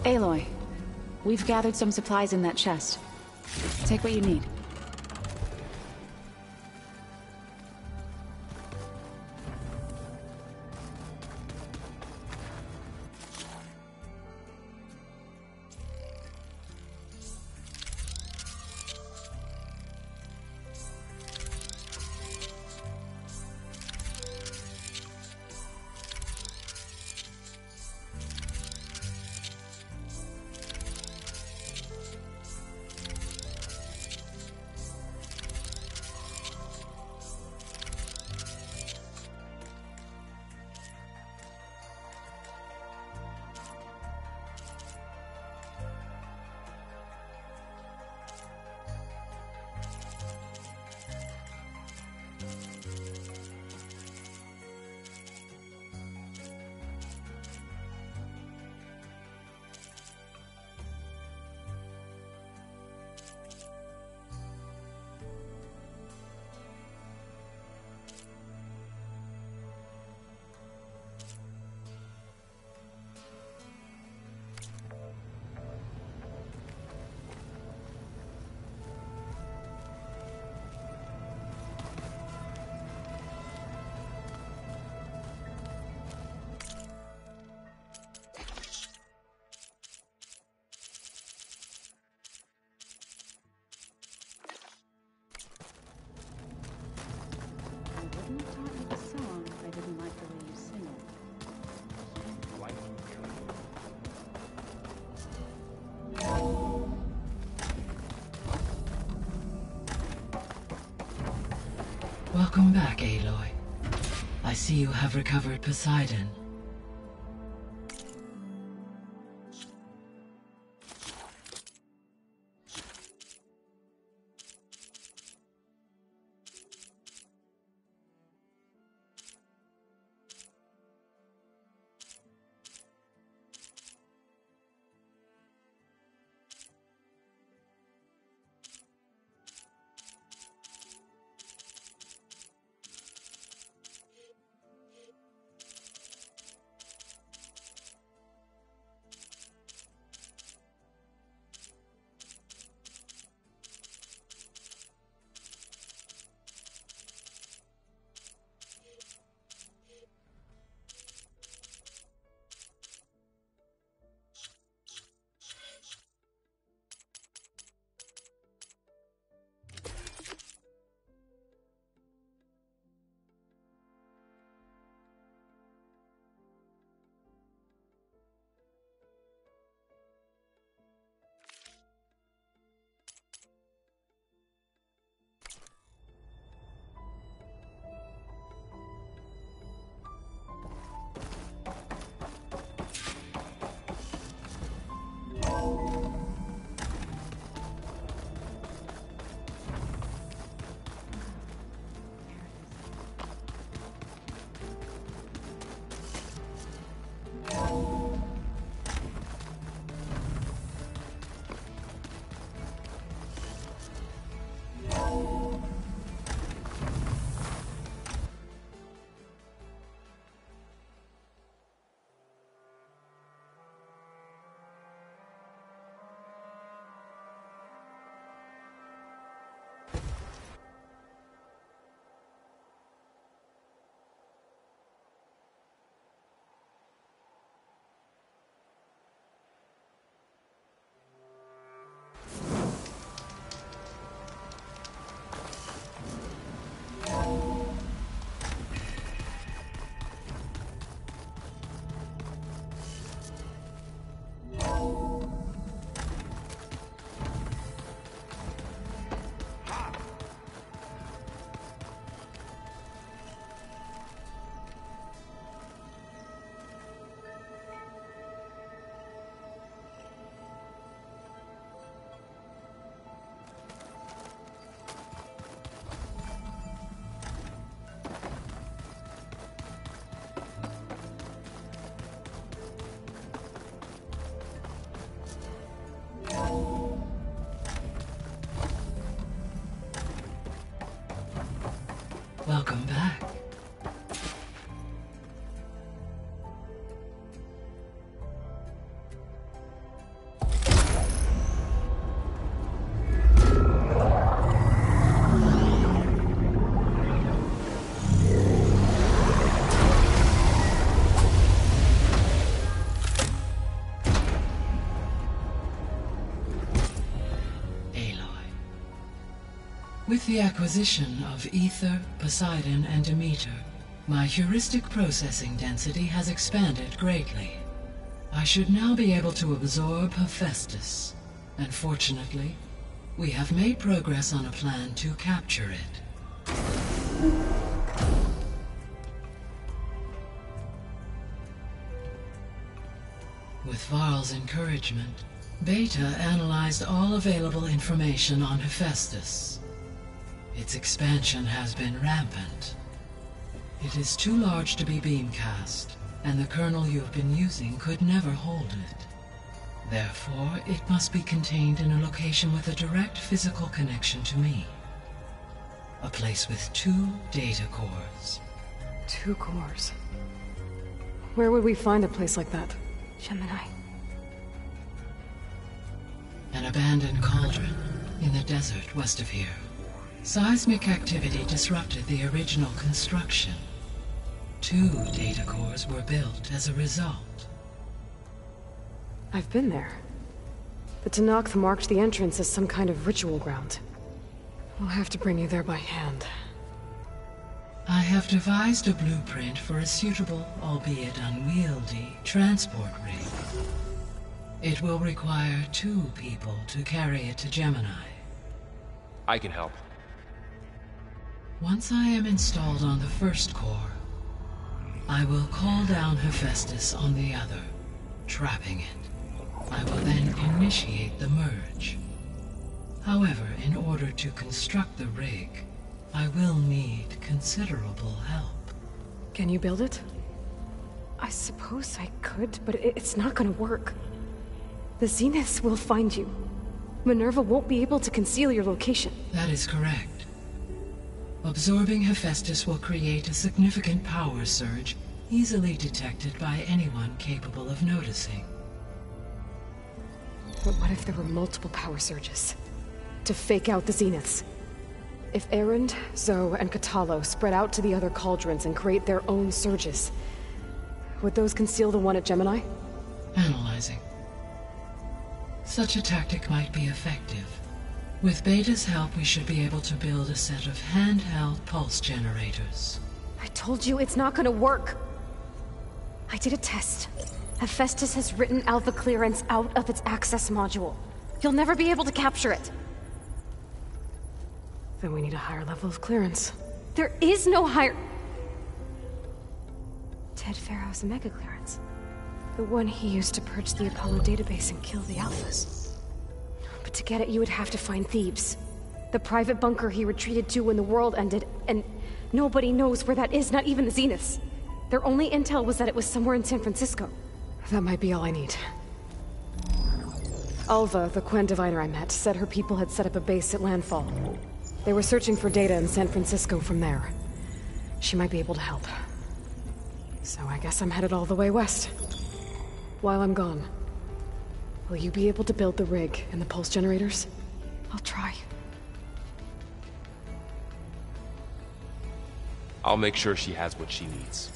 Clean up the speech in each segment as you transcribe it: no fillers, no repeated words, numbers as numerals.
Aloy, we've gathered some supplies in that chest. Take what you need. Welcome back, Aloy. I see you have recovered Poseidon. Welcome back. With the acquisition of Ether, Poseidon, and Demeter, my heuristic processing density has expanded greatly. I should now be able to absorb Hephaestus, and fortunately, we have made progress on a plan to capture it. With Varl's encouragement, Beta analyzed all available information on Hephaestus. Its expansion has been rampant. It is too large to be beamcast, and the kernel you have been using could never hold it. Therefore, it must be contained in a location with a direct physical connection to me. A place with 2 data cores. 2 cores? Where would we find a place like that? Gemini. An abandoned cauldron in the desert west of here. Seismic activity disrupted the original construction. 2 data cores were built as a result. I've been there. The Tenakth marked the entrance as some kind of ritual ground. We'll have to bring you there by hand. I have devised a blueprint for a suitable, albeit unwieldy, transport rig. It will require 2 people to carry it to Gemini. I can help. Once I am installed on the first core, I will call down Hephaestus on the other, trapping it. I will then initiate the merge. However, in order to construct the rig, I will need considerable help. Can you build it? I suppose I could, but it's not gonna work. The Zeniths will find you. Minerva won't be able to conceal your location. That is correct. Absorbing Hephaestus will create a significant power surge, easily detected by anyone capable of noticing. But what if there were multiple power surges? To fake out the Zeniths? If Erend, Zoe, and Katalo spread out to the other cauldrons and create their own surges, would those conceal the one at Gemini? Analyzing. Such a tactic might be effective. With Beta's help, we should be able to build a set of handheld pulse generators. I told you it's not gonna work! I did a test. Hephaestus has written Alpha clearance out of its access module. You'll never be able to capture it. Then we need a higher level of clearance. There is no higher... Ted Pharaoh's Omega clearance. The one he used to purge the Apollo database and kill the Alphas. But to get it, you would have to find Thebes. The private bunker he retreated to when the world ended, and nobody knows where that is, not even the Zeniths. Their only intel was that it was somewhere in San Francisco. That might be all I need. Alva, the Quen diviner I met, said her people had set up a base at landfall. They were searching for data in San Francisco from there. She might be able to help. So I guess I'm headed all the way west. While I'm gone, will you be able to build the rig and the pulse generators? I'll try. I'll make sure she has what she needs.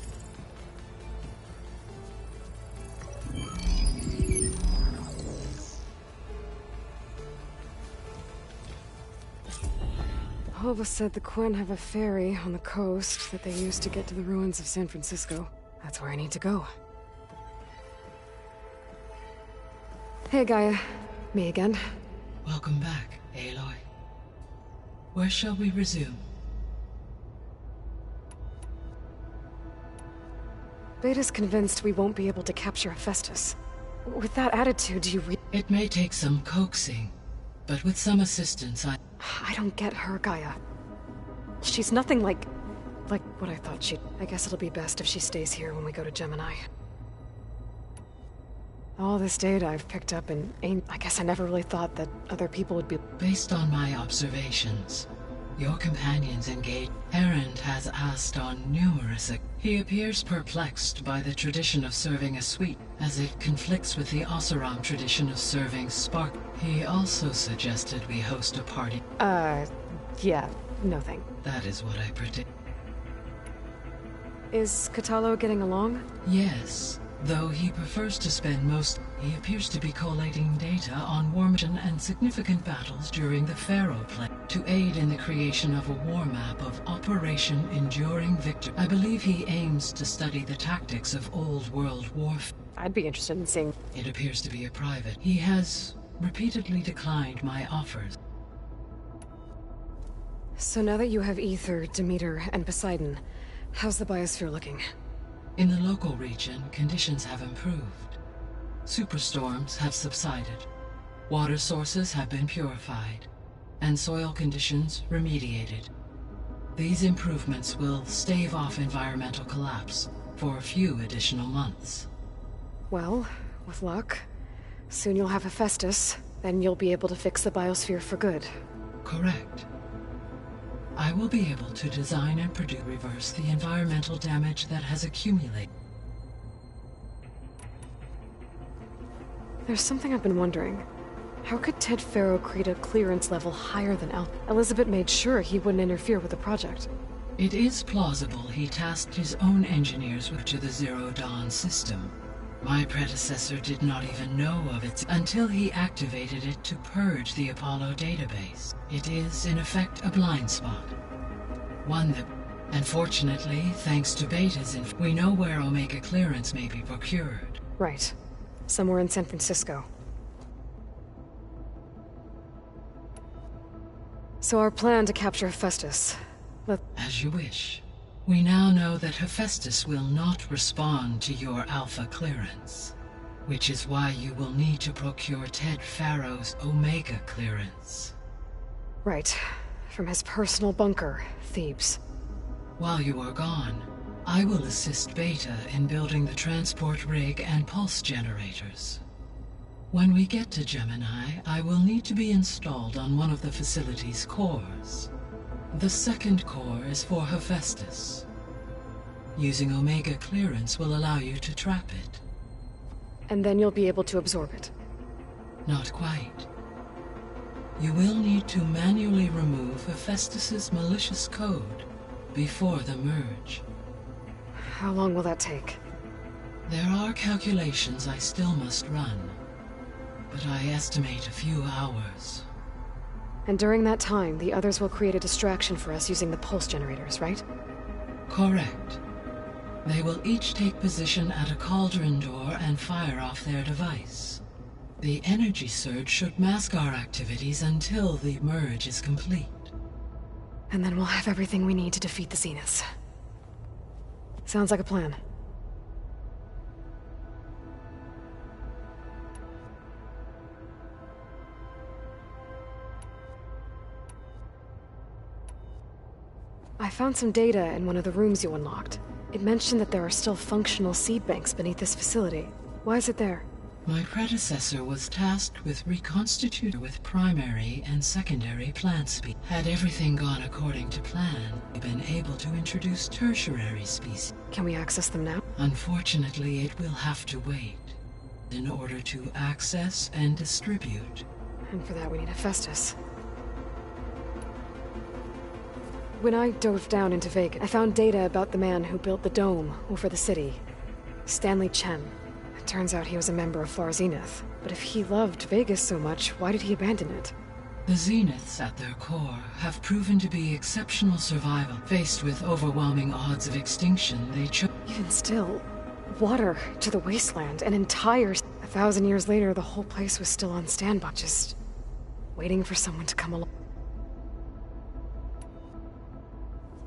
Alva said the Quen have a ferry on the coast that they use to get to the ruins of San Francisco. That's where I need to go. Hey, Gaia. Me again. Welcome back, Aloy. Where shall we resume? Beta's convinced we won't be able to capture Hephaestus. With that attitude, It may take some coaxing, but with some assistance, I don't get her, Gaia. She's nothing like what I thought she'd... I guess it'll be best if she stays here when we go to Gemini. All this data I've picked up and I guess I never really thought that other people would be... Based on my observations, your companions engaged. Erend has asked on numerous... He appears perplexed by the tradition of serving a sweet, as it conflicts with the Oseram tradition of serving spark. He also suggested we host a party. Yeah, no thing. That is what I predict. Is Katalo getting along? Yes, though he prefers to spend most... He appears to be collating data on Warmington and significant battles during the Pharaoh Plague. to aid in the creation of a war map of Operation Enduring Victory. I believe he aims to study the tactics of old world warfare. I'd be interested in seeing. It appears to be a private. He has repeatedly declined my offers. So now that you have Ether, Demeter, and Poseidon, how's the biosphere looking? In the local region, conditions have improved. Superstorms have subsided. Water sources have been purified, and soil conditions remediated. These improvements will stave off environmental collapse for a few additional months. Well, with luck, soon you'll have Hephaestus, then you'll be able to fix the biosphere for good. Correct. I will be able to design and reverse the environmental damage that has accumulated. There's something I've been wondering. How could Ted Faro create a clearance level higher than Alpha? Elizabeth made sure he wouldn't interfere with the project. It is plausible he tasked his own engineers to the Zero Dawn system. My predecessor did not even know of it until he activated it to purge the Apollo database. It is, in effect, a blind spot. One that, unfortunately, thanks to Beta's we know where Omega clearance may be procured. Right. Somewhere in San Francisco. So our plan to capture Hephaestus. As you wish. We now know that Hephaestus will not respond to your Alpha clearance, which is why you will need to procure Ted Faro's Omega clearance. Right. From his personal bunker, Thebes. While you are gone, I will assist Beta in building the transport rig and pulse generators. When we get to Gemini, I will need to be installed on one of the facility's cores. The second core is for Hephaestus. Using Omega clearance will allow you to trap it. And then you'll be able to absorb it. Not quite. You will need to manually remove Hephaestus's malicious code before the merge. How long will that take? There are calculations I still must run, but I estimate a few hours. And during that time, the others will create a distraction for us using the pulse generators, right? Correct. They will each take position at a cauldron door and fire off their device. The energy surge should mask our activities until the merge is complete. And then we'll have everything we need to defeat the Zeniths. Sounds like a plan. I found some data in one of the rooms you unlocked. It mentioned that there are still functional seed banks beneath this facility. Why is it there? My predecessor was tasked with reconstituting with primary and secondary plant species. Had everything gone according to plan, we've been able to introduce tertiary species. Can we access them now? Unfortunately, it will have to wait in order to access and distribute. And for that we need Hephaestus. When I dove down into Vegas, I found data about the man who built the dome over the city. Stanley Chen. It turns out he was a member of Far Zenith. But if he loved Vegas so much, why did he abandon it? The Zeniths at their core have proven to be exceptional survival. Faced with overwhelming odds of extinction, they chose... Even still, water to the wasteland, an entire... 1,000 years later, the whole place was still on standby, just waiting for someone to come along.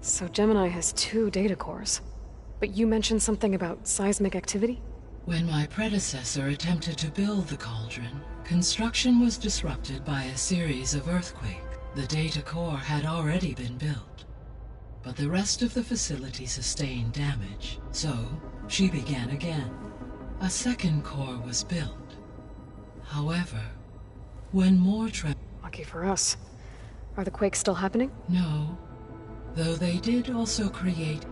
So Gemini has 2 data cores. But you mentioned something about seismic activity? When my predecessor attempted to build the cauldron, construction was disrupted by a series of earthquakes. The data core had already been built, but the rest of the facility sustained damage, so she began again. A second core was built. However, when more Lucky for us. Are the quakes still happening? No. Though they did also create...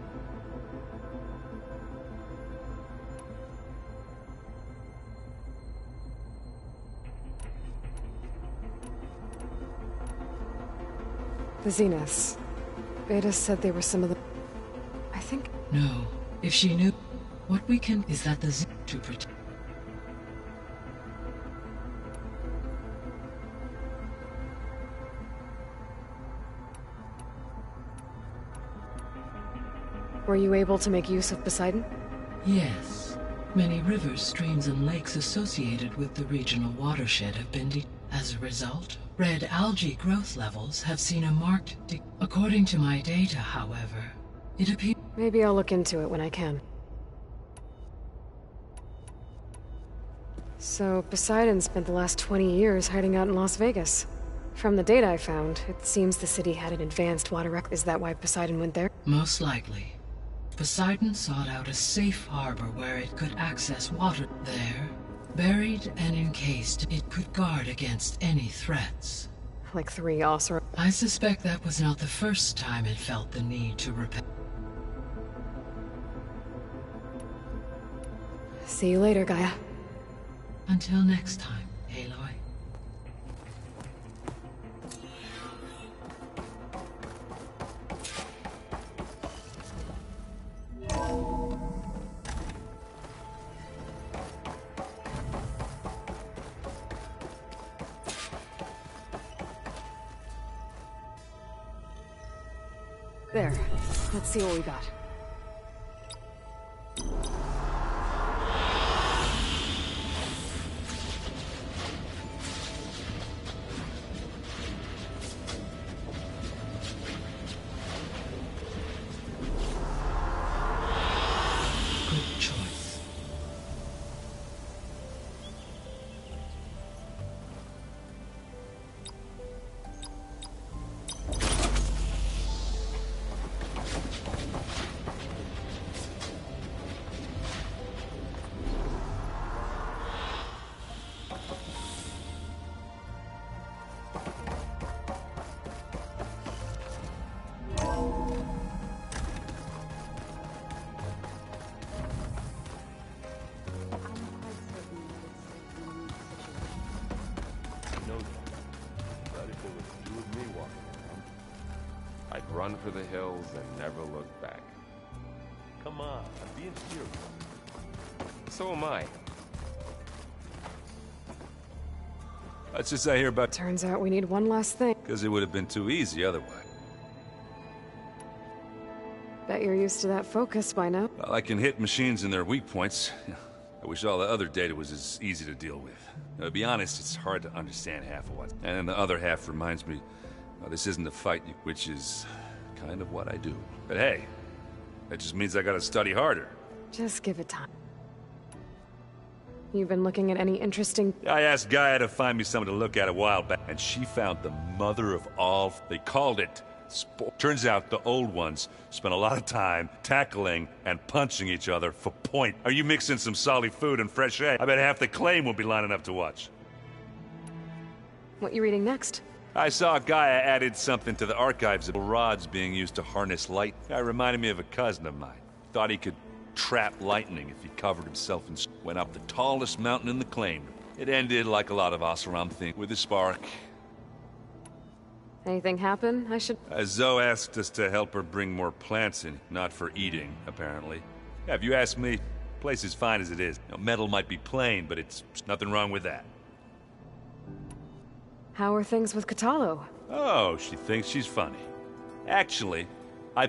The Zeniths. Beta said they were some of the... I think... No. If she knew... What we can... is that the Zenith to protect... Were you able to make use of Poseidon? Yes. Many rivers, streams, and lakes associated with the regional watershed have been As a result, red algae growth levels have seen a marked According to my data, however, it appears... Maybe I'll look into it when I can. So, Poseidon spent the last 20 years hiding out in Las Vegas. From the data I found, it seems the city had an advanced Is that why Poseidon went there? Most likely. Poseidon sought out a safe harbor where it could access water. There, buried and encased, it could guard against any threats. Like 3 Osir. I suspect that was not the first time it felt the need to repel. See you later, Gaia. Until next time, Aloy. There. Let's see what we got. Good choice. I'd run for the hills and never look back. Come on, I'm being serious. So am I. That's just I hear about... Turns out we need one last thing. Because it would have been too easy otherwise. Bet you're used to that focus by now. Well, I can hit machines in their weak points. I wish all the other data was as easy to deal with. To be honest, it's hard to understand half of what... And then the other half reminds me, well, this isn't a fight, which is kind of what I do. But hey, that just means I gotta study harder. Just give it time. You've been looking at any interesting... I asked Gaia to find me someone to look at a while back, and she found the mother of all... They called it sport. Turns out the old ones spent a lot of time tackling and punching each other for point. Are you mixing some solid food and fresh air? I bet half the claim will be lining up to watch. What you reading next? I saw Gaia added something to the archives of rods being used to harness light. Guy reminded me of a cousin of mine. Thought he could trap lightning if he covered himself and went up the tallest mountain in the claim. It ended like a lot of Oseram things, with a spark. Anything happen? I should... Zoe asked us to help her bring more plants in, not for eating, apparently. Yeah, if you ask me, the place is fine as it is. You know, metal might be plain, but it's nothing wrong with that. How are things with Katalo? Oh, she thinks she's funny. Actually, I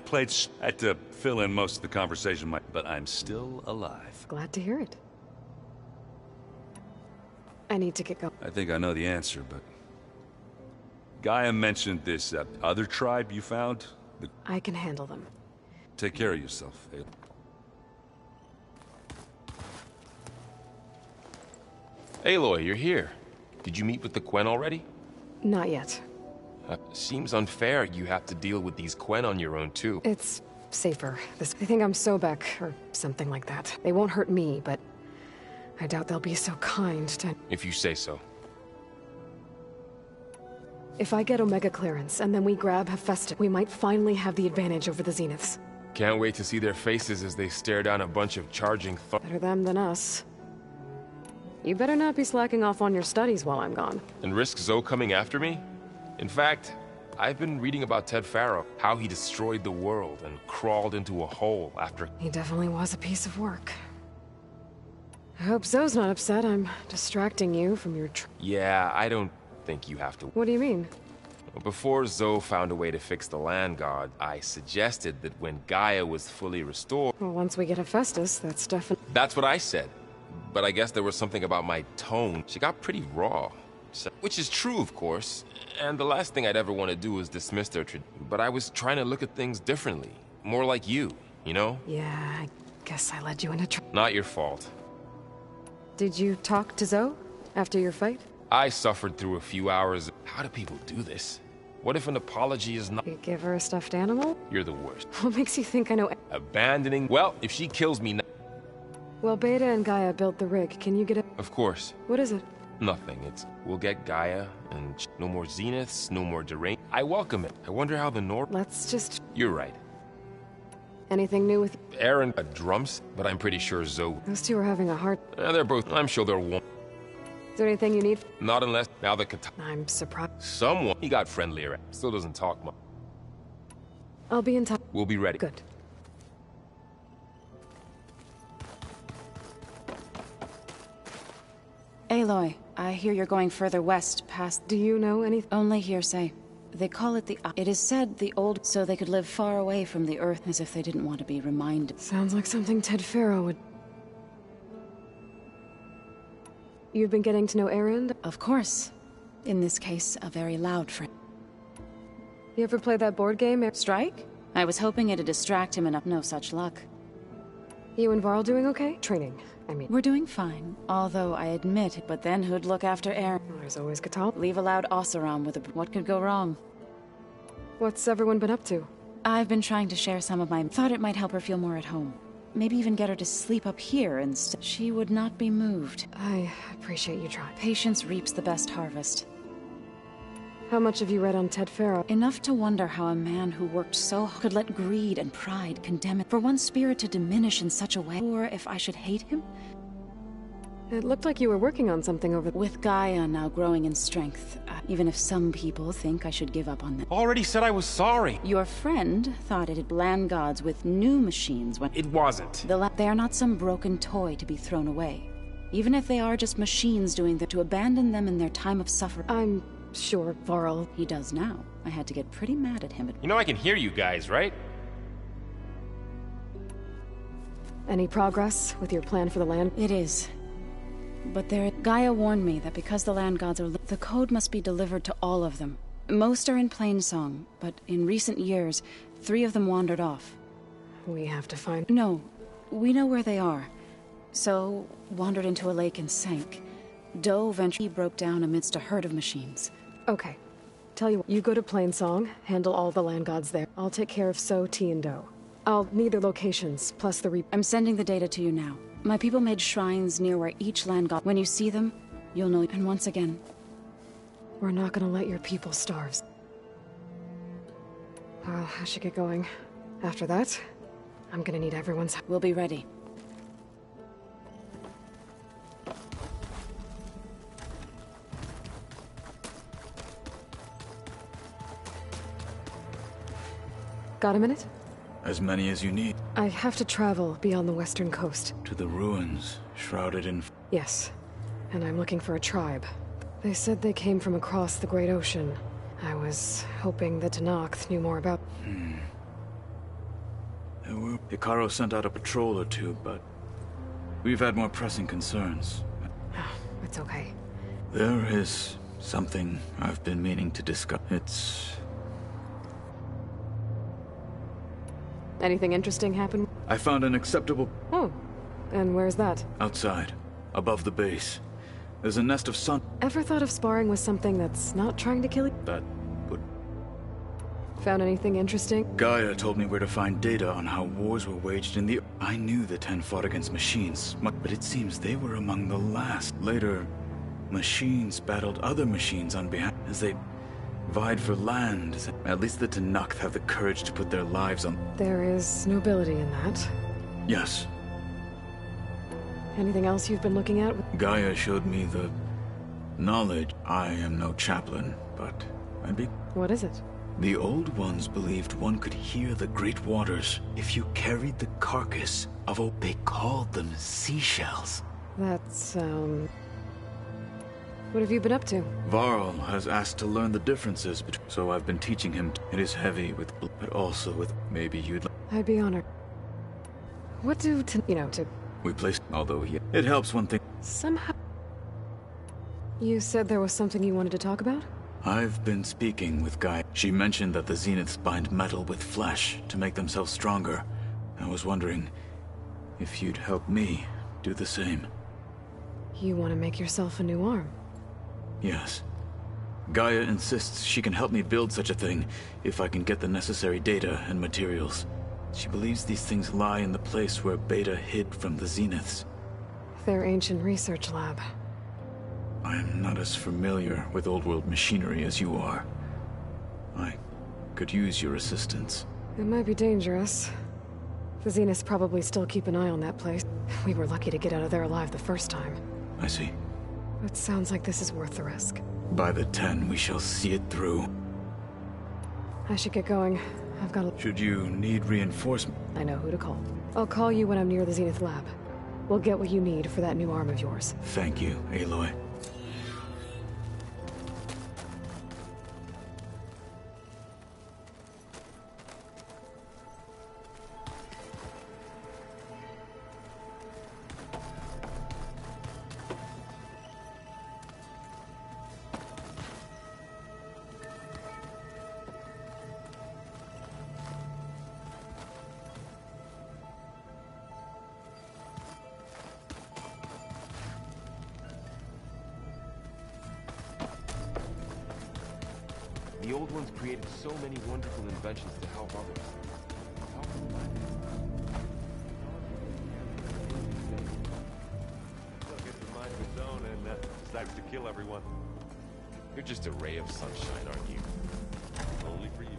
had to fill in most of the conversation, but I'm still alive. Glad to hear it. I need to get going. I think I know the answer, but... Gaia mentioned this other tribe you found? I can handle them. Take care of yourself, Aloy. Aloy, you're here. Did you meet with the Quen already? Not yet. Seems unfair you have to deal with these Quen on your own, too. It's safer. I think I'm Sobek, or something like that. They won't hurt me, but I doubt they'll be so kind to... If you say so. If I get Omega clearance, and then we grab Hephaestus, we might finally have the advantage over the Zeniths. Can't wait to see their faces as they stare down a bunch of charging Better them than us. You better not be slacking off on your studies while I'm gone. And risk Zoe coming after me? In fact, I've been reading about Ted Faro, how he destroyed the world and crawled into a hole after... He definitely was a piece of work. I hope Zoe's not upset I'm distracting you from your Yeah, I don't think you have to... What do you mean? Before Zoe found a way to fix the land god, I suggested that when Gaia was fully restored... Well, once we get Hephaestus, that's definitely... That's what I said. But I guess there was something about my tone. She got pretty raw. Which is true, of course. And the last thing I'd ever want to do is dismiss their but I was trying to look at things differently. More like you know? Yeah, I guess I led you into Not your fault. Did you talk to Zoe after your fight? I suffered through a few hours. How do people do this? What if an apology is not... You give her a stuffed animal? You're the worst. What makes you think I know... Abandoning... Well, if she kills me now... Well, Beta and Gaia built the rig. Can you get it? Of course. What is it? Nothing. We'll get Gaia, and no more Zeniths, no more deranged. I welcome it. I wonder how the Nord... Let's just... You're right. Anything new with... Aaron, drums, but I'm pretty sure Zoe... Those two are having a hard... They're both... I'm sure they're one. Is there anything you need? Not unless... Now the I'm surprised. Someone... He got friendlier. Still doesn't talk much. I'll be in touch. We'll be ready. Good. Aloy, I hear you're going further west past... Do you know anything? Only hearsay. They call it the... It is said the old... So they could live far away from the Earth as if they didn't want to be reminded. Sounds like something Ted Faro would... You've been getting to know Aaron? Of course. In this case, a very loud friend. You ever play that board game? Strike? I was hoping it'd distract him enough. No such luck. You and Varl doing okay? Training, I mean. We're doing fine, although I admit, but then who'd look after Aaron? There's always Katal. Leave a loud Oseram with a... What could go wrong? What's everyone been up to? I've been trying to share some of my... Thought it might help her feel more at home. Maybe even get her to sleep up here instead. She would not be moved. I appreciate you trying. Patience reaps the best harvest. How much have you read on Ted Faro? Enough to wonder how a man who worked so hard could let greed and pride condemn it. For one spirit to diminish in such a way. Or if I should hate him? It looked like you were working on something over... With Gaia now growing in strength, even if some people think I should give up on them. Already said I was sorry. Your friend thought it'd land gods with new machines when... It wasn't. They are not some broken toy to be thrown away. Even if they are just machines doing to abandon them in their time of suffering. I'm sure Varl... He does now. I had to get pretty mad at him. You know I can hear you guys, right? Any progress with your plan for the land? It is. But Gaia warned me that because the land gods are... The code must be delivered to all of them. Most are in Plainsong, but in recent years, 3 of them wandered off. We have to find... No, we know where they are. So, wandered into a lake and sank. Doe eventually broke down amidst a herd of machines. Okay. Tell you what, you go to Plainsong, handle all the land gods there. I'll take care of So, T, and Doe. I'll need their locations, plus the I'm sending the data to you now. My people made shrines near where each land god... When you see them, you'll know... And once again... We're not gonna let your people starve. Well, I should get going. After that, I'm gonna need everyone's... We'll be ready. Got a minute? As many as you need. I have to travel beyond the western coast. To the ruins, shrouded in... Yes, and I'm looking for a tribe. They said they came from across the Great Ocean. I was hoping that Tenakth knew more about... Hikaru sent out a patrol or two, but... we've had more pressing concerns. It's okay. There is something I've been meaning to discuss. It's... Anything interesting happen? I found an acceptable... Oh, and where's that? Outside, above the base. There's a nest of sun... Ever thought of sparring with something that's not trying to kill you? that would... Found anything interesting? Gaia told me where to find data on how wars were waged in the... I knew the 10 fought against machines, but it seems they were among the last. Later, machines battled other machines on behalf... as they vied for land. At least the Tenakth have the courage to put their lives on... There is nobility in that. Yes. Anything else you've been looking at? Gaia showed me the knowledge. I am no chaplain, but I'd be... What is it? The old ones believed one could hear the great waters if you carried the carcass of they called them seashells. That's, What have you been up to? Varl has asked to learn the differences between, so I've been teaching him. It is heavy with, but also with. Maybe you'd. I'd be honored. What do to? We placed. Although it helps one thing. Somehow. You said there was something you wanted to talk about? I've been speaking with Guy. She mentioned that the Zeniths bind metal with flesh to make themselves stronger. I was wondering if you'd help me do the same. You want to make yourself a new arm? Yes. Gaia insists she can help me build such a thing if I can get the necessary data and materials. She believes these things lie in the place where Beta hid from the Zeniths. Their ancient research lab. I am not as familiar with old-world machinery as you are. I could use your assistance. It might be dangerous. The Zeniths probably still keep an eye on that place. We were lucky to get out of there alive the first time. I see. It sounds like this is worth the risk. By the 10, we shall see it through. I should get going. I've got Should you need reinforcement? I know who to call. I'll call you when I'm near the Zenith lab. We'll get what you need for that new arm of yours. Thank you, Aloy. The old ones created so many wonderful inventions to help others. Gets your mind to zone and decides to kill everyone. You're just a ray of sunshine, aren't you? Only for you.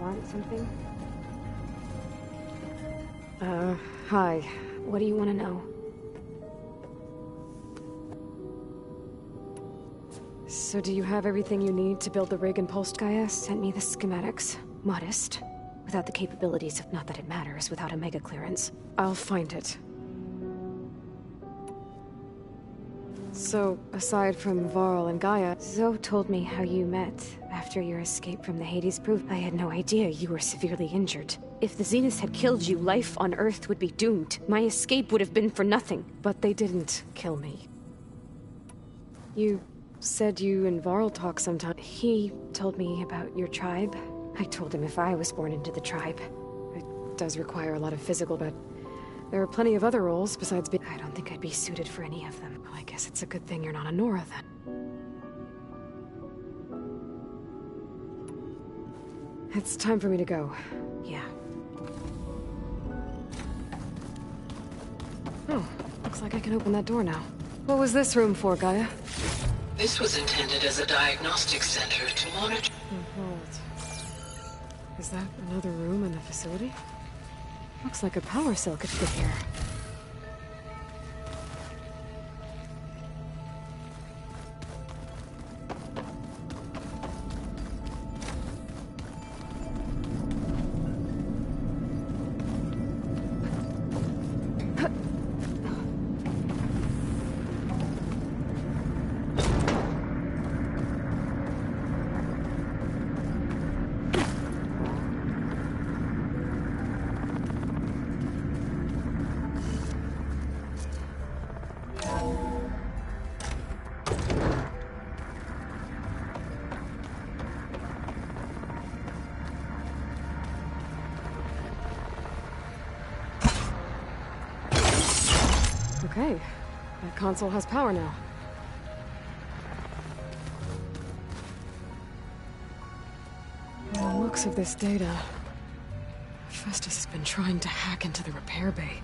Want something? Hi. What do you want to know? So do you have everything you need to build the rig and post? Gaia sent me the schematics. Modest. Without the capabilities of... Not that it matters, without a mega clearance. I'll find it. So, aside from Varl and Gaia, Zoe told me how you met after your escape from the Hades proof. I had no idea you were severely injured. If the Zeniths had killed you, life on Earth would be doomed. My escape would have been for nothing. But they didn't kill me. You said you and Varl talk sometime. He told me about your tribe. I told him if I was born into the tribe. It does require a lot of physical, but there are plenty of other roles besides being... I don't think I'd be suited for any of them. Well, I guess it's a good thing you're not a Nora, then. It's time for me to go. Yeah. Oh, looks like I can open that door now. What was this room for, Gaia? This was intended as a diagnostic center to monitor... Is that another room in the facility? Looks like a power cell could fit here. Okay, that console has power now. From the looks of this data, Festus has been trying to hack into the repair bay.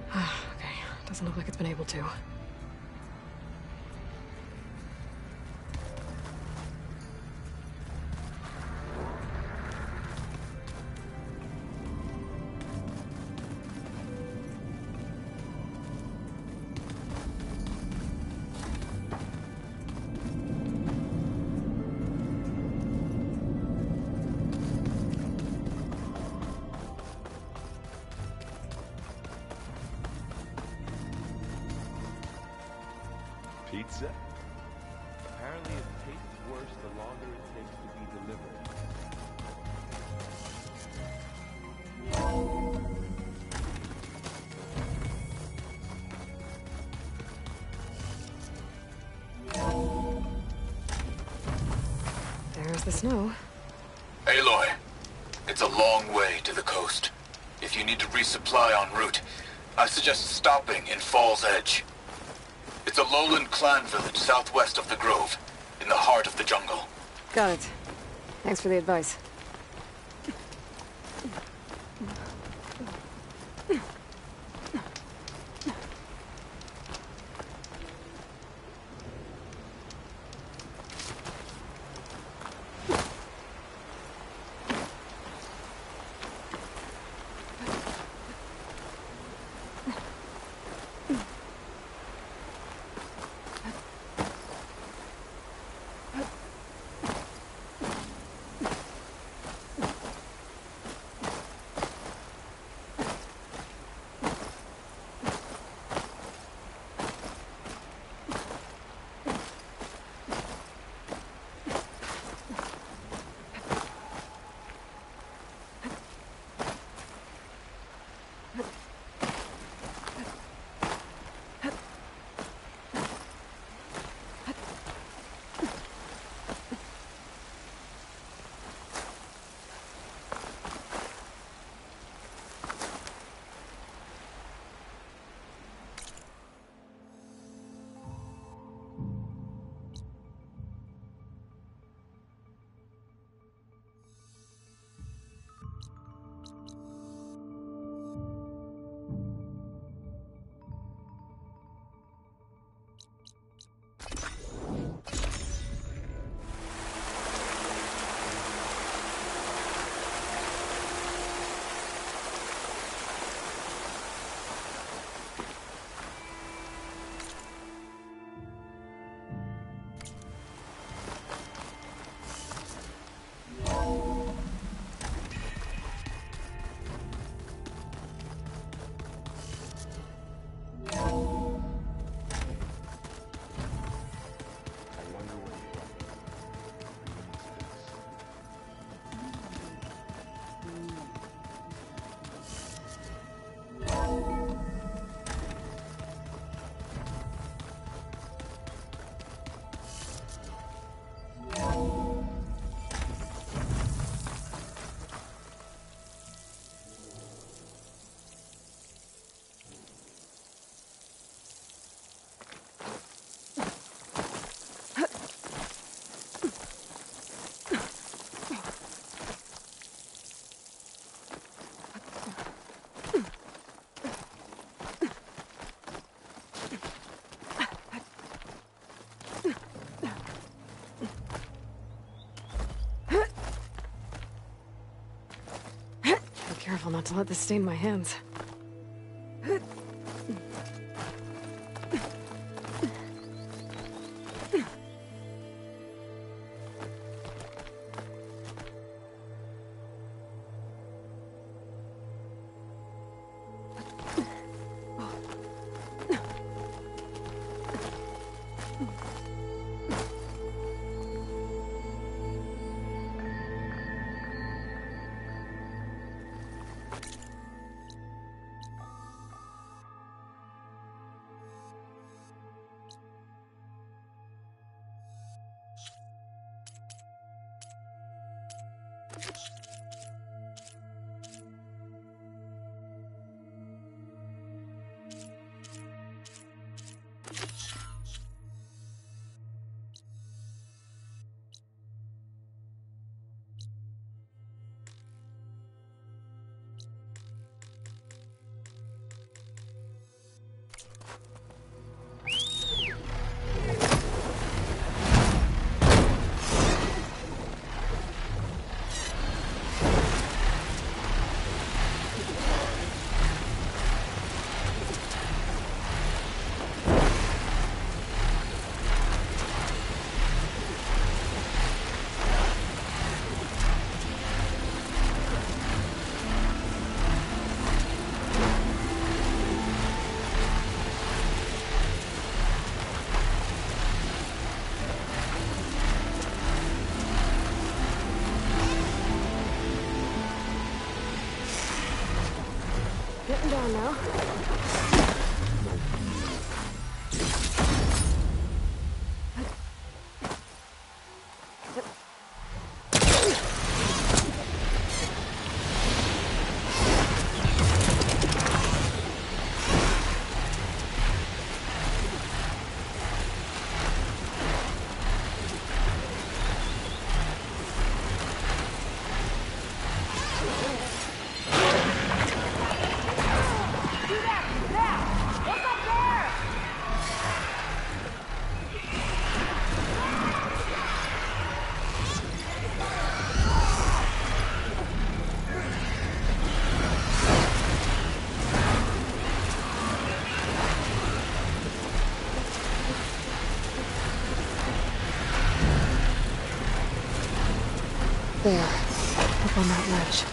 Okay, doesn't look like it's been able to. Pizza? Apparently it tastes worse the longer it takes to be delivered. There's the snow. Aloy, it's a long way to the coast. If you need to resupply en route, I suggest stopping in Fall's Edge. It's a lowland clan village southwest of the Grove, in the heart of the jungle. Got it. Thanks for the advice. Careful not to let this stain my hands. Getting down now. There. Up on that ledge.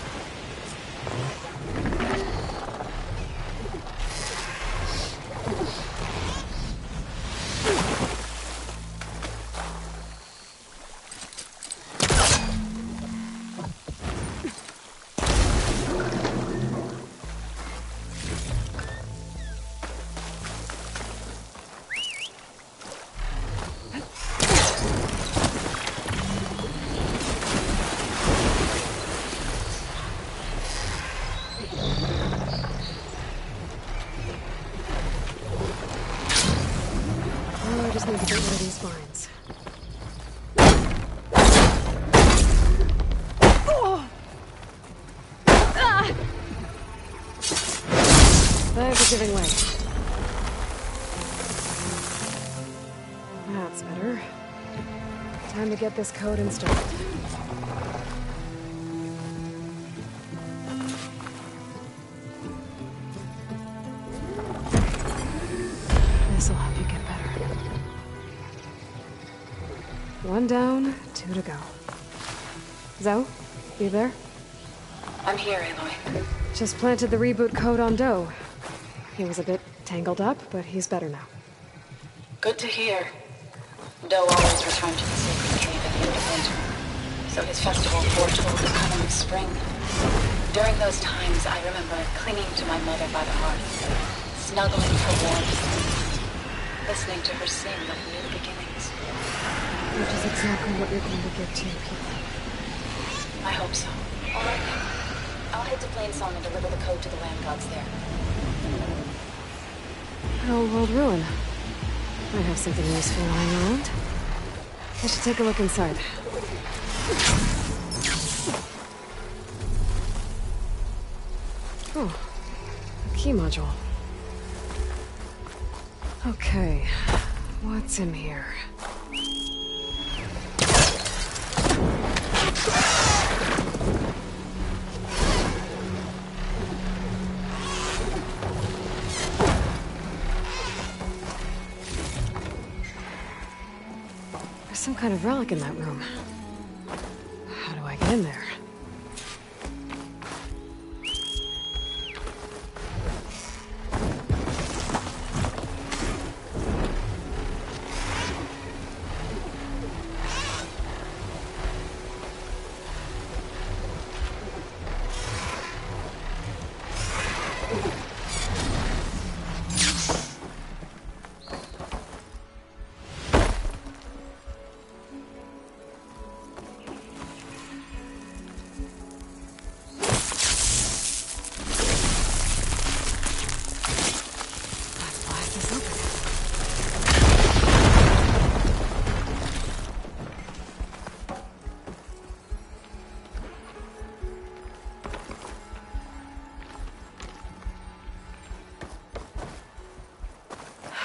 Just need to get rid of these vines. Thanks for giving way. That's better. Time to get this code installed. This'll help you get better. One down, two to go. Zoe, you there? I'm here, Aloy. Just planted the reboot code on Doe. He was a bit tangled up, but he's better now. Good to hear. Doe always returned to the sacred cave at the end of winter, so his festival foretold the coming of spring. During those times, I remember clinging to my mother by the hearth, snuggling for warmth, listening to her sing of new beginnings. Which is exactly what you're going to get to, Pete. I hope so. All right. I'll head to Plainsong and deliver the code to the land gods there. An old world ruin. Might have something useful lying around. I should take a look inside. Oh, a key module. Okay, what's in here? There's some kind of relic in that room. How do I get in there?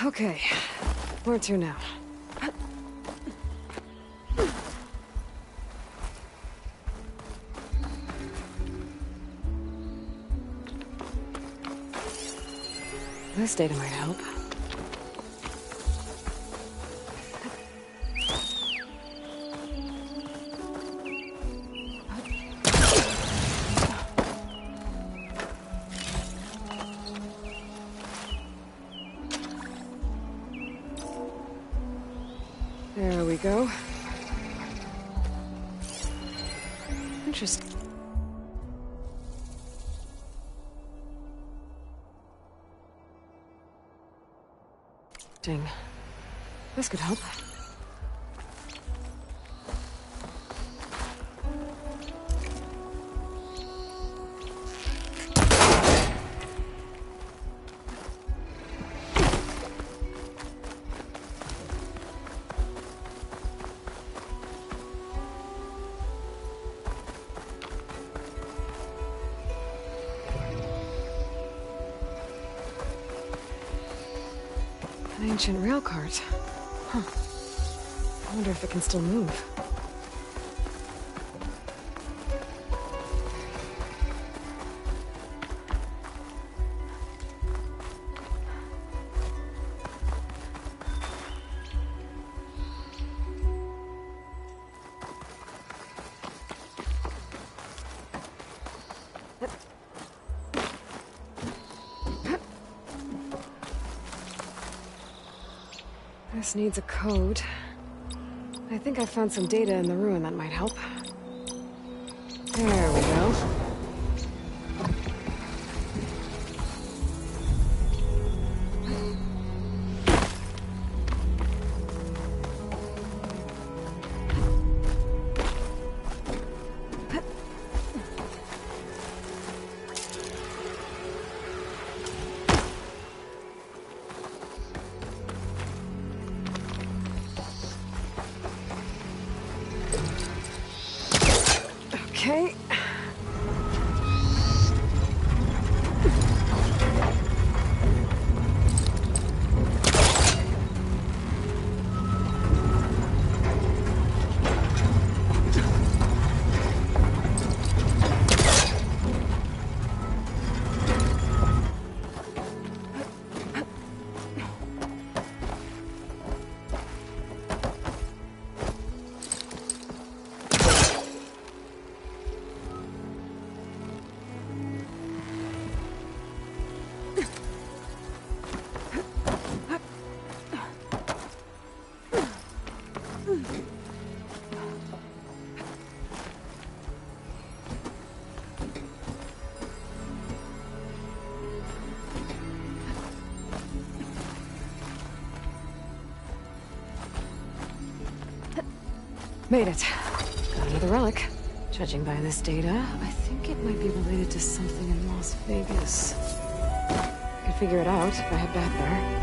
Okay, where to now? This data might help. There we go. Interesting. Ding. This could help. An ancient rail cart. Huh. I wonder if it can still move. This needs a code. I think I found some data in the ruin that might help. There we go. Okay. Made it. Got another relic. Judging by this data, I think it might be related to something in Las Vegas. I could figure it out if I head back there.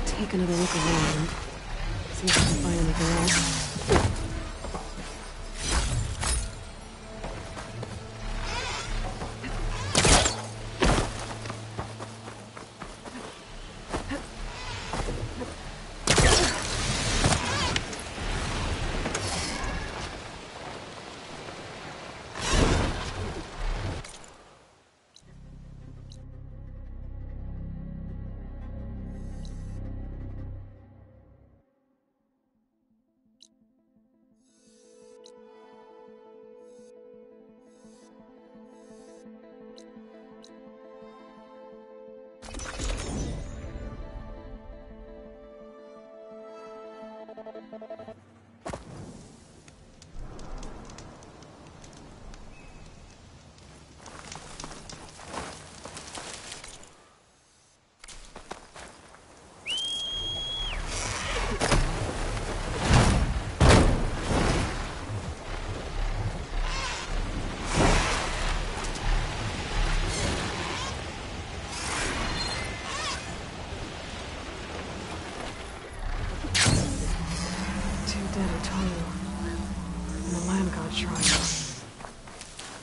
Take another look around. See if I can find anything else.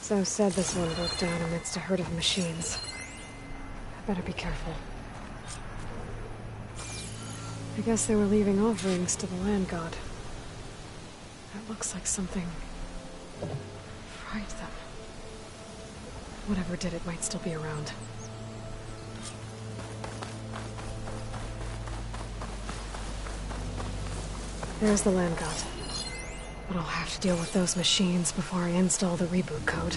So said this one broke down amidst a herd of machines. I better be careful. I guess they were leaving offerings to the land god. That looks like something fried them. Whatever did it might still be around. There's the land god. But I'll have to deal with those machines before I install the reboot code.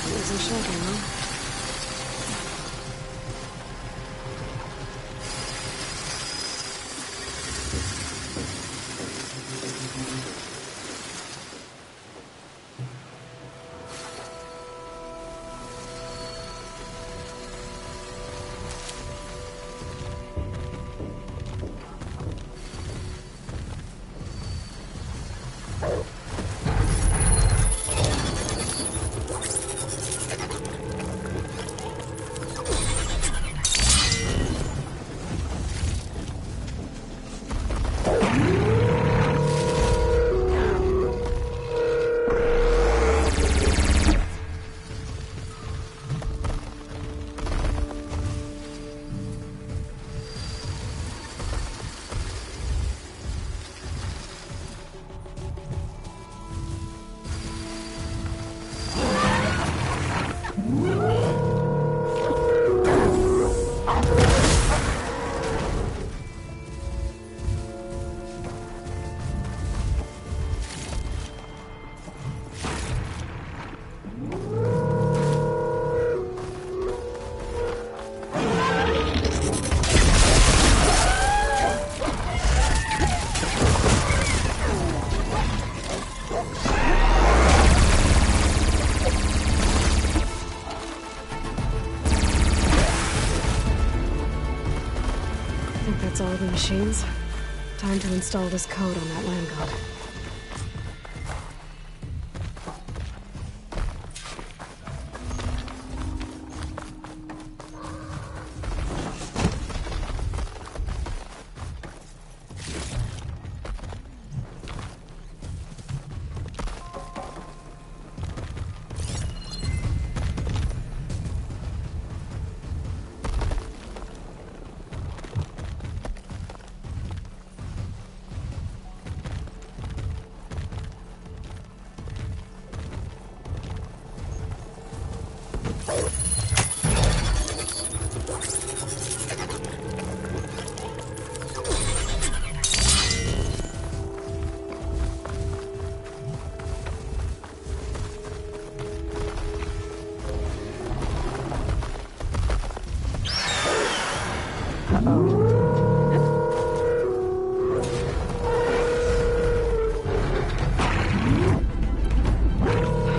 Isn't shocking, huh? That's all the machines. Time to install this code on that land god.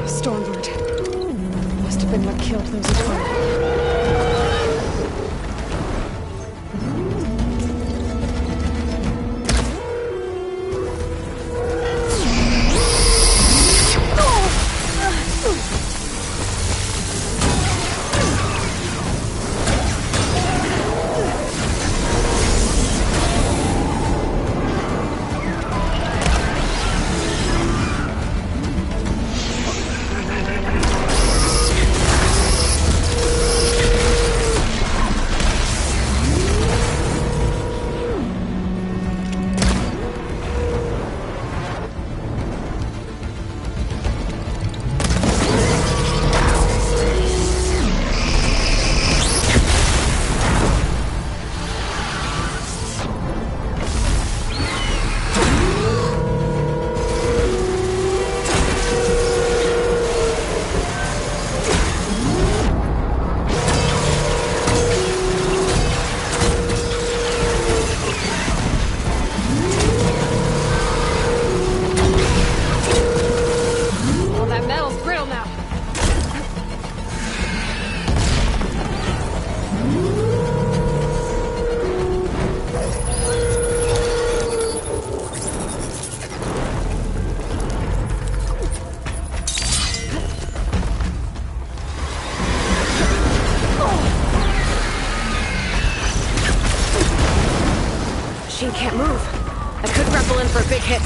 Stormbird. Must have been what killed those Eternal. machine can't move. I could grapple in for a big hit.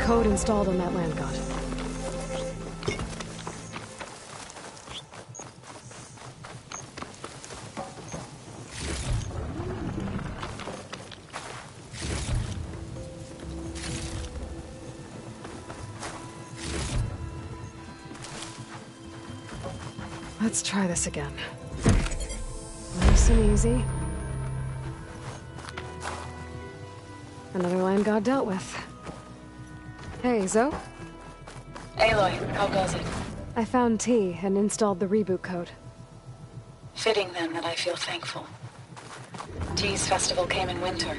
Code installed on that land god. Let's try this again. Nice and easy. Another land god dealt with. Hey, Zoe? Aloy, how goes it? I found T and installed the reboot code. Fitting then that I feel thankful. T's festival came in winter,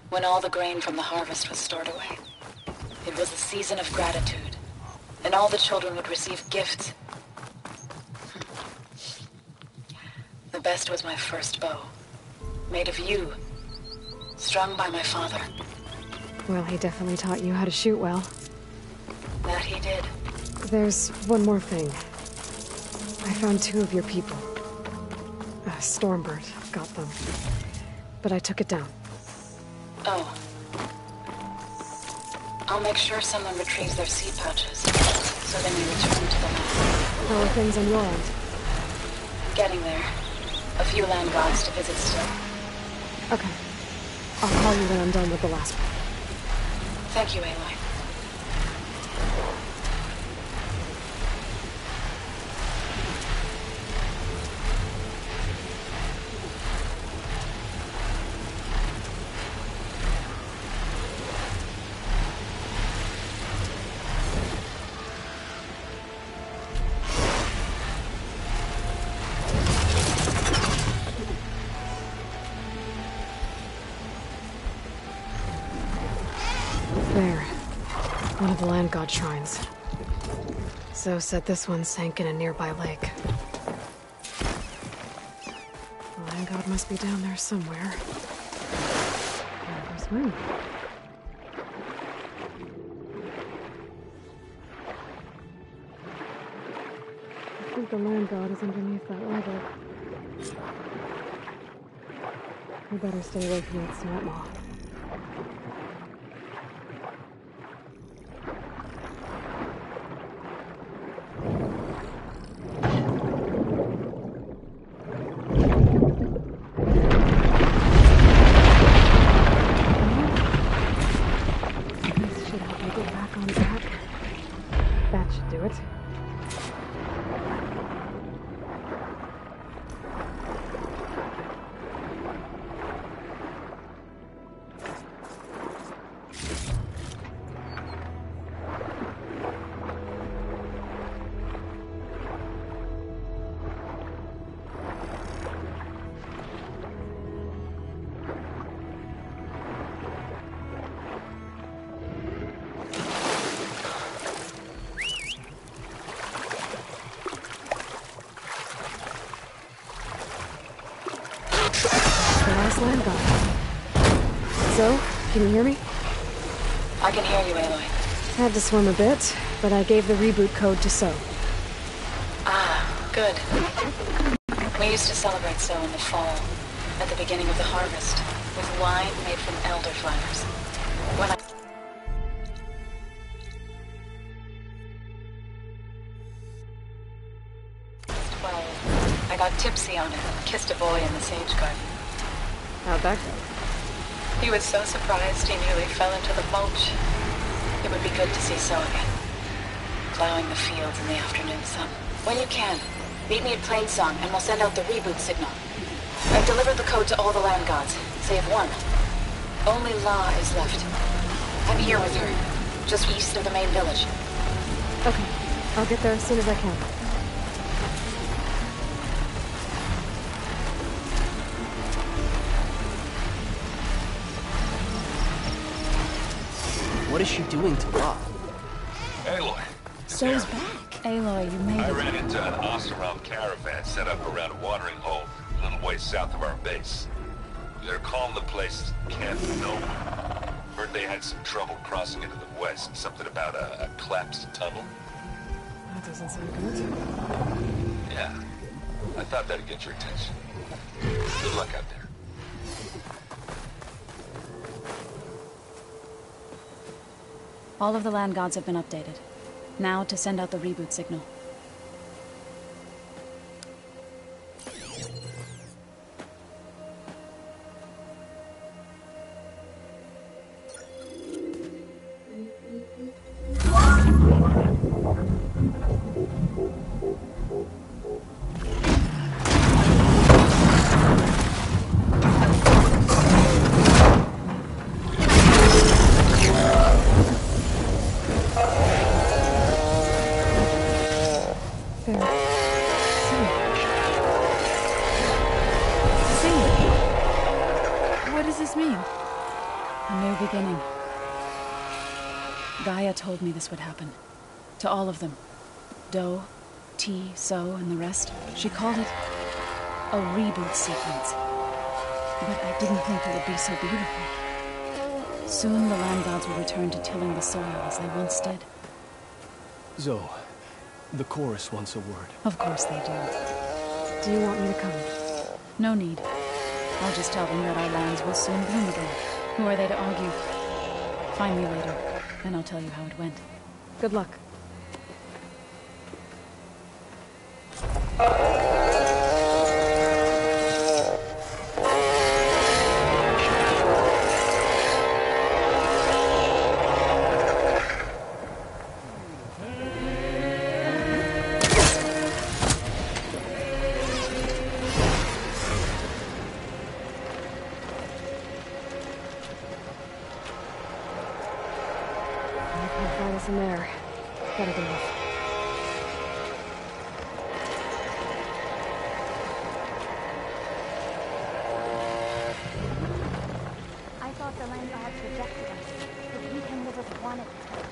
when all the grain from the harvest was stored away. It was a season of gratitude, and all the children would receive gifts. The best was my first bow, made of yew, strung by my father. Well, he definitely taught you how to shoot well. That he did. There's one more thing. I found 2 of your people. Stormbird got them. But I took it down. Oh. I'll make sure someone retrieves their seed pouches, so they may return to the land. How are things on your end? Getting there. A few land gods to visit still. Okay. I'll call you when I'm done with the last one. Thank you, Aloy. There. One of the land god shrines. Zoe said this one sank in a nearby lake. The land god must be down there somewhere. There's room. I think the land god is underneath that orbit. We better stay away from that snap maw. Land god. So, can you hear me? I can hear you, Aloy. Had to swim a bit, but I gave the reboot code to So. Ah, good. We used to celebrate So in the fall, at the beginning of the harvest, with wine made from elderflowers. When I... I got tipsy on it and kissed a boy in the sage garden. How'd that go? He was so surprised he nearly fell into the mulch. It would be good to see So again. Plowing the fields in the afternoon sun. When you can, meet me at Plainsong and we'll send out the reboot signal. I've delivered the code to all the land gods, save one. Only La is left. I'm here with her, just east of the main village. Okay, I'll get there as soon as I can. What is she doing to Rob? Aloy. So's back. Aloy, you made I it. ran into an Oseram caravan set up around a watering hole a little way south of our base. They're calling the place Camp No. Heard they had some trouble crossing into the west. Something about a collapsed tunnel. That doesn't sound good. Yeah. I thought that'd get your attention. Good luck out there. All of the land gods have been updated. Now to send out the reboot signal. A new beginning. Gaia told me this would happen. To all of them. Do, T, So, and the rest. She called it a reboot sequence. But I didn't think it would be so beautiful. Soon the land gods will return to tilling the soil as they once did. Zoe, the chorus wants a word. Of course they do. Do you want me to come? No need. I'll just tell them that our lands will soon bloom again. Who are they to argue? Find me later, and I'll tell you how it went. Good luck. In there. Gotta go off. I thought the land gods rejected us, but we can live with one at a time.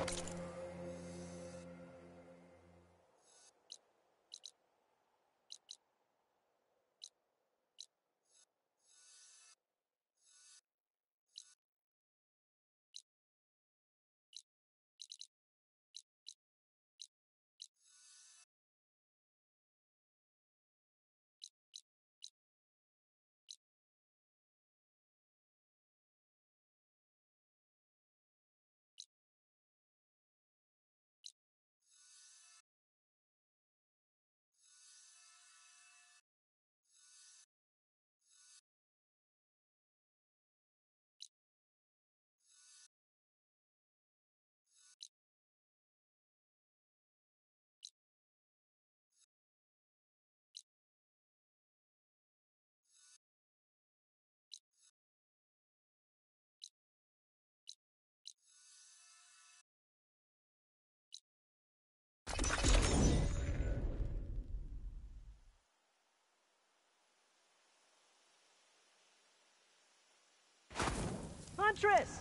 Huntress!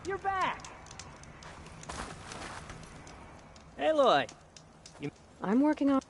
You're back! Aloy! I'm working on...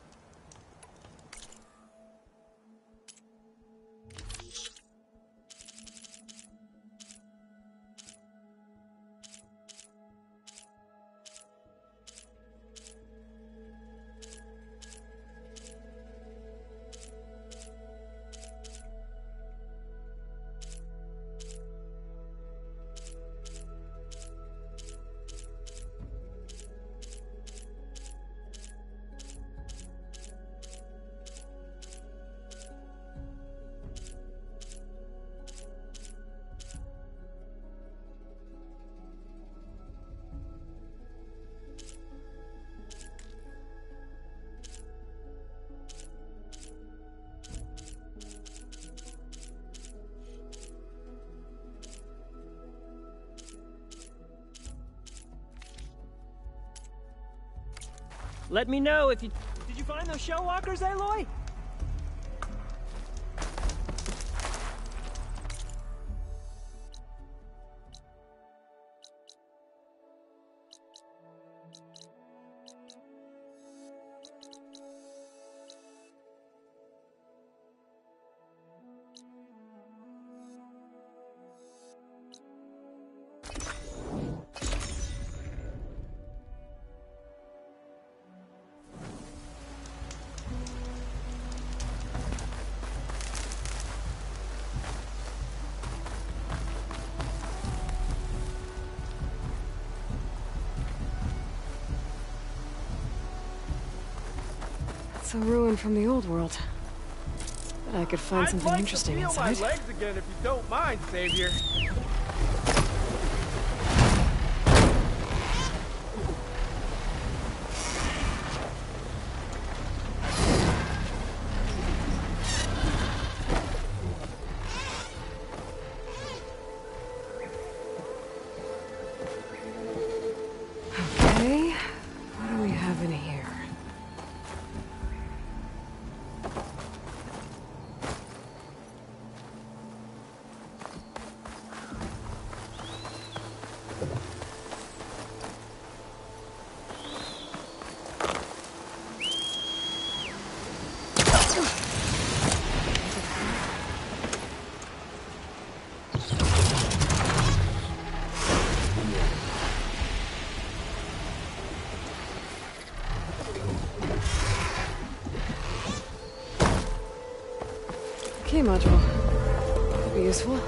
Let me know if you... Did you find those show walkers, Aloy? It's a ruin from the old world. But I could find something interesting inside. I'd like to feel my legs again if you don't mind, Savior. Okay, what do we have in here? key module. Could be useful.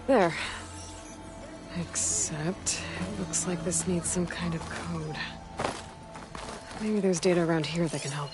There. Except, it looks like this needs some kind of code. Maybe there's data around here that can help.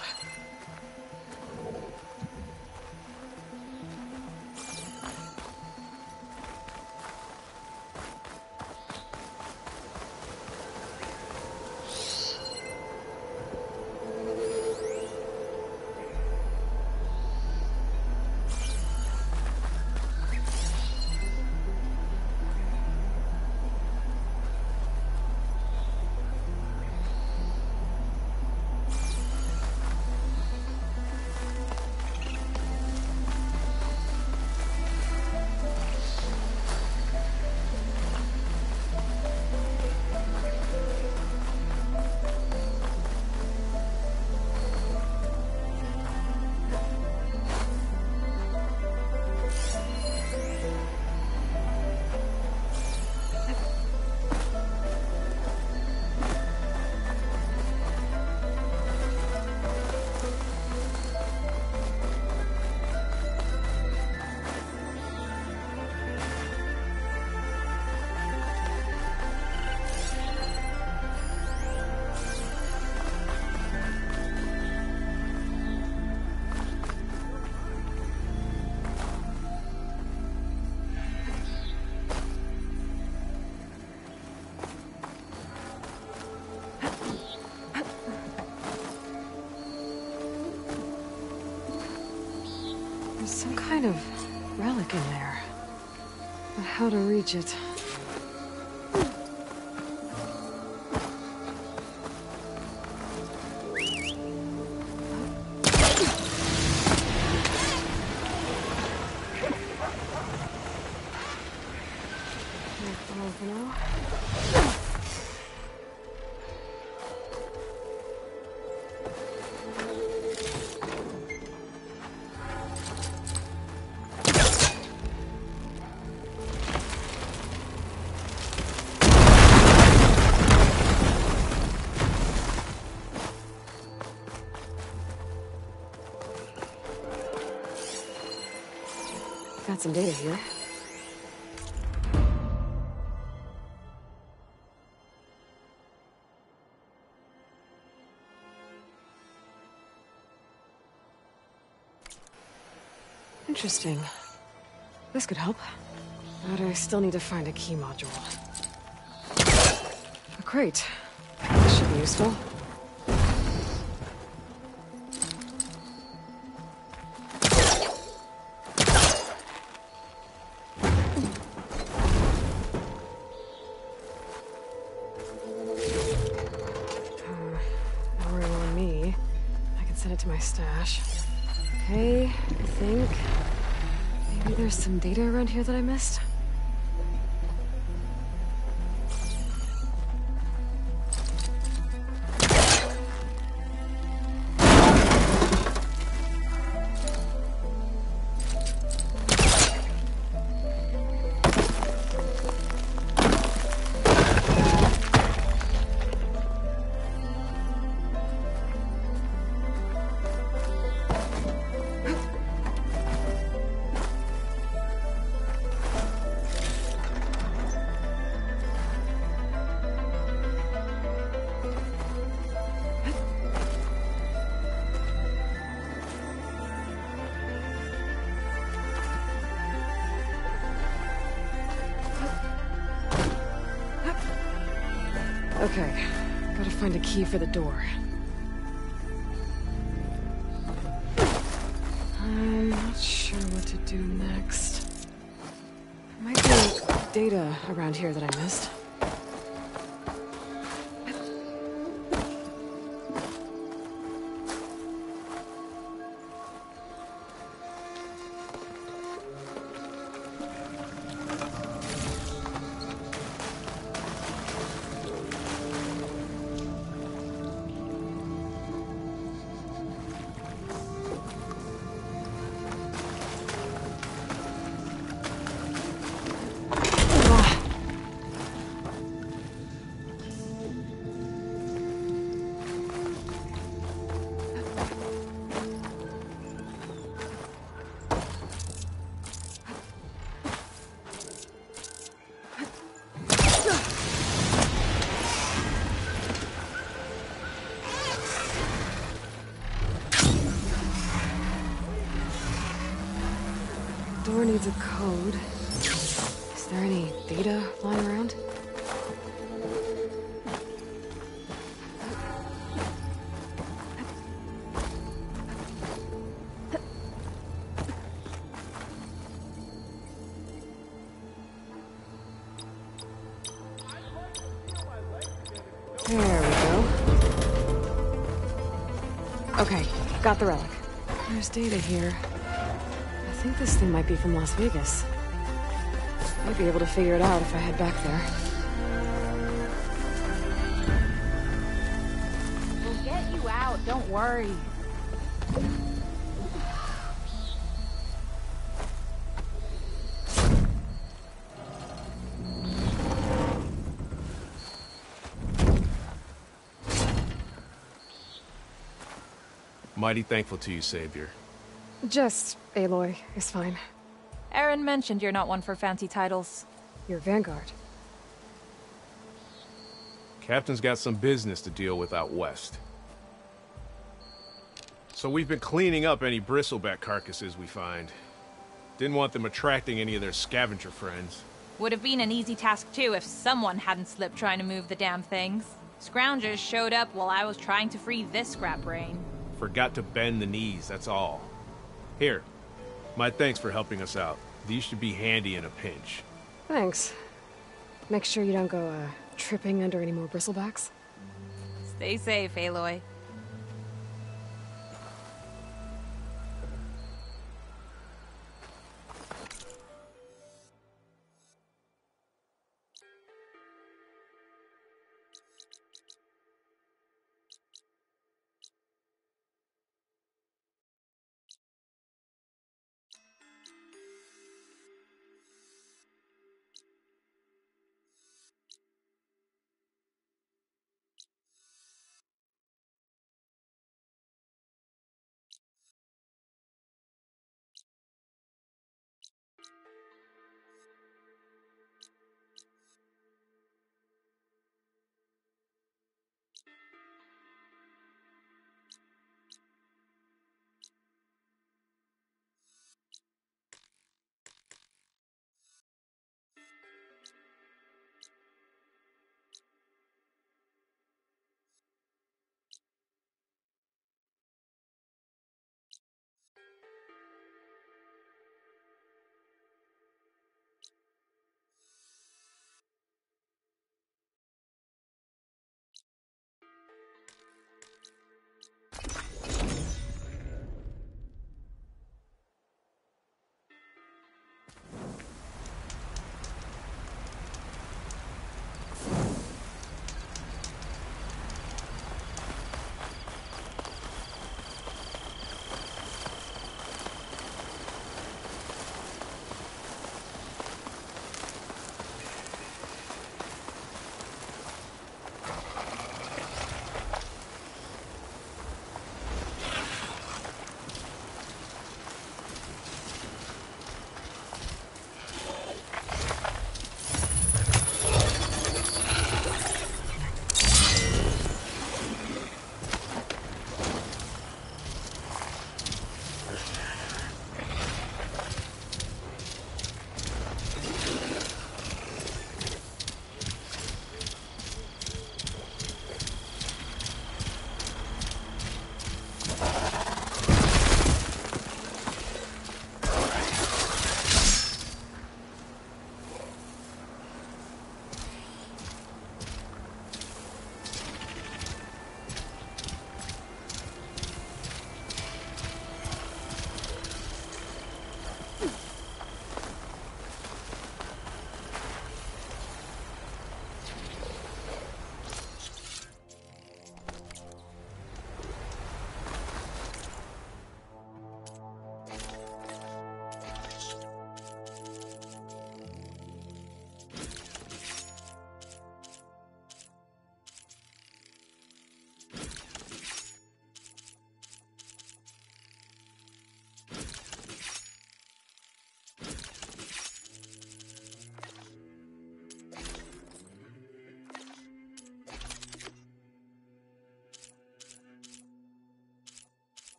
There's some kind of relic in there. But how to reach it? Got some data here. Interesting. This could help. But I still need to find a key module. A crate. This should be useful. To my stash. Okay, I think maybe there's some data around here that I missed. Okay, gotta find a key for the door. I'm not sure what to do next. There might be data around here that I missed. needs a code. Is there any data lying around? There we go. Okay, got the relic. There's data here. I think this thing might be from Las Vegas. Might be able to figure it out if I head back there. We'll get you out, don't worry. Mighty thankful to you, Savior. Just Aloy is fine. Aaron mentioned you're not one for fancy titles. You're Vanguard. Captain's got some business to deal with out west. So we've been cleaning up any bristleback carcasses we find. Didn't want them attracting any of their scavenger friends. Would have been an easy task too if someone hadn't slipped trying to move the damn things. Scroungers showed up while I was trying to free this scrap brain. Forgot to bend the knees, that's all. Here, my thanks for helping us out. These should be handy in a pinch. Thanks. Make sure you don't go, tripping under any more bristlebacks. Stay safe, Aloy.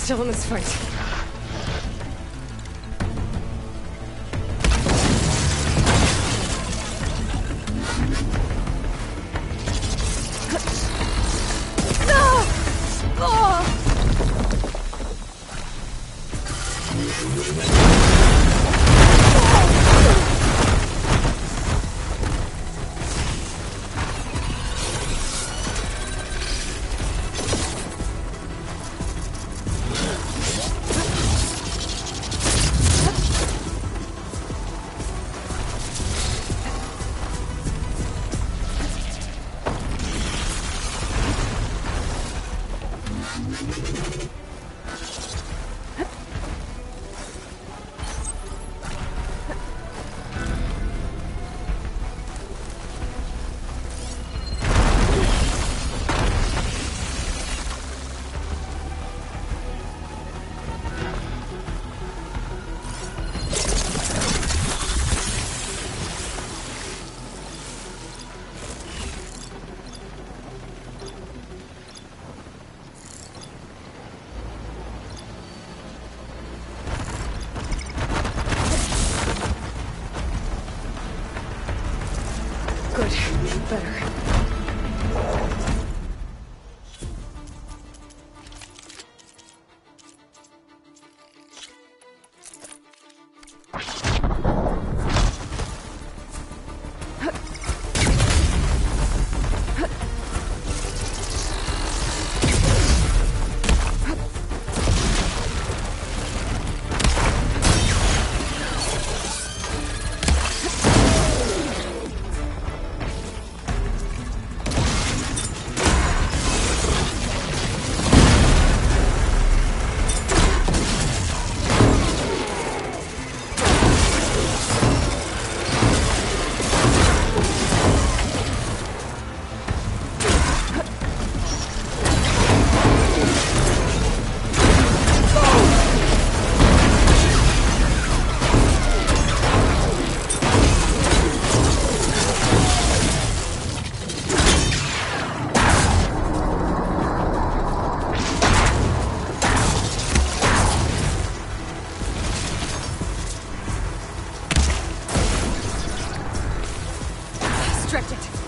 Still in this fight. Good. Better. restricted.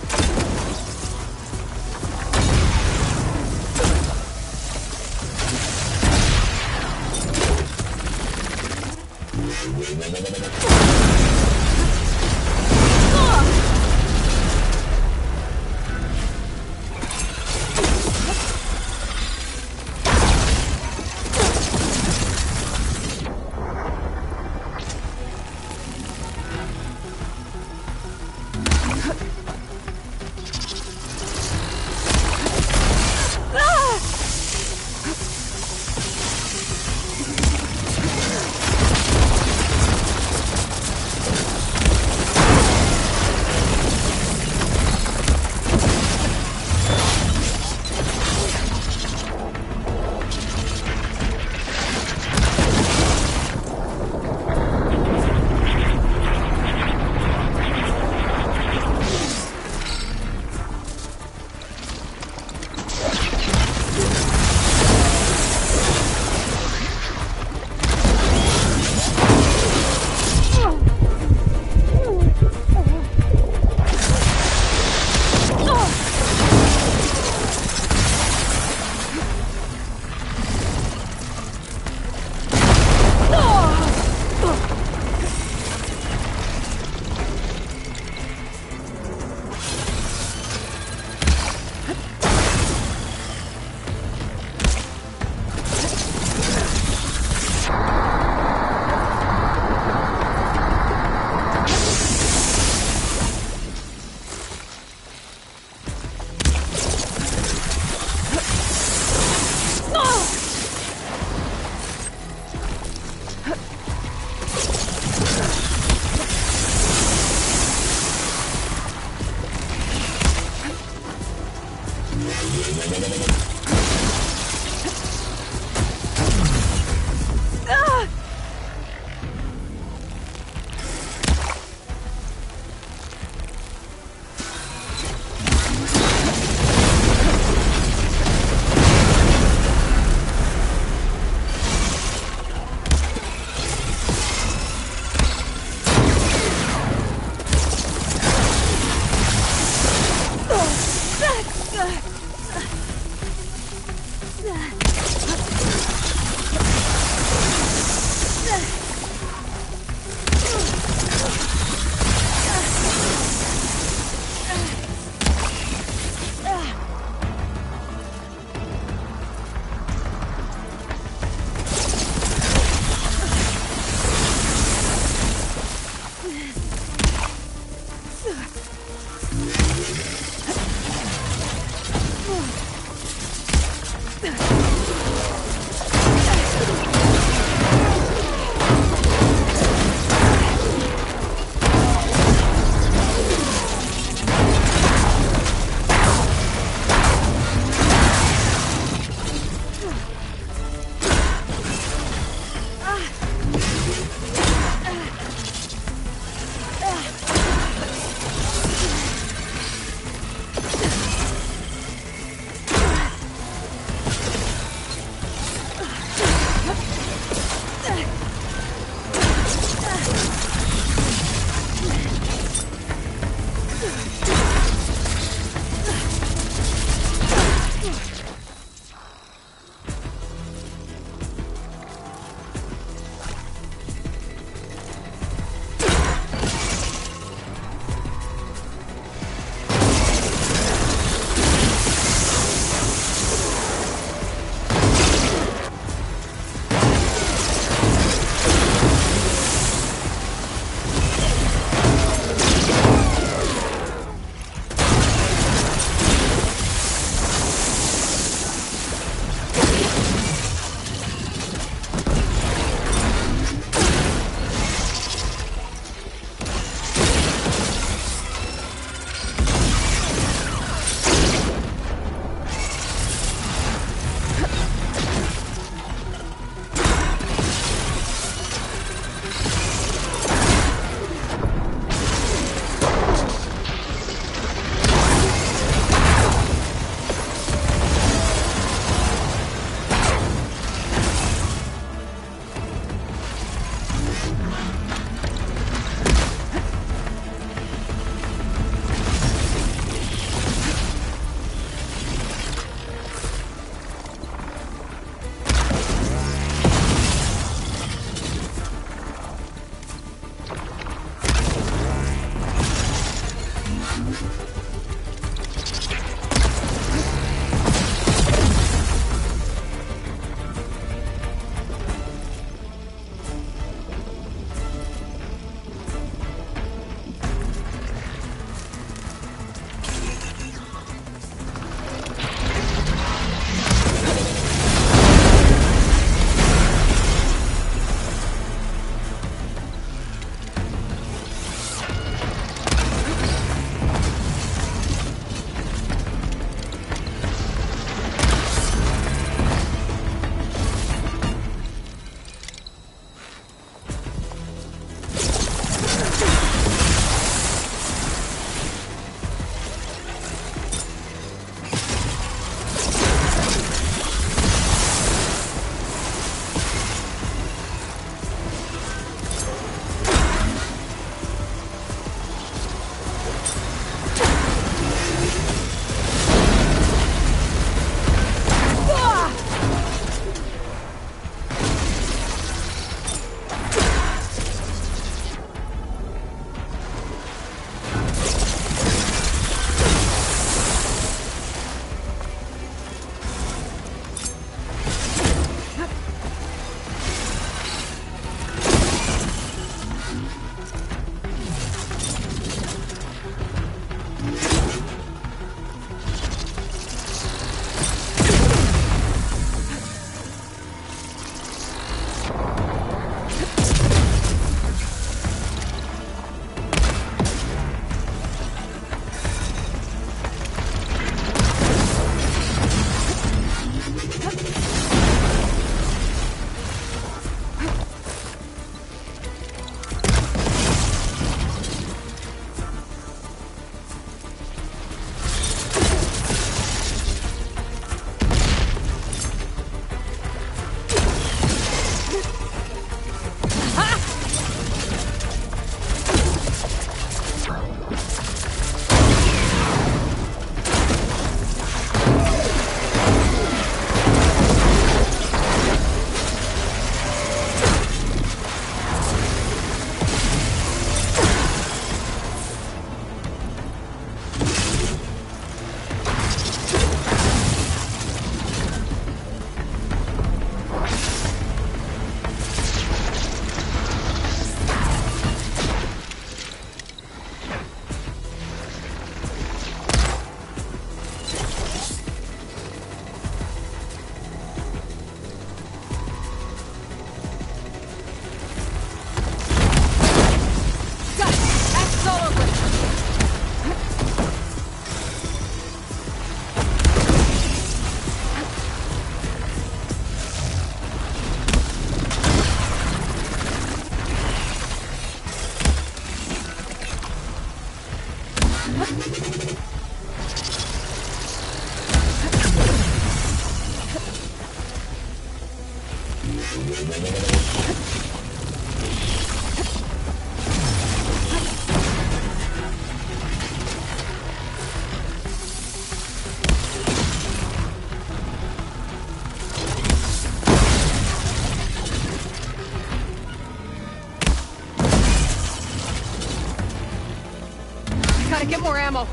Gotta get more ammo.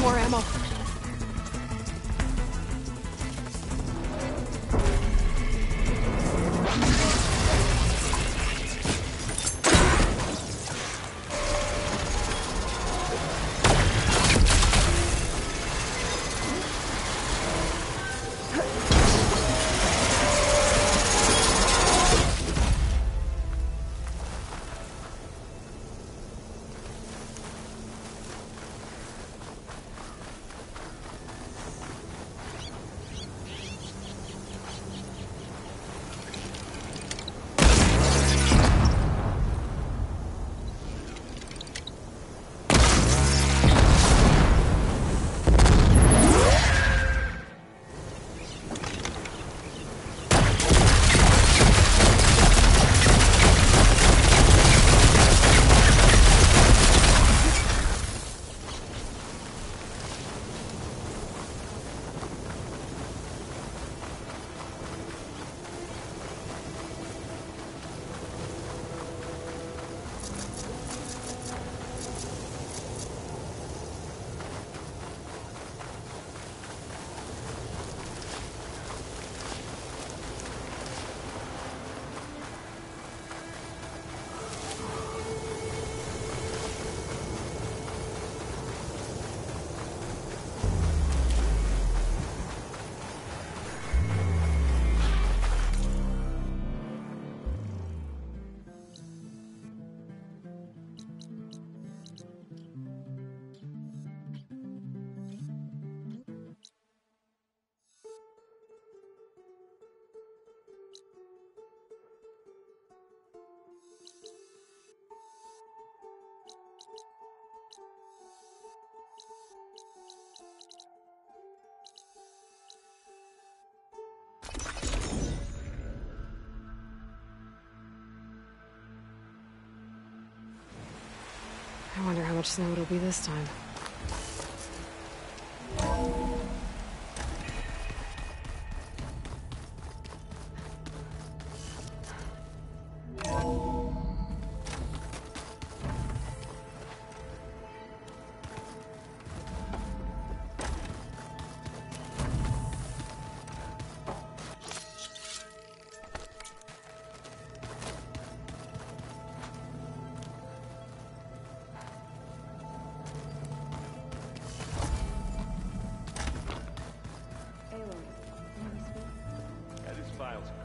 More ammo. I wonder how much snow it'll be this time.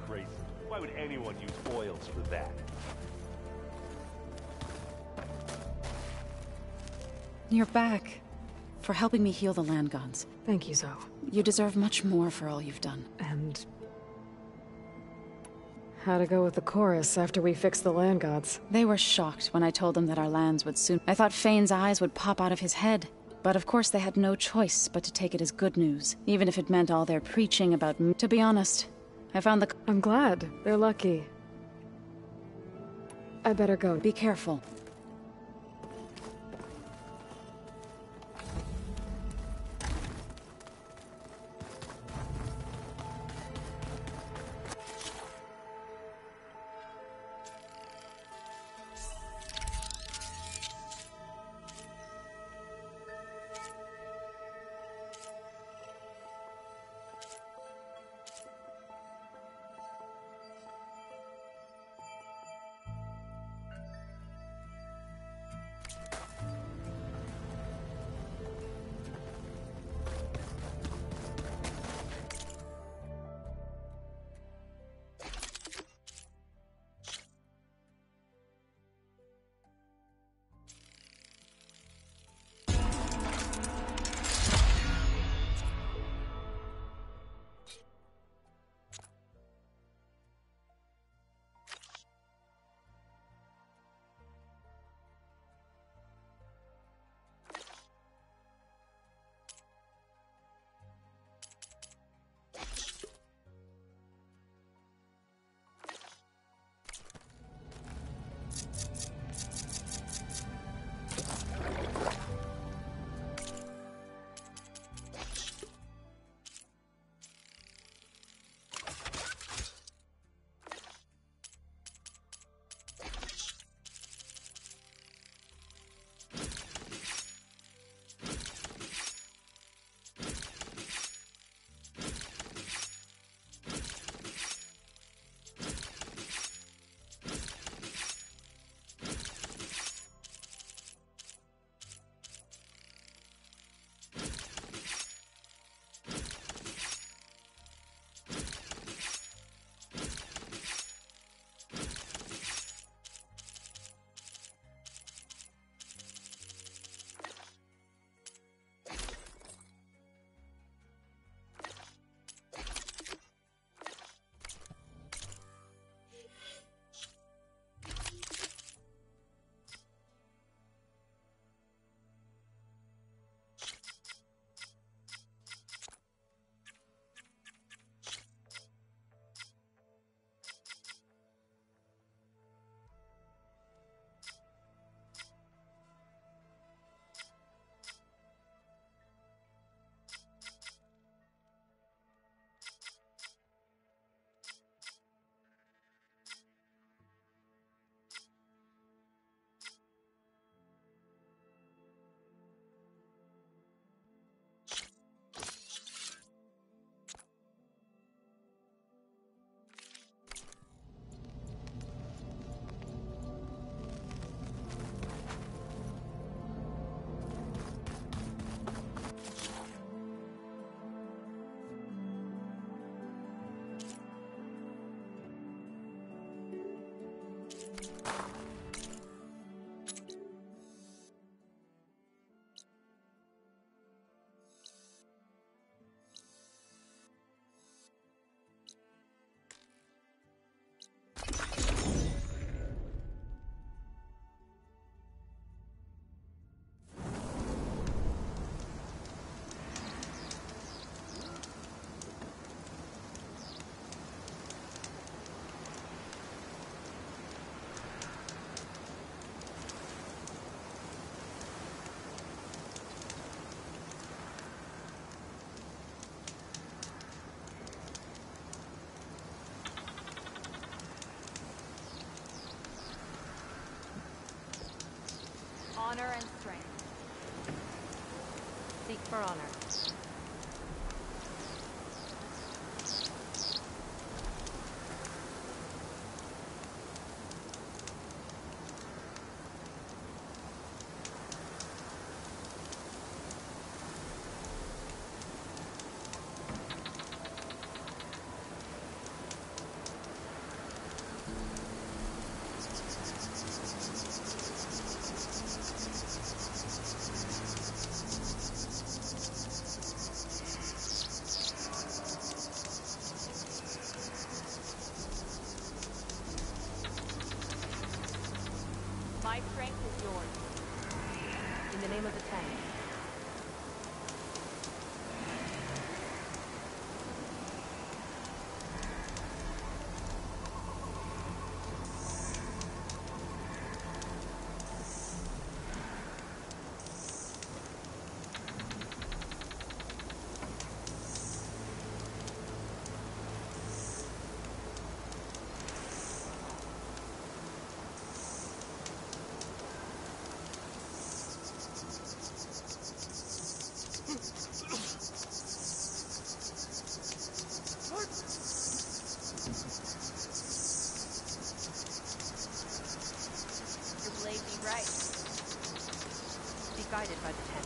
Crazy. Why would anyone use oils for that? You're back. For helping me heal the land gods. Thank you, Zoe. You deserve much more for all you've done. And how to go with the chorus after we fixed the land gods? They were shocked when I told them that our lands would soon... I thought Fane's eyes would pop out of his head. But of course they had no choice but to take it as good news, even if it meant all their preaching about me. To be honest, I found the... I'm glad. They're lucky. I better go. Be careful. Honor and strength. Seek for honor. My strength is yours. In the name of the Ten. Right. Be guided by the Ten.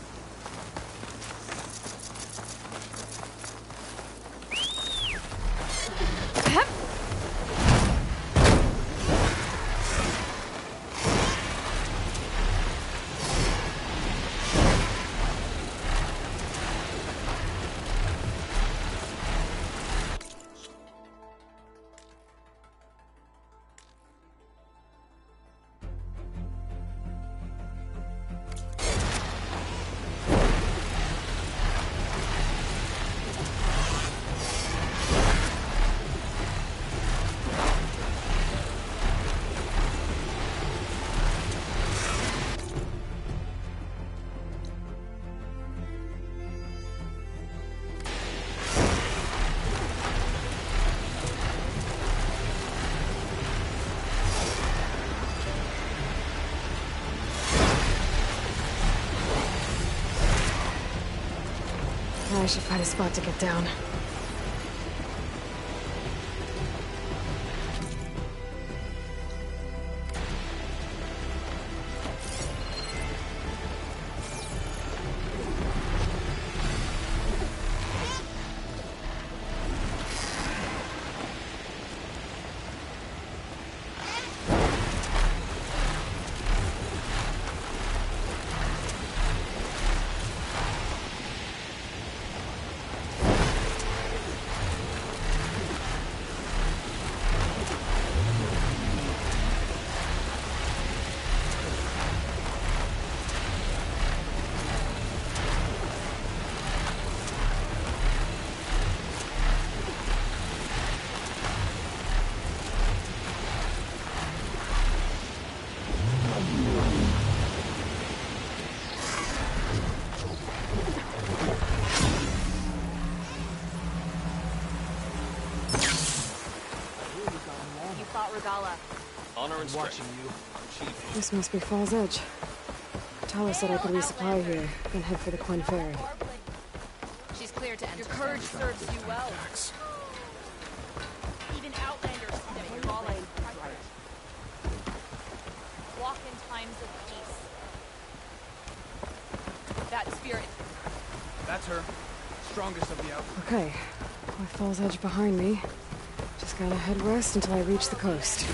I should find a spot to get down. Honor and watching you. This must be Fall's Edge. Tala said I could resupply here, then head for the Quinn Ferry. She's clear to enter. Your courage serves you well. Even Outlanders submit your falling. Walk in times of peace. That spirit. That's her. Strongest of the outfit. Okay, with Fall's Edge behind me, just gotta head west until I reach the coast.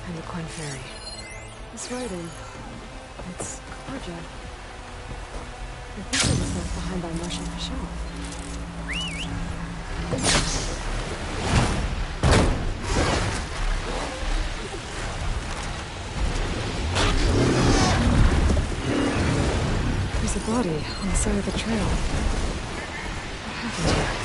And the Quinn Ferry. This writing. It's Georgia. I think it was left behind by Marshal Michelle. There's a body on the side of the trail. What happened here?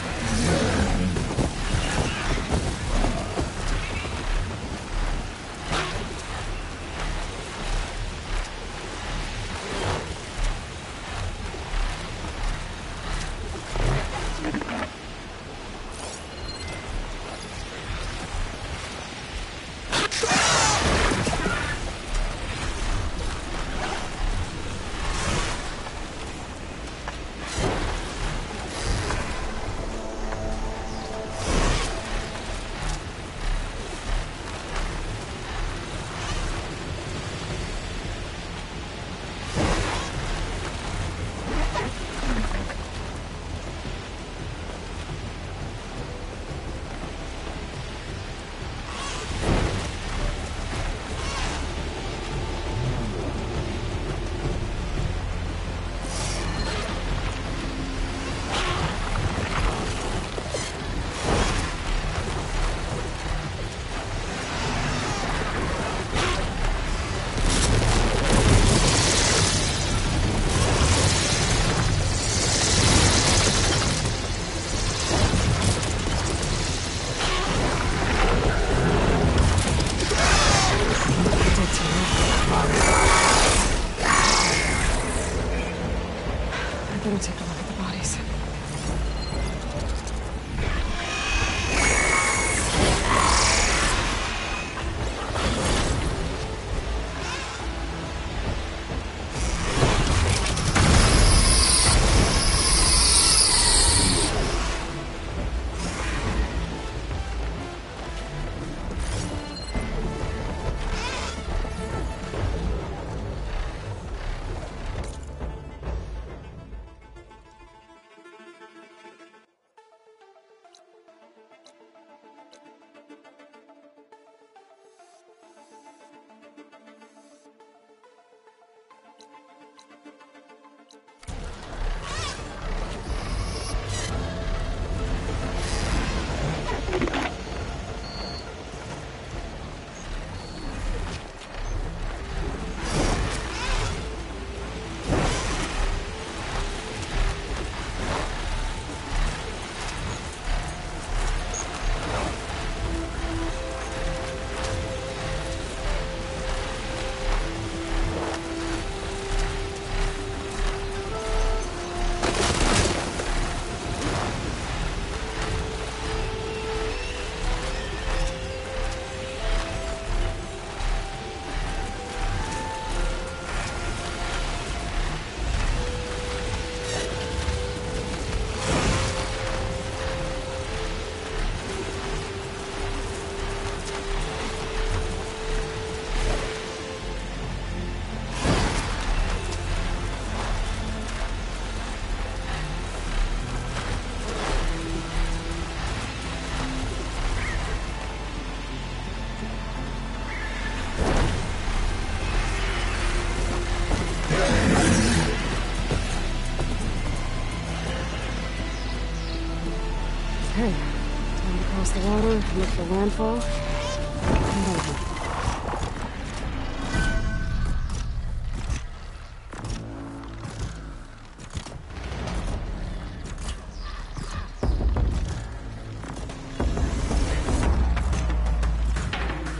water, look for landfall. And then hope.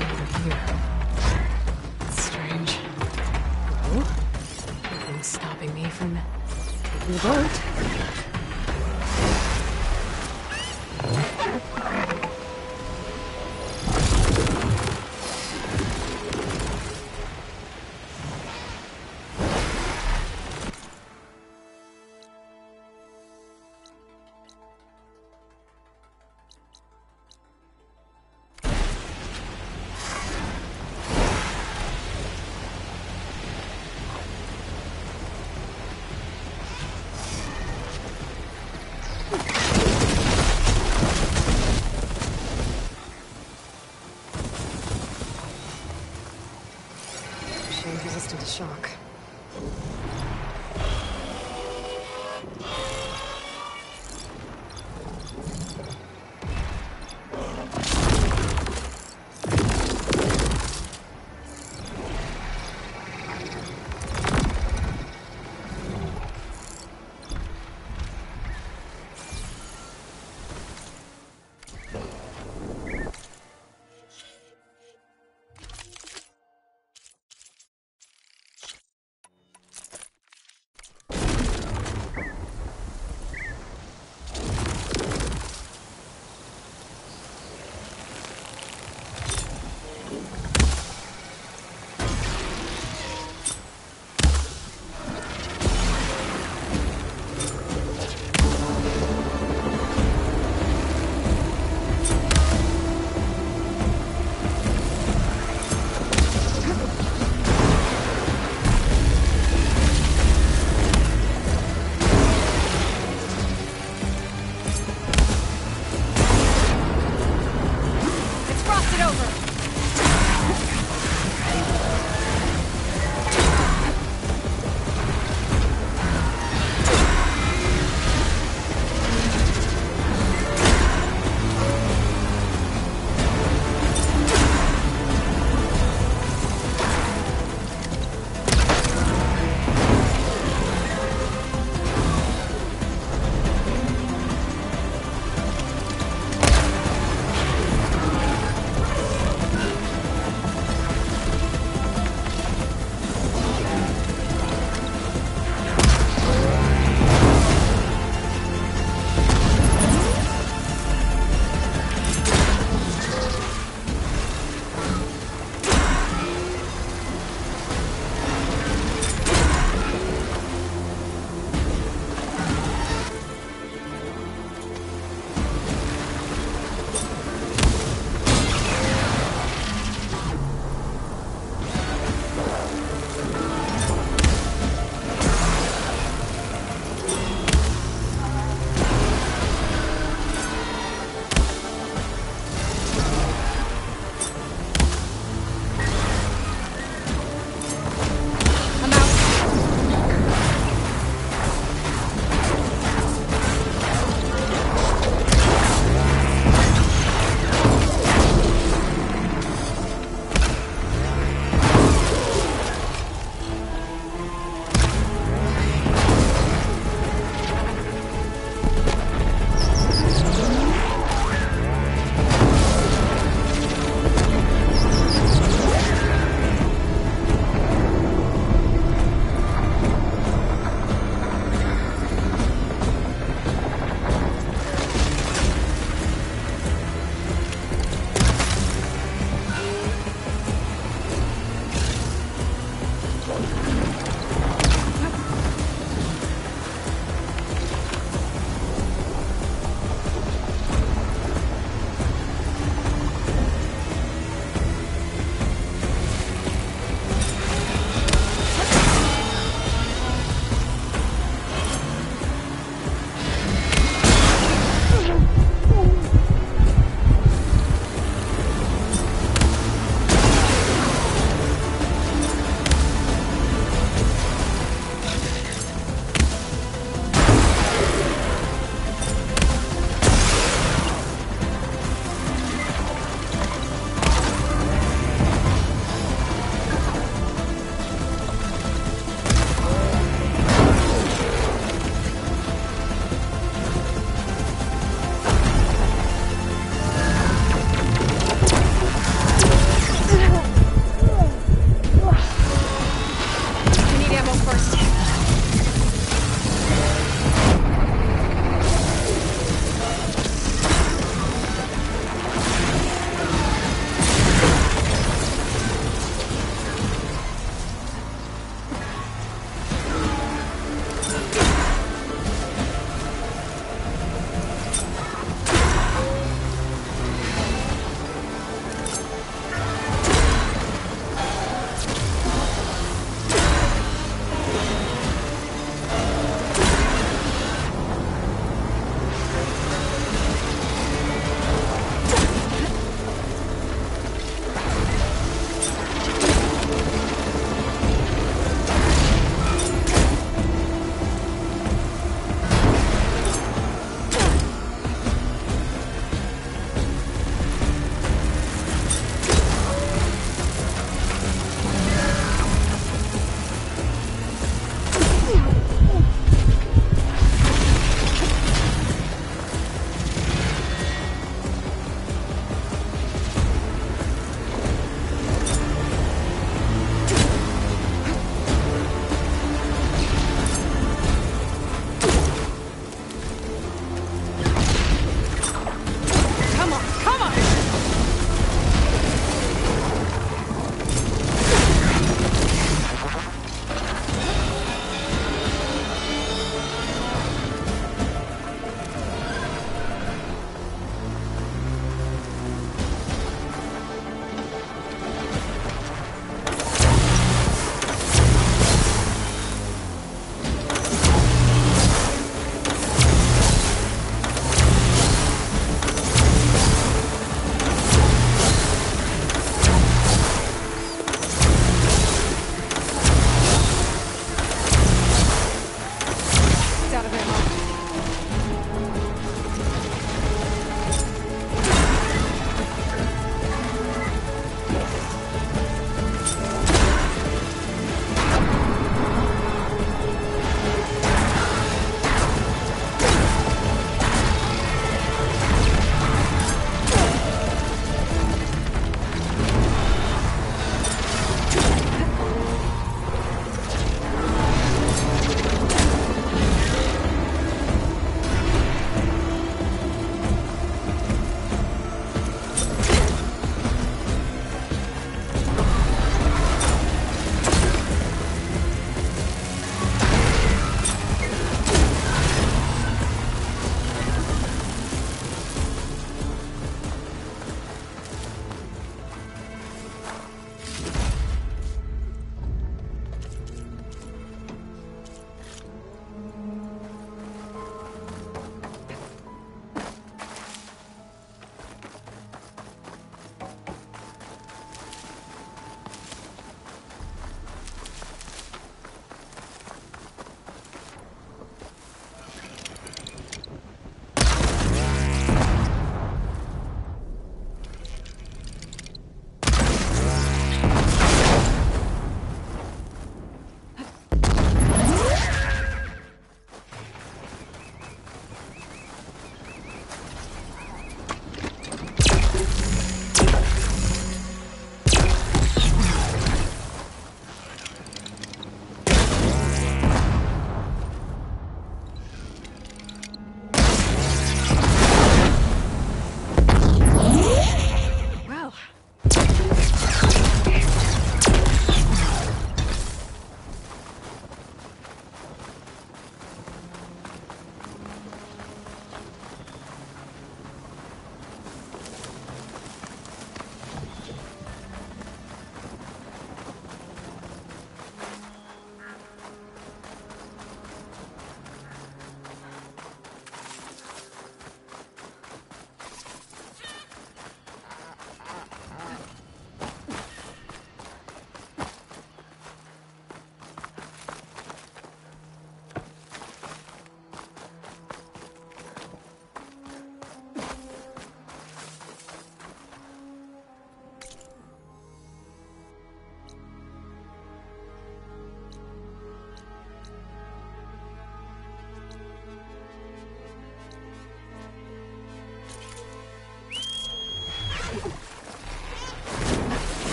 Over here. It's strange. Well, nothing's stopping me from taking the boat. Machine resistant to shock.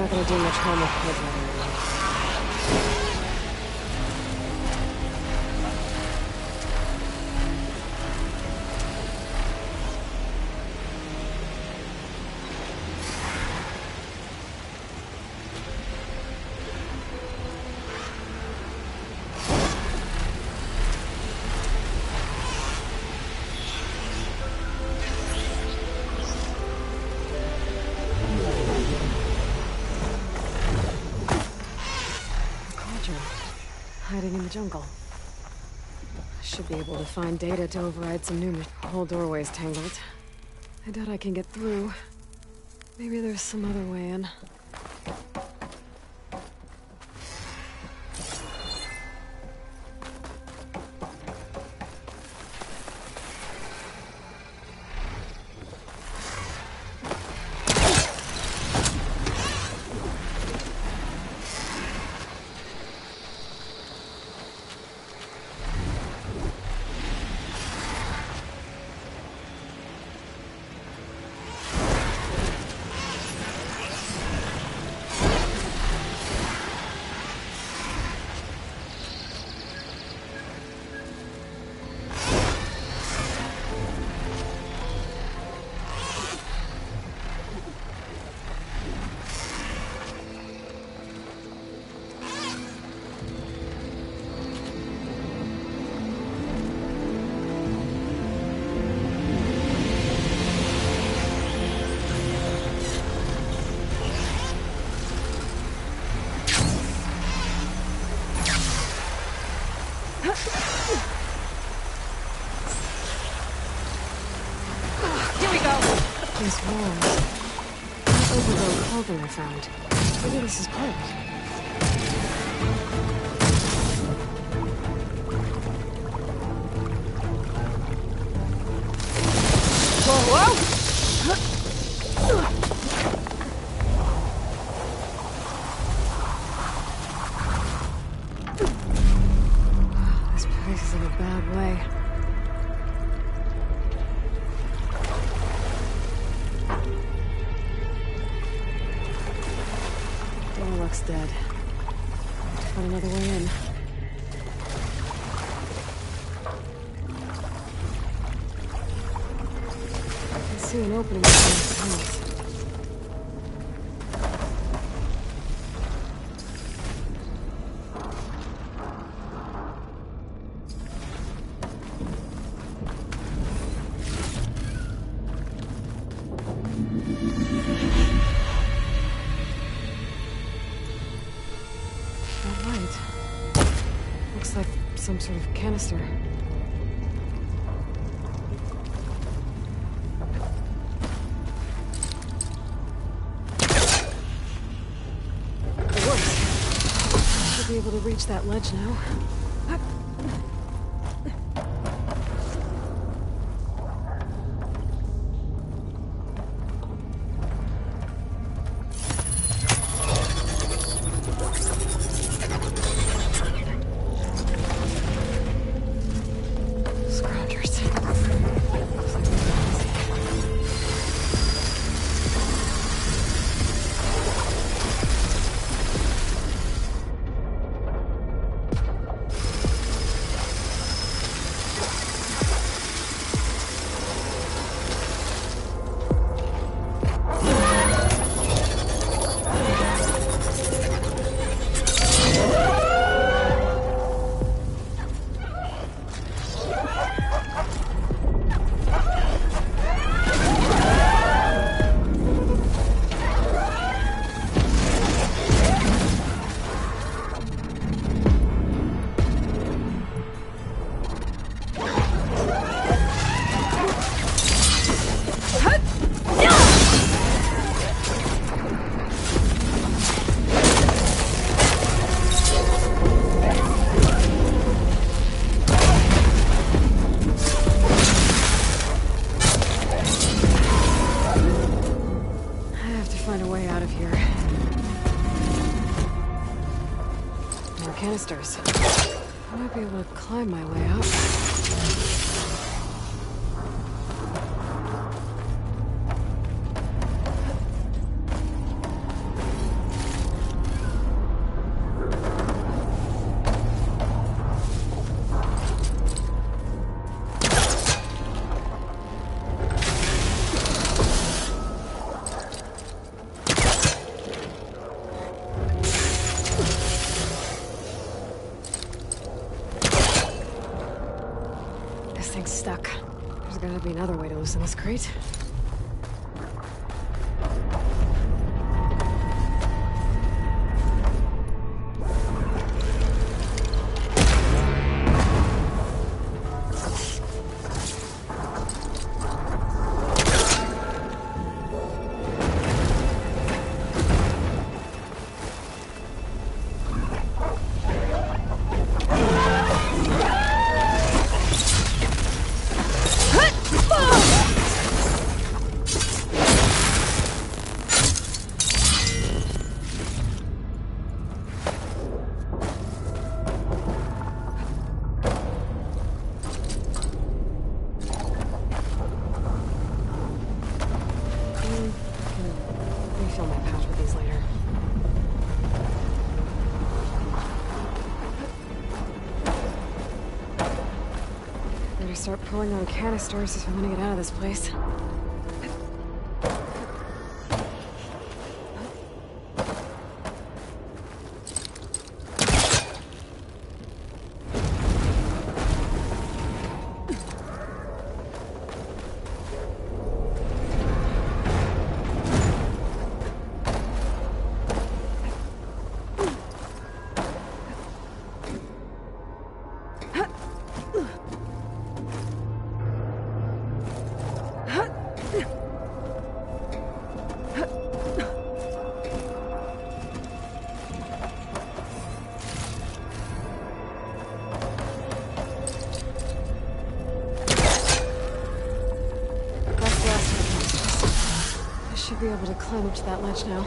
not gonna do much harm with kids running around. Hiding in the jungle. I should be able to find data to override some new The whole doorway's tangled. I doubt I can get through. Maybe there's some other way in. These walls. That overgrown clothing I found. Maybe this is part of it. Whoa! This place is in a bad way. Looks dead. I have to find another way in. I can see an opening between the tunnels. Looks like some sort of canister. It works. Should be able to reach that ledge now. Canisters. I might be able to climb my way out. This thing's stuck. There's gotta be another way to loosen this crate. Refill my pouch with these later. Better start pulling on canisters if I'm gonna get out of this place. Should be able to climb up to that ledge now.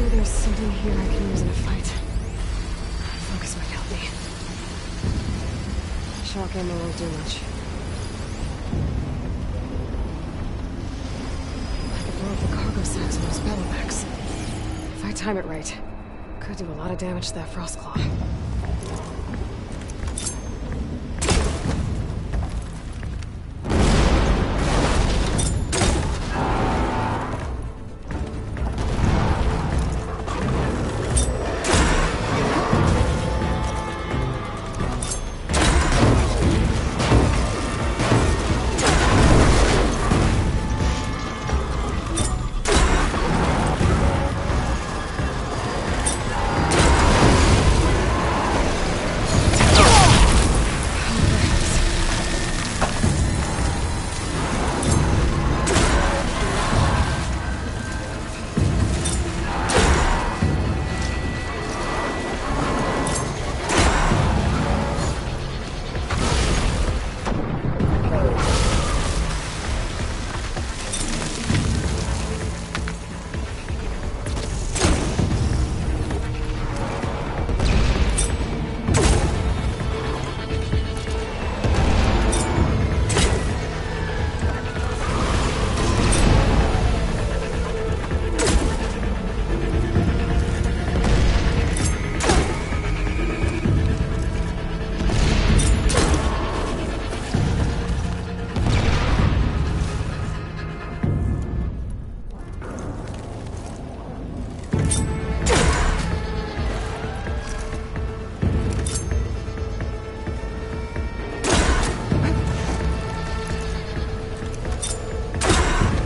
There's something here I can use in a fight. Focus might help me. Shock ammo won't do much. I could blow up the cargo sacks with those battle packs. If I time it right, could do a lot of damage to that frost claw.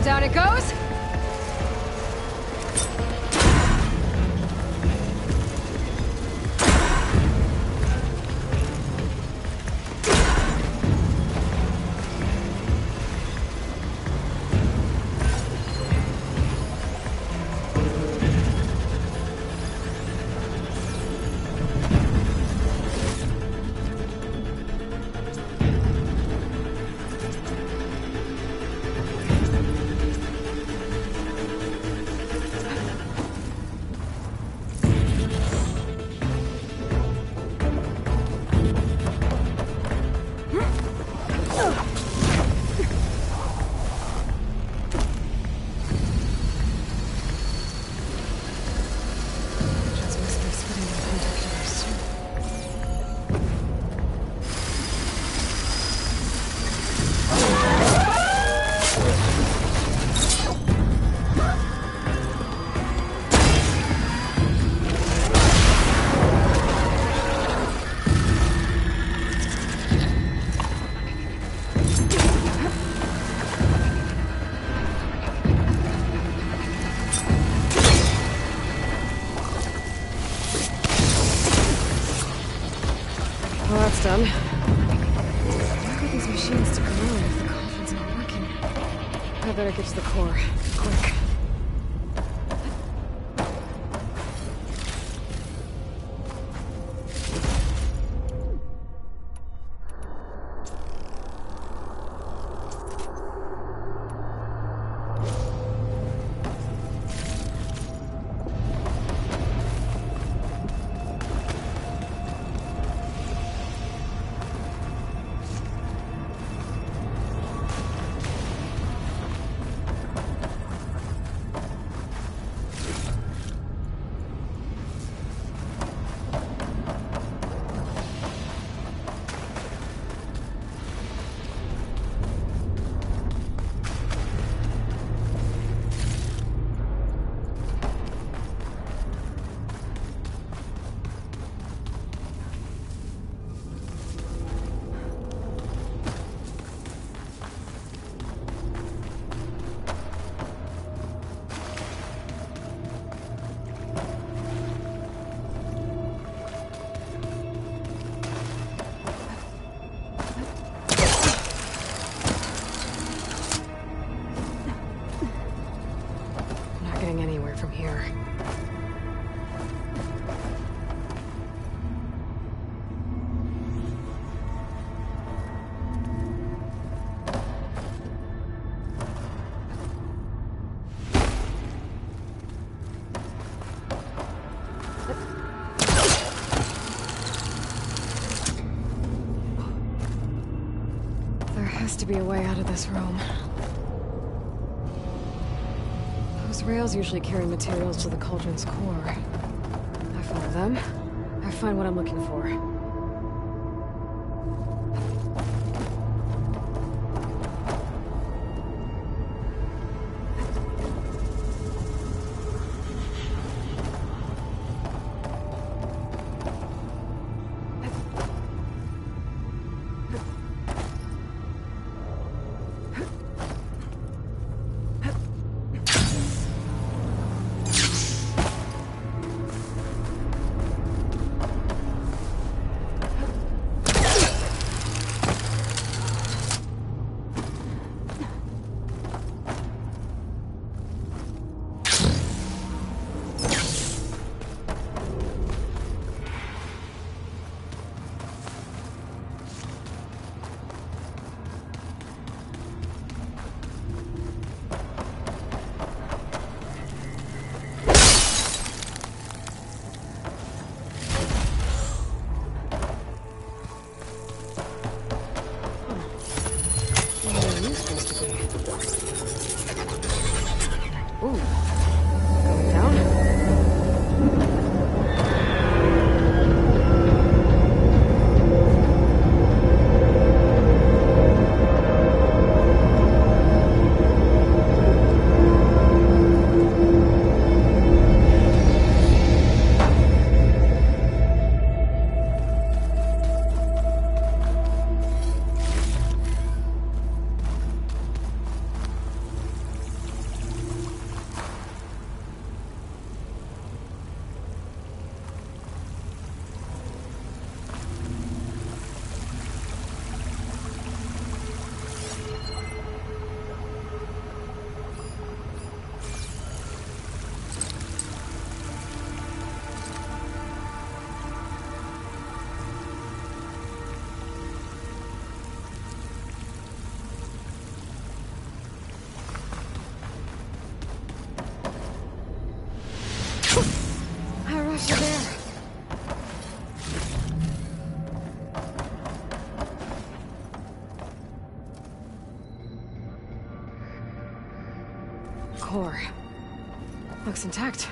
Down it goes! Well, that's done. Why would these machines stick around if the cauldron's not working? I better get to the core. Quick. Anywhere from here. There has to be a way out of this room. Those rails usually carry materials to the cauldron's core. I follow them. I find what I'm looking for. Core. Looks intact.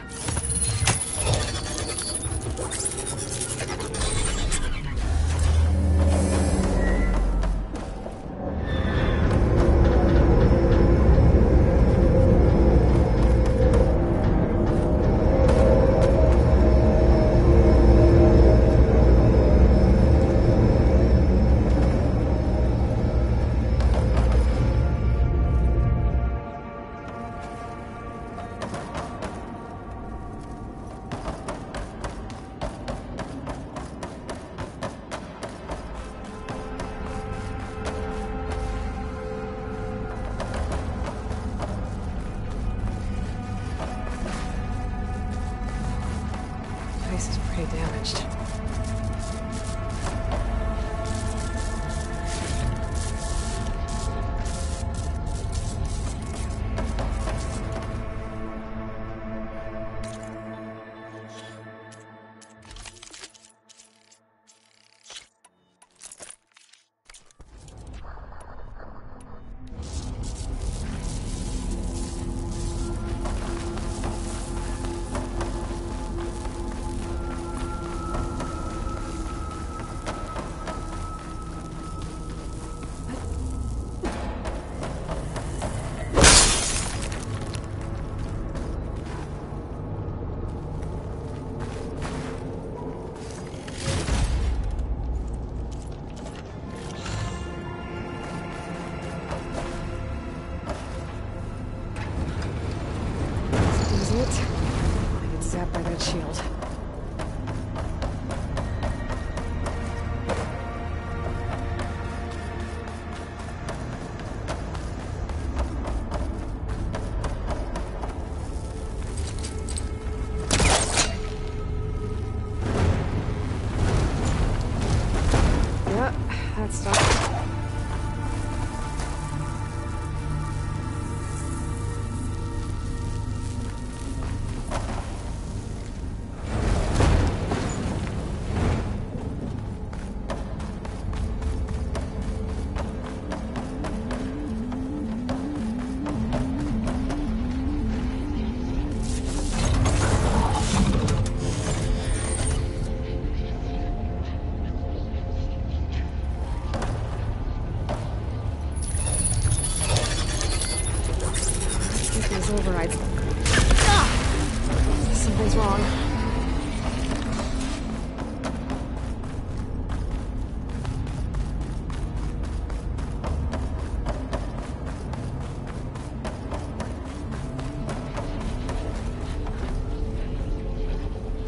That stuff. These overrides. Ah! Something's wrong.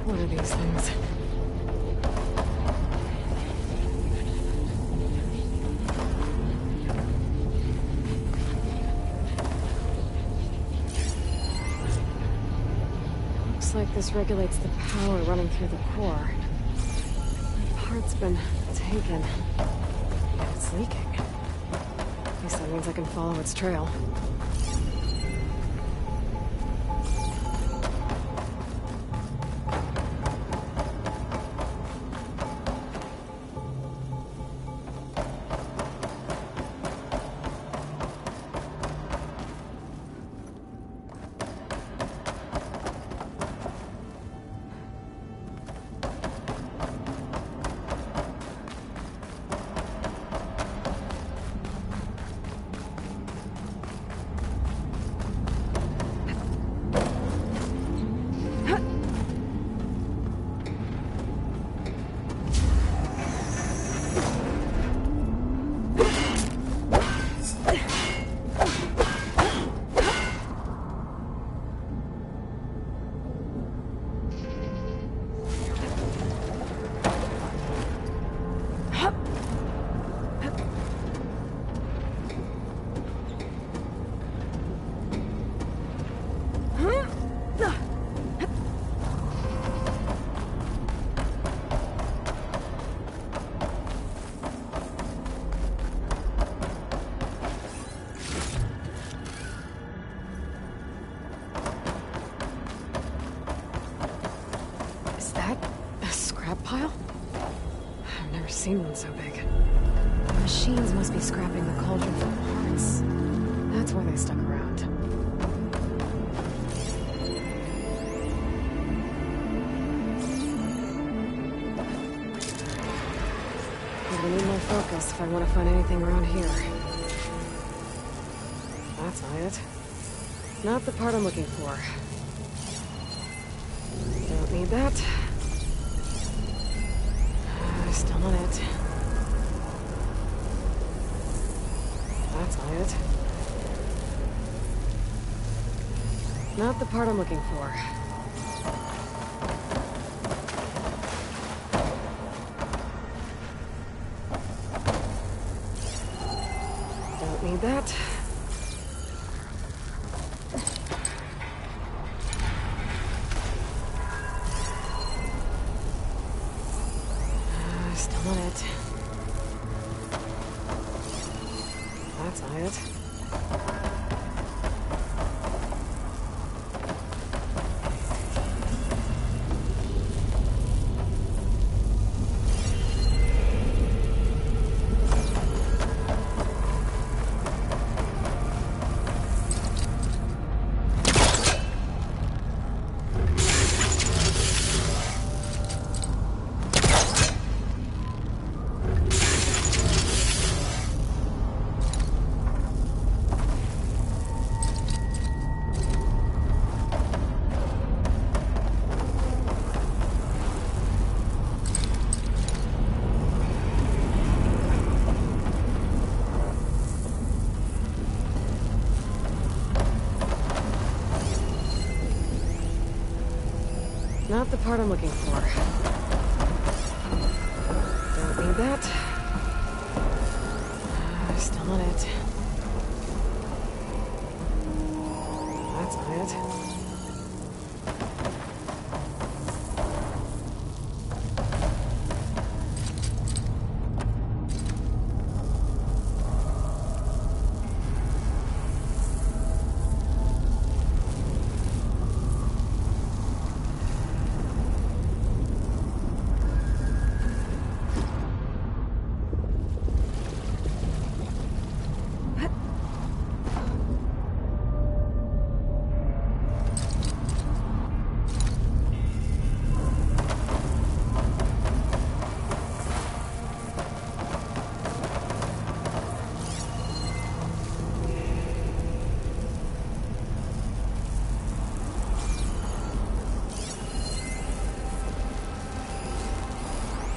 What are these things? Looks like this regulates the power running through the core. The part's been taken. And it's leaking. At least that means I can follow its trail. Pile? I've never seen one so big. The machines must be scrapping the cauldron for parts. That's why they stuck around. I'm gonna need more focus if I want to find anything around here. That's not it. Not the part I'm looking for. Don't need that. Still on it. That's not it. Not the part I'm looking for. Don't need that. Still on it. That's not it. Not the part I'm looking for. Don't need that. Still on it. That's not it.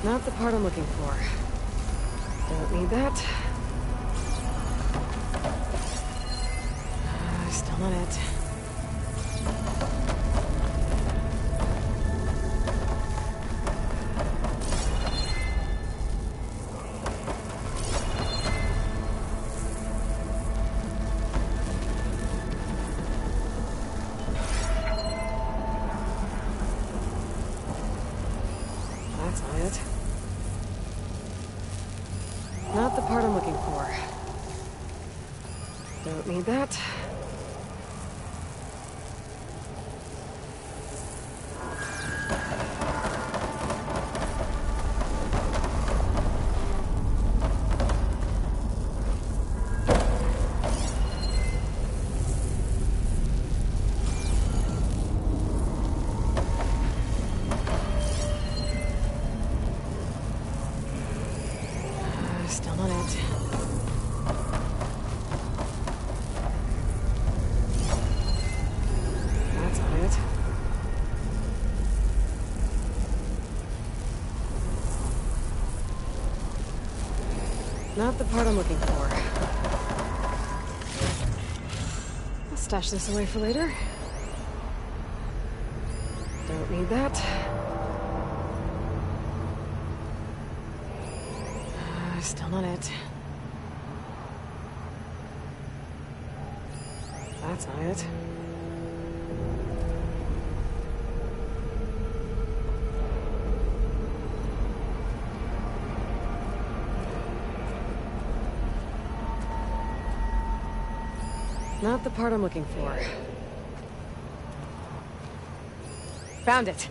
Not the part I'm looking for. Don't need that. Still not it. That's not it. Not the part I'm looking for. Don't need that. Still not it. That's not it. Not the part I'm looking for. I'll stash this away for later. Don't need that. Still not it. That's not it. Not the part I'm looking for. Found it.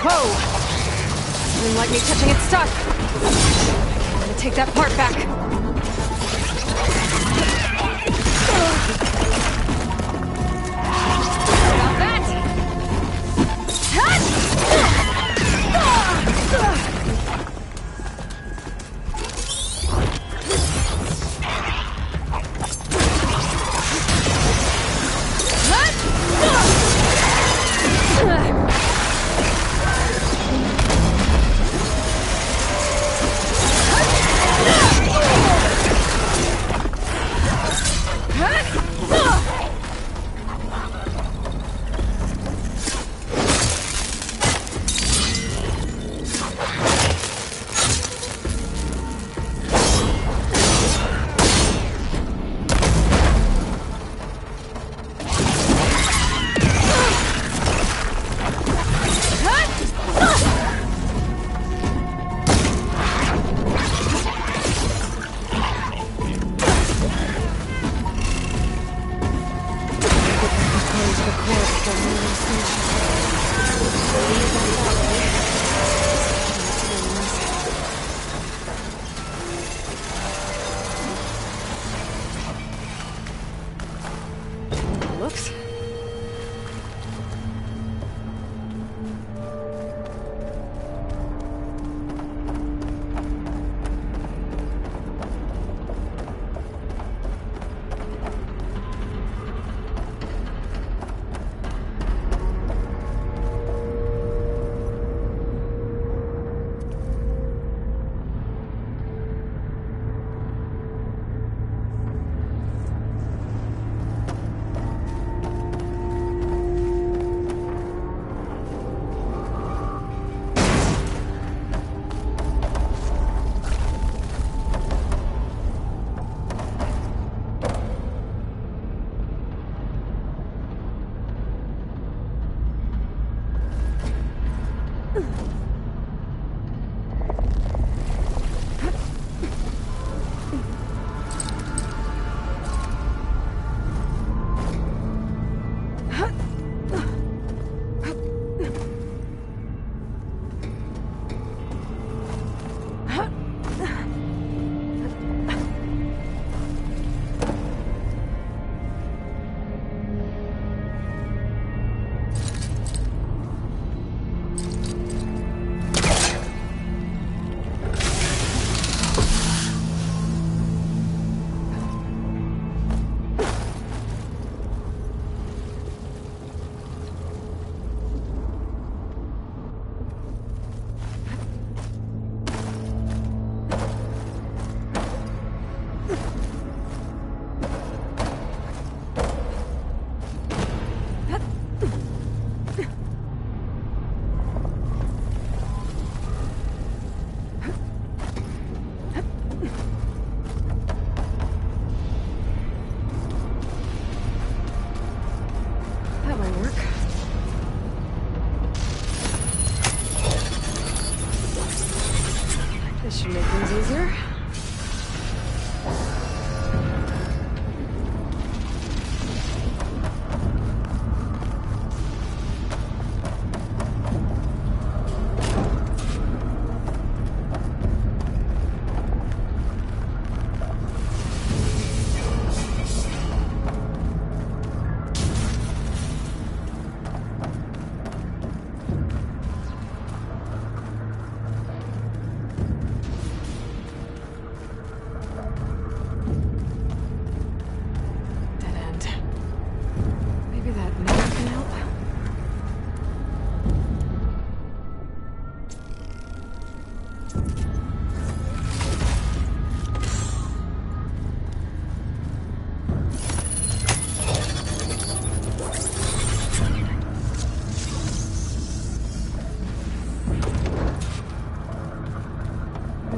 Whoa! Didn't like me touching its stuff. I'm gonna take that part back. This should make things easier.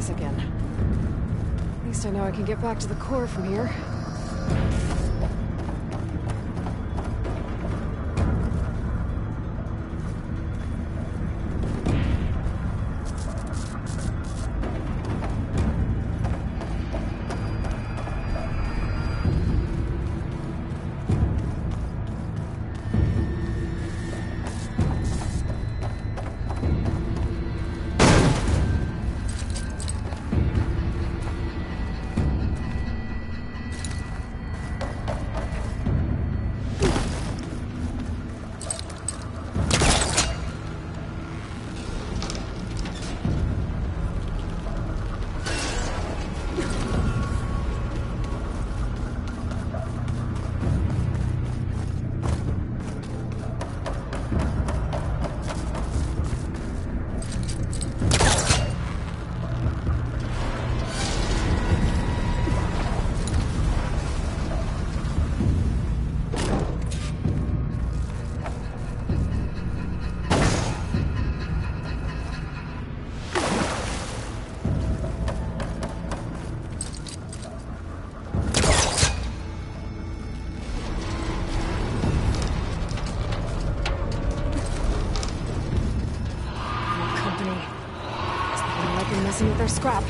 Again. At least I know I can get back to the core from here. With their scrap.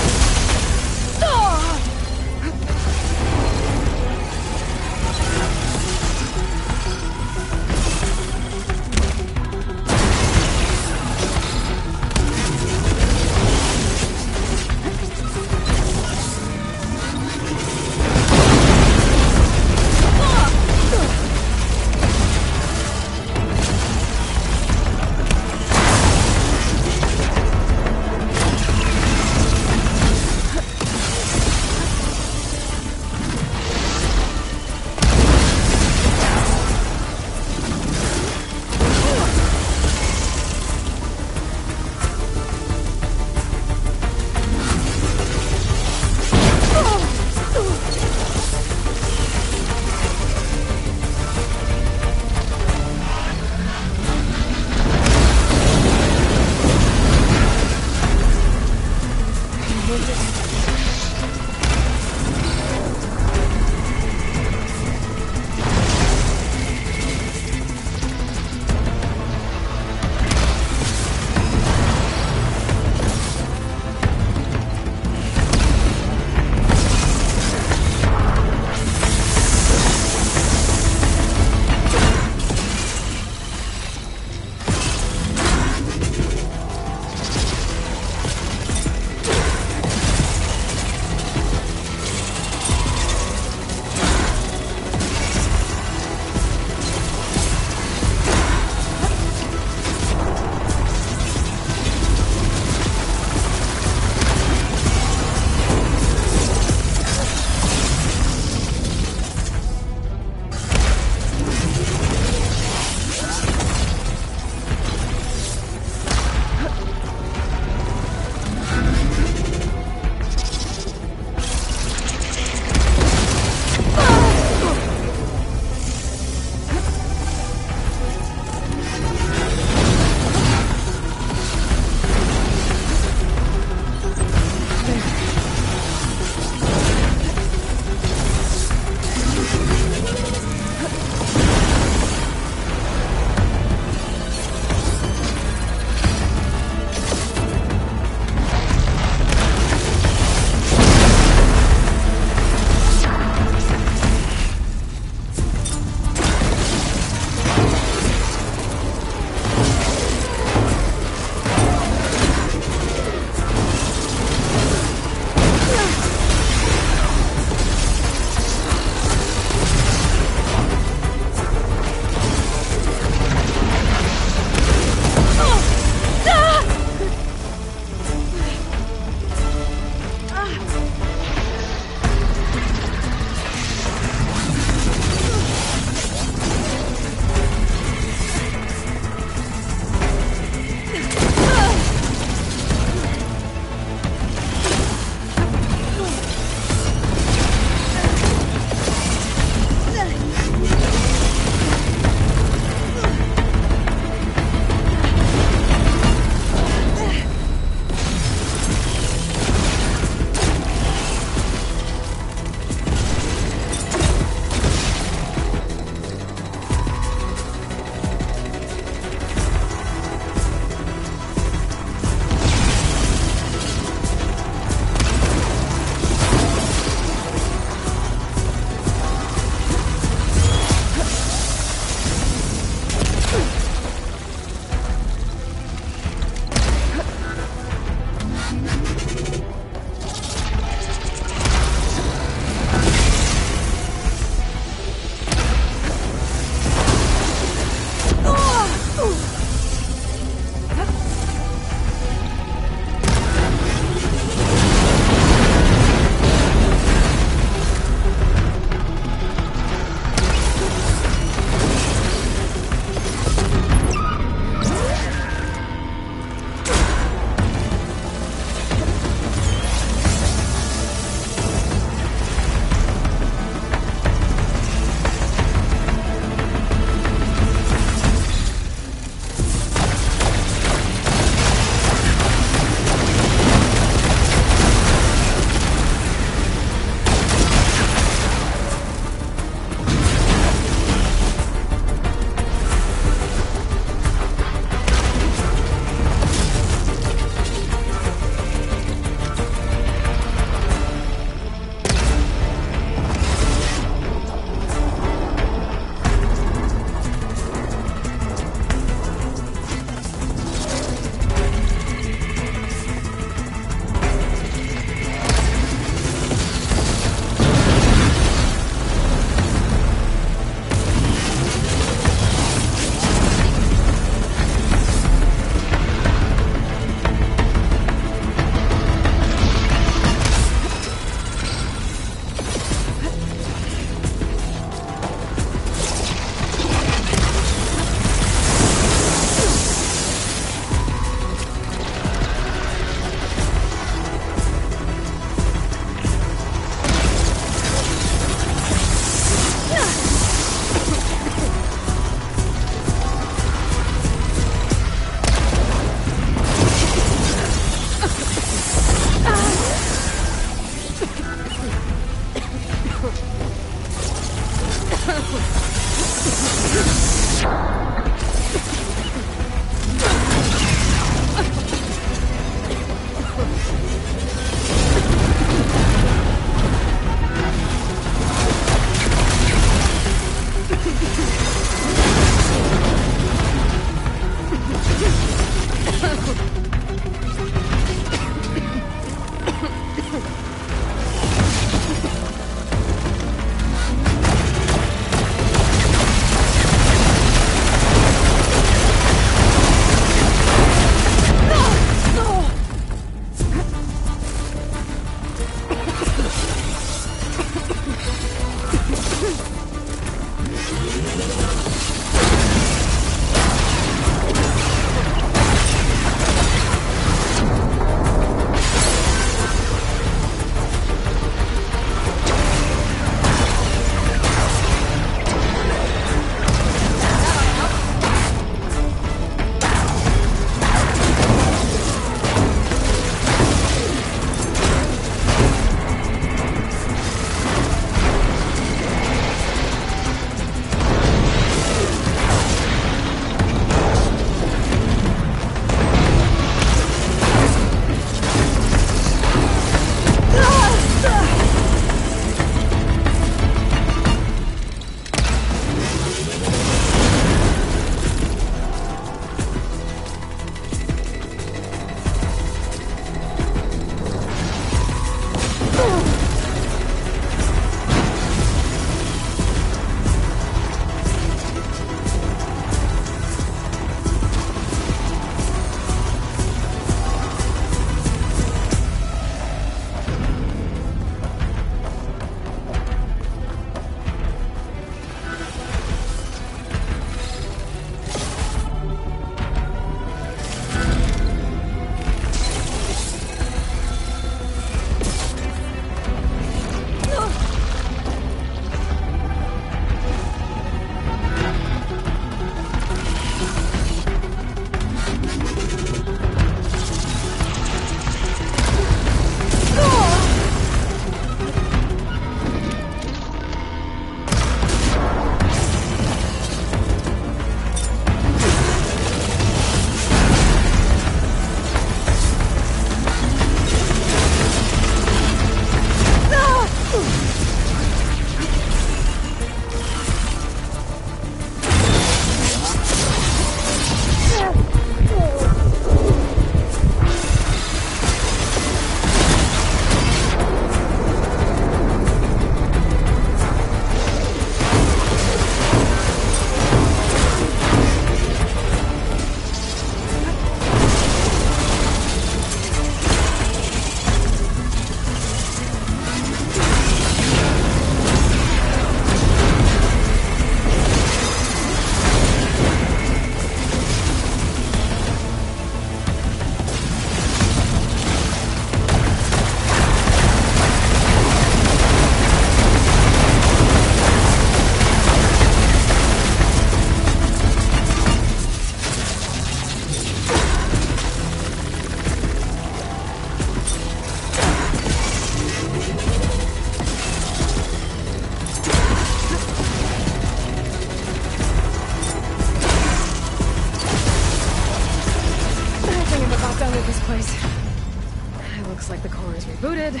core is rebooted,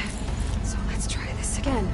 so let's try this again.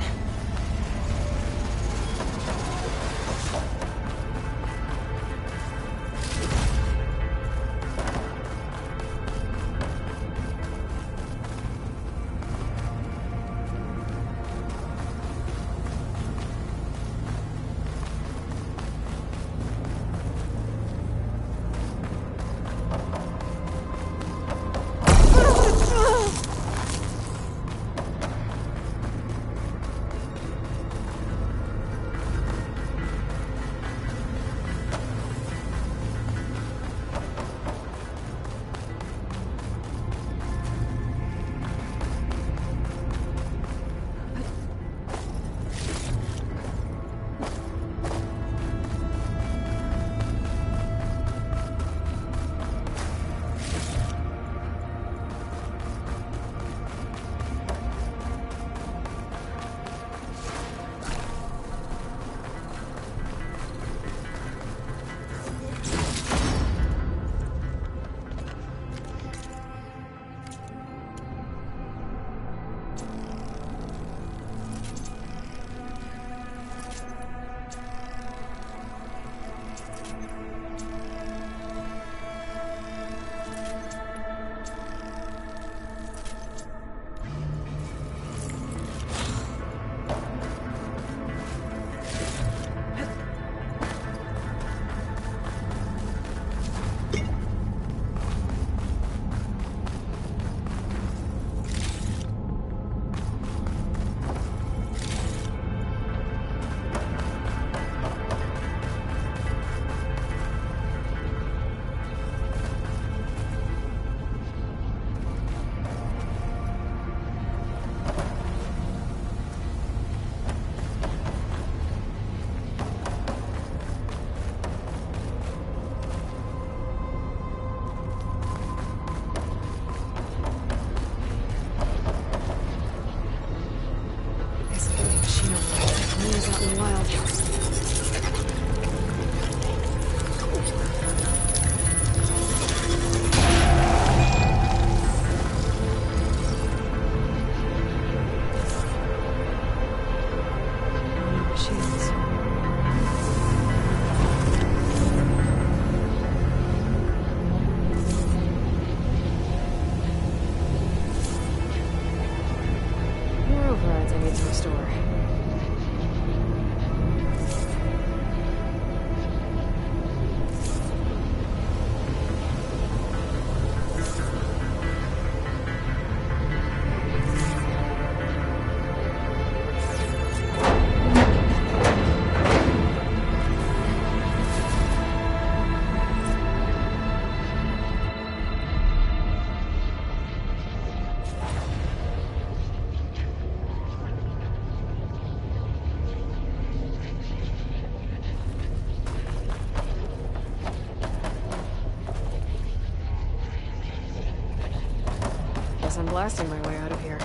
I'm blasting my way out of here.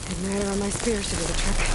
Igniter on my spears to do the trick.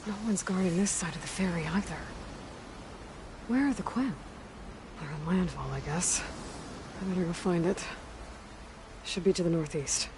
No one's guarding this side of the ferry either. Where are the Quinn? They're on landfall, I guess. I better go find it. Should be to the northeast.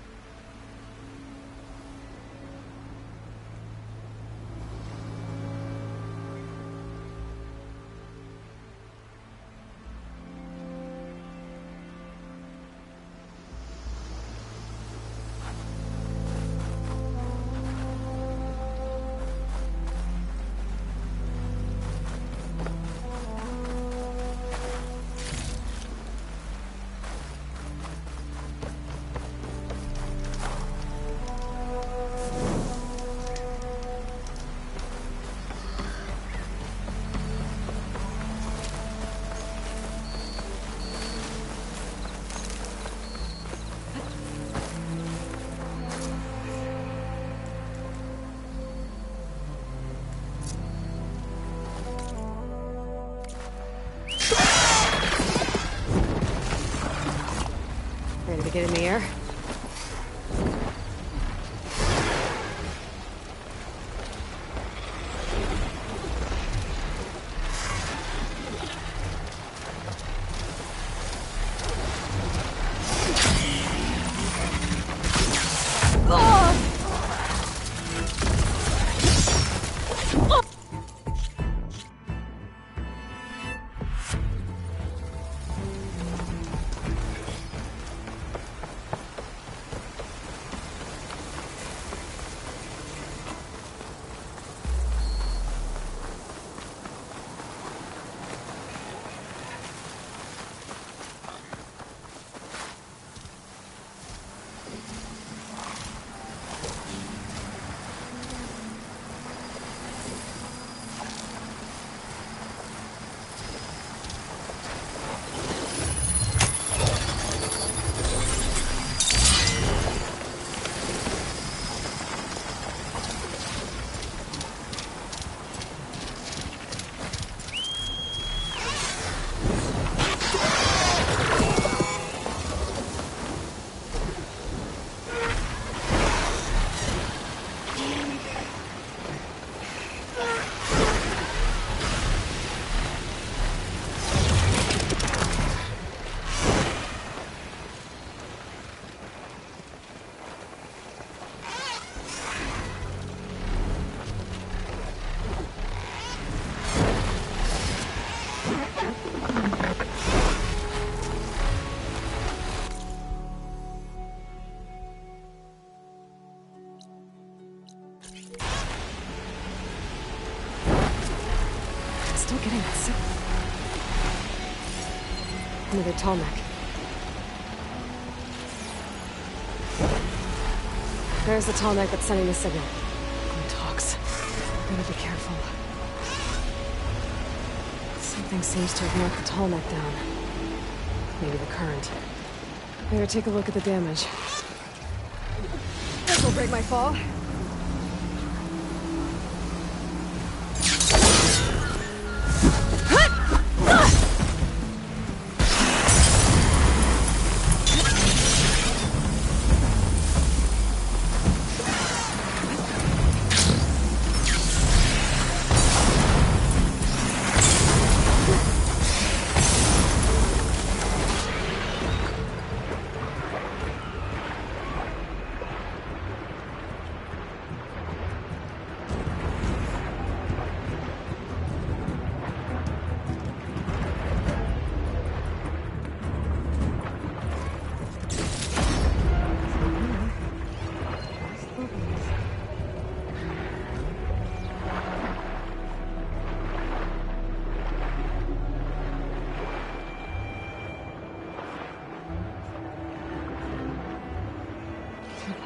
Ready to get in the air? Still getting that signal. Another tall neck. There's the tall neck that's sending the signal. Good talks. Better be careful. Something seems to have knocked the tall neck down. Maybe the current. Better take a look at the damage. This will break my fall.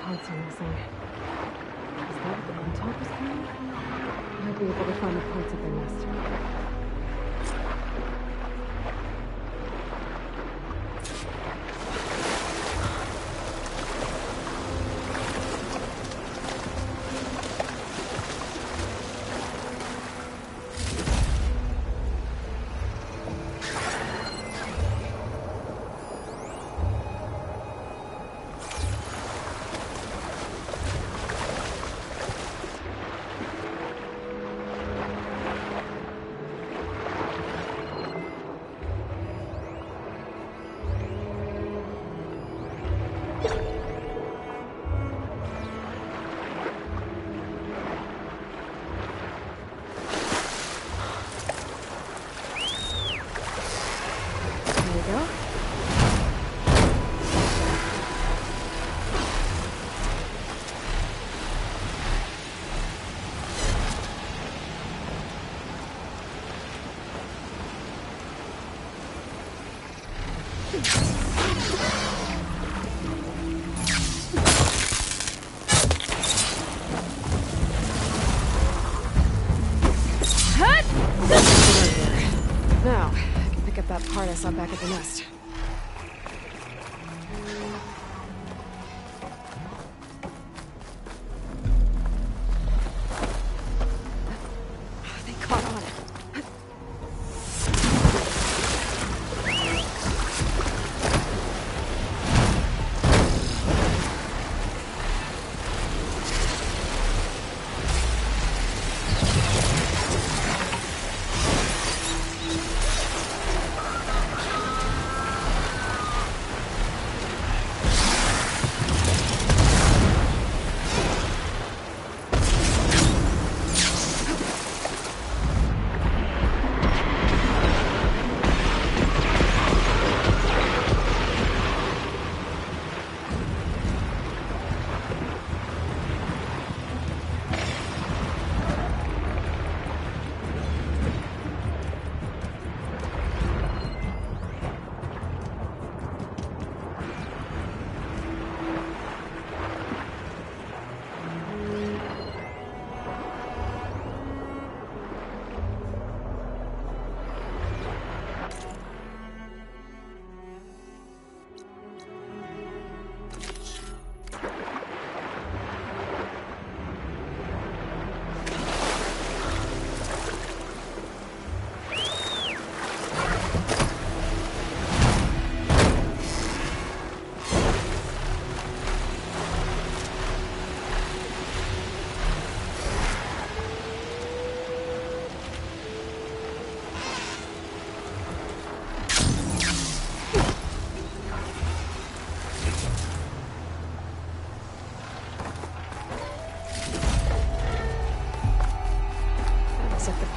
Parts are missing. Is that what the on-top is coming? Might be able to find the parts of their nest. Now, I can pick up that part I saw back at the nest. They caught on.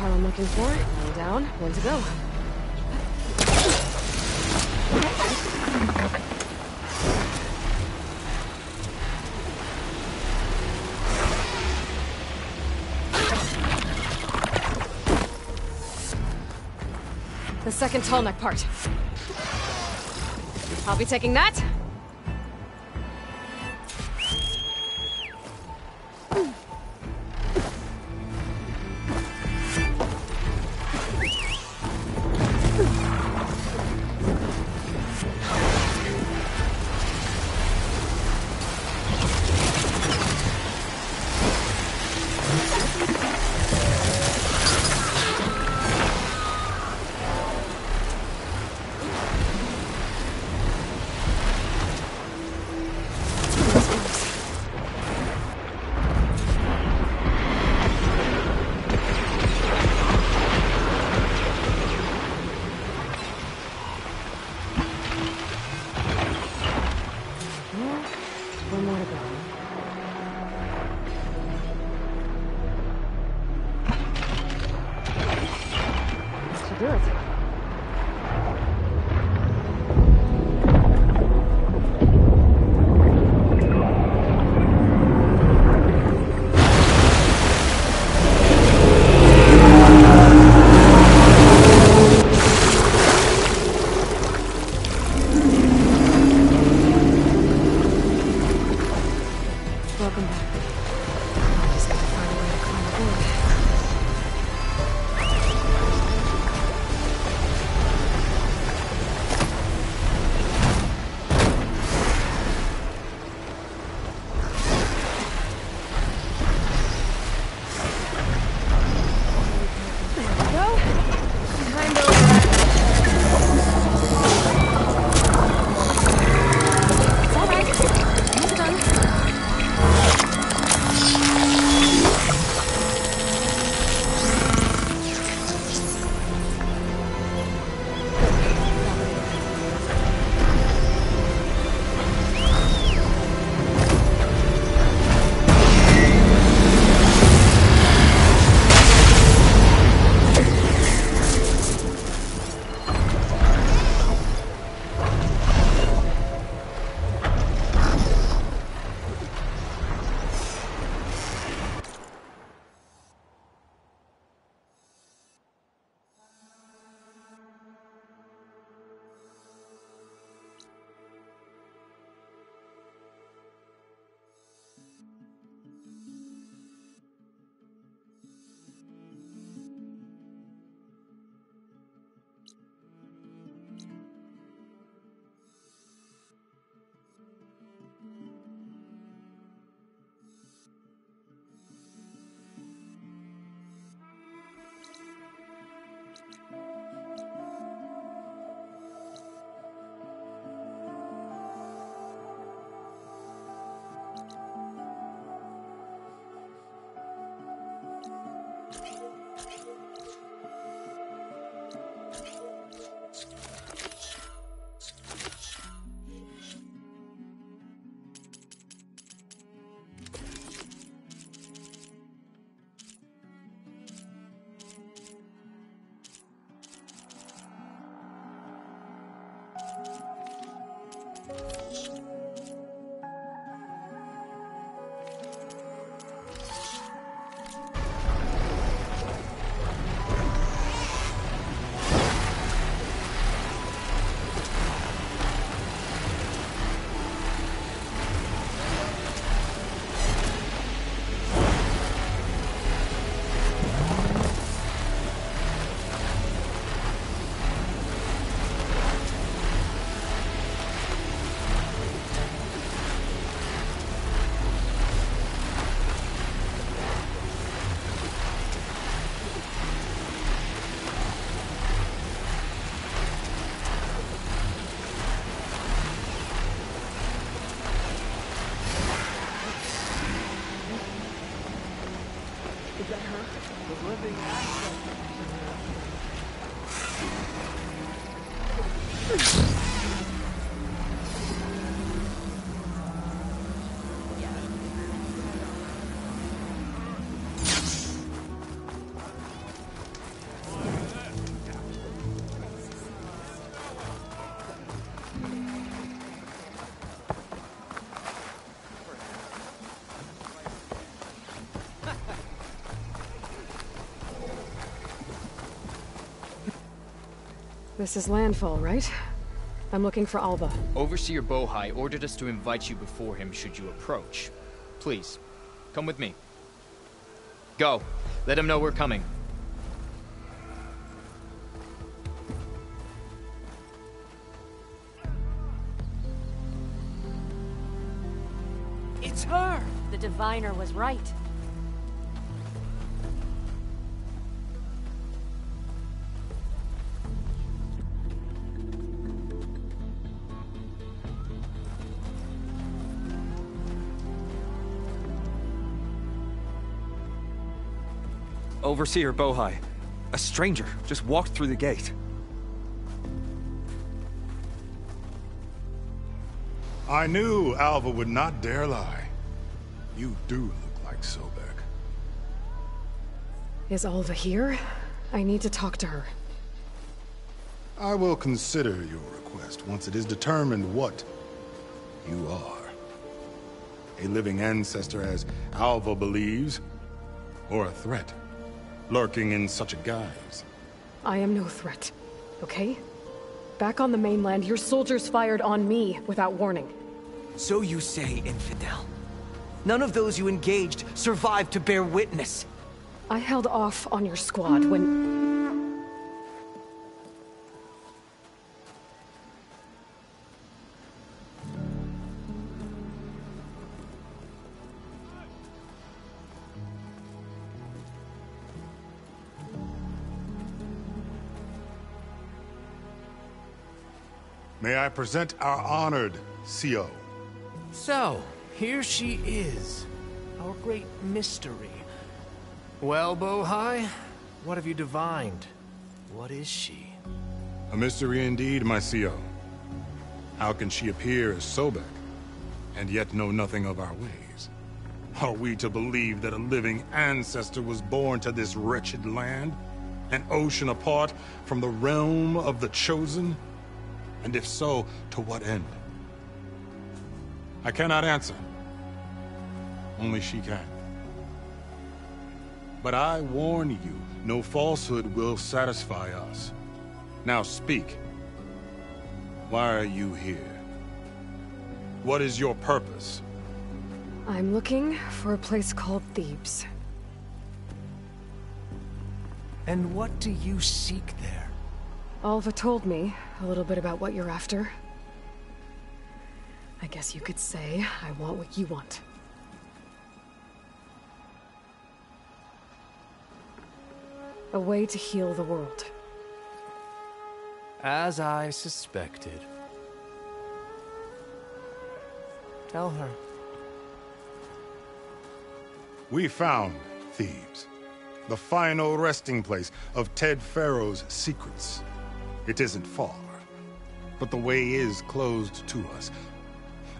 I'm looking for. One down, one to go. The second tall neck part. I'll be taking that. The living This is landfall, right? I'm looking for Alva. Overseer Bohai ordered us to invite you before him should you approach. Please, come with me. Go. Let him know we're coming. It's her! The diviner was right. Overseer Bohai. A stranger just walked through the gate. I knew Alva would not dare lie. You do look like Sobek. Is Alva here? I need to talk to her. I will consider your request once it is determined what you are. A living ancestor, as Alva believes, or a threat, lurking in such a guise. I am no threat, okay? Back on the mainland, your soldiers fired on me without warning. So you say, infidel. None of those you engaged survived to bear witness. I held off on your squad when... May I present our honored CO? So, here she is. Our great mystery. Well, Bohai, what have you divined? What is she? A mystery indeed, my CO. How can she appear as Sobek, and yet know nothing of our ways? Are we to believe that a living ancestor was born to this wretched land? An ocean apart from the realm of the Chosen? And if so, to what end? I cannot answer. Only she can. But I warn you, no falsehood will satisfy us. Now speak. Why are you here? What is your purpose? I'm looking for a place called Thebes. And what do you seek there? Alva told me a little bit about what you're after. I guess you could say I want what you want. A way to heal the world. As I suspected. Tell her. We found Thebes, the final resting place of Ted Pharaoh's secrets. It isn't far, but the way is closed to us.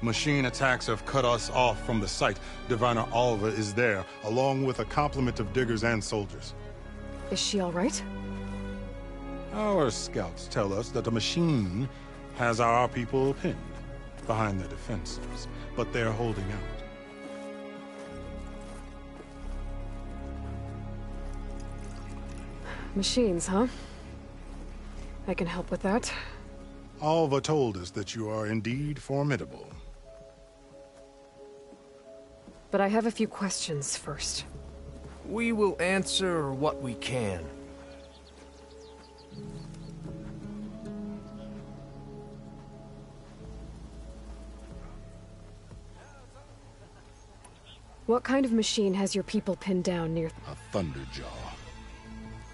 Machine attacks have cut us off from the site. Diviner Alva is there, along with a complement of diggers and soldiers. Is she all right? Our scouts tell us that the machine has our people pinned behind their defenses, but they're holding out. Machines, huh? I can help with that. Alva told us that you are indeed formidable. But I have a few questions first. We will answer what we can. What kind of machine has your people pinned down near... A Thunderjaw.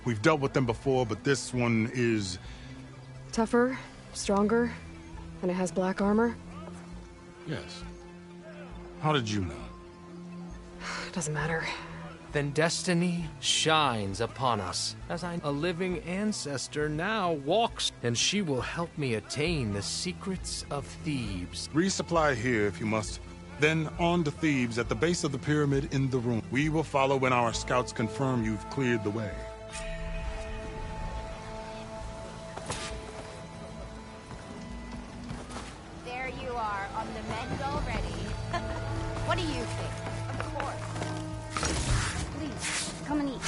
We've dealt with them before, but this one is... Tougher, stronger, and it has black armor? Yes. How did you know? Doesn't matter. then destiny shines upon us. As a living ancestor now walks, and she will help me attain the secrets of Thebes. Resupply here if you must. Then on to Thebes at the base of the pyramid in the room. We will follow when our scouts confirm you've cleared the way. There you are, on the mend already. What do you think? Of course. Please, come and eat.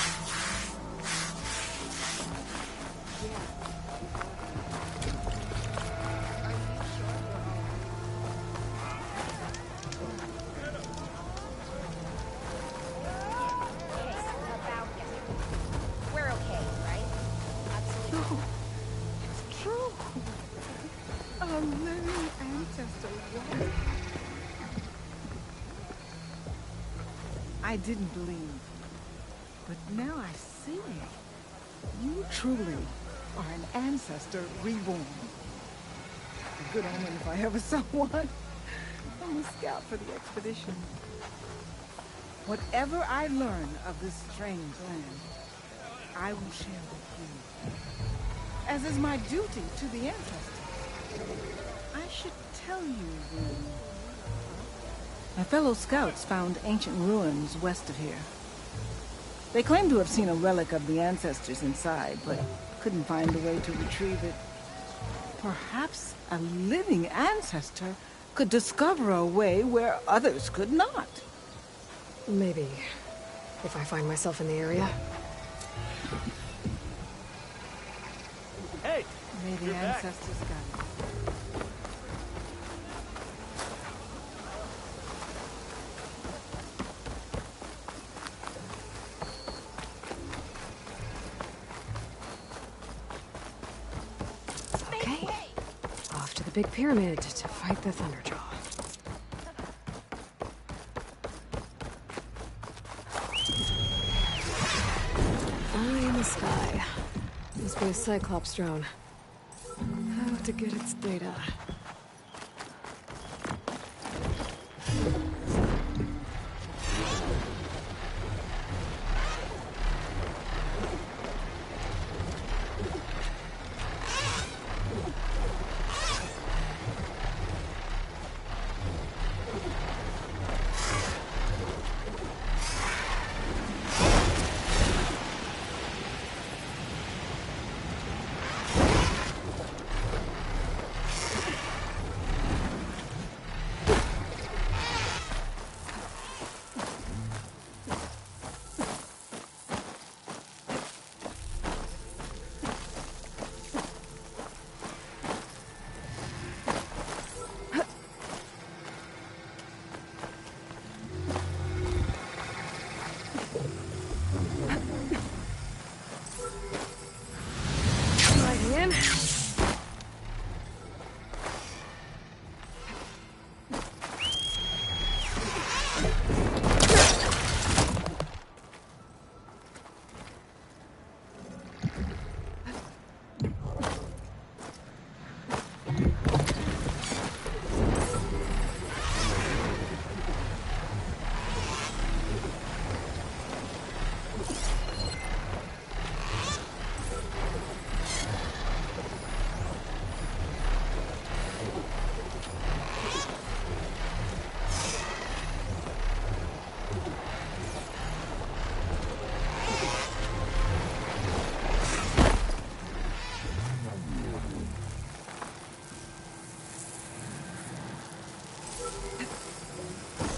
We're okay, right? Absolutely. It's true. A living ancestor. What? I didn't believe, but now I see. You truly are an ancestor reborn. A good omen if I ever saw one. I'm a scout for the expedition. Whatever I learn of this strange land, I will share with you, as is my duty to the ancestors. I should tell you then. My fellow scouts found ancient ruins west of here. They claim to have seen a relic of the ancestors inside, but couldn't find a way to retrieve it. Perhaps a living ancestor could discover a way where others could not. Maybe. If I find myself in the area. Hey! Maybe ancestors got it. Okay. Off to the big pyramid to fight the Thunderjaw. Eye in the sky. Must be a Cyclops drone. How to get its data.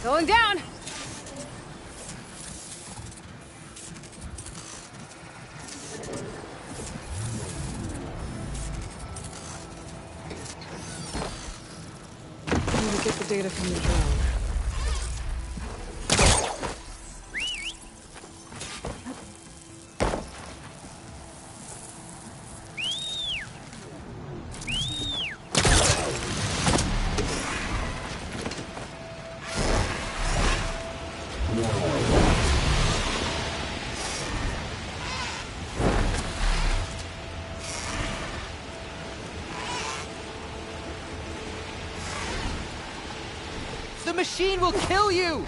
Going down! Need to get the data from the drone. The machine will kill you!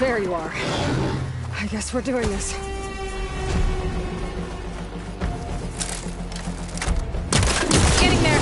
There you are. I guess we're doing this. Getting there.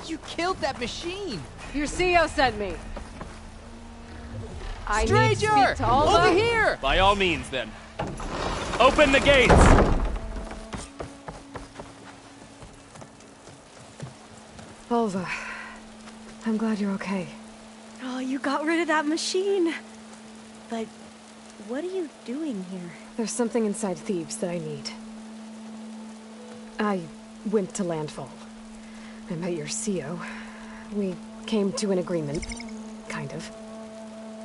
You killed that machine! Your CO sent me. I Stranger! need to speak to Alva. Over here! By all means, then. Open the gates! Alva, I'm glad you're okay. Oh, you got rid of that machine. But what are you doing here? There's something inside Thebes that I need. I went to landfall. I met your CO. We came to an agreement. Kind of.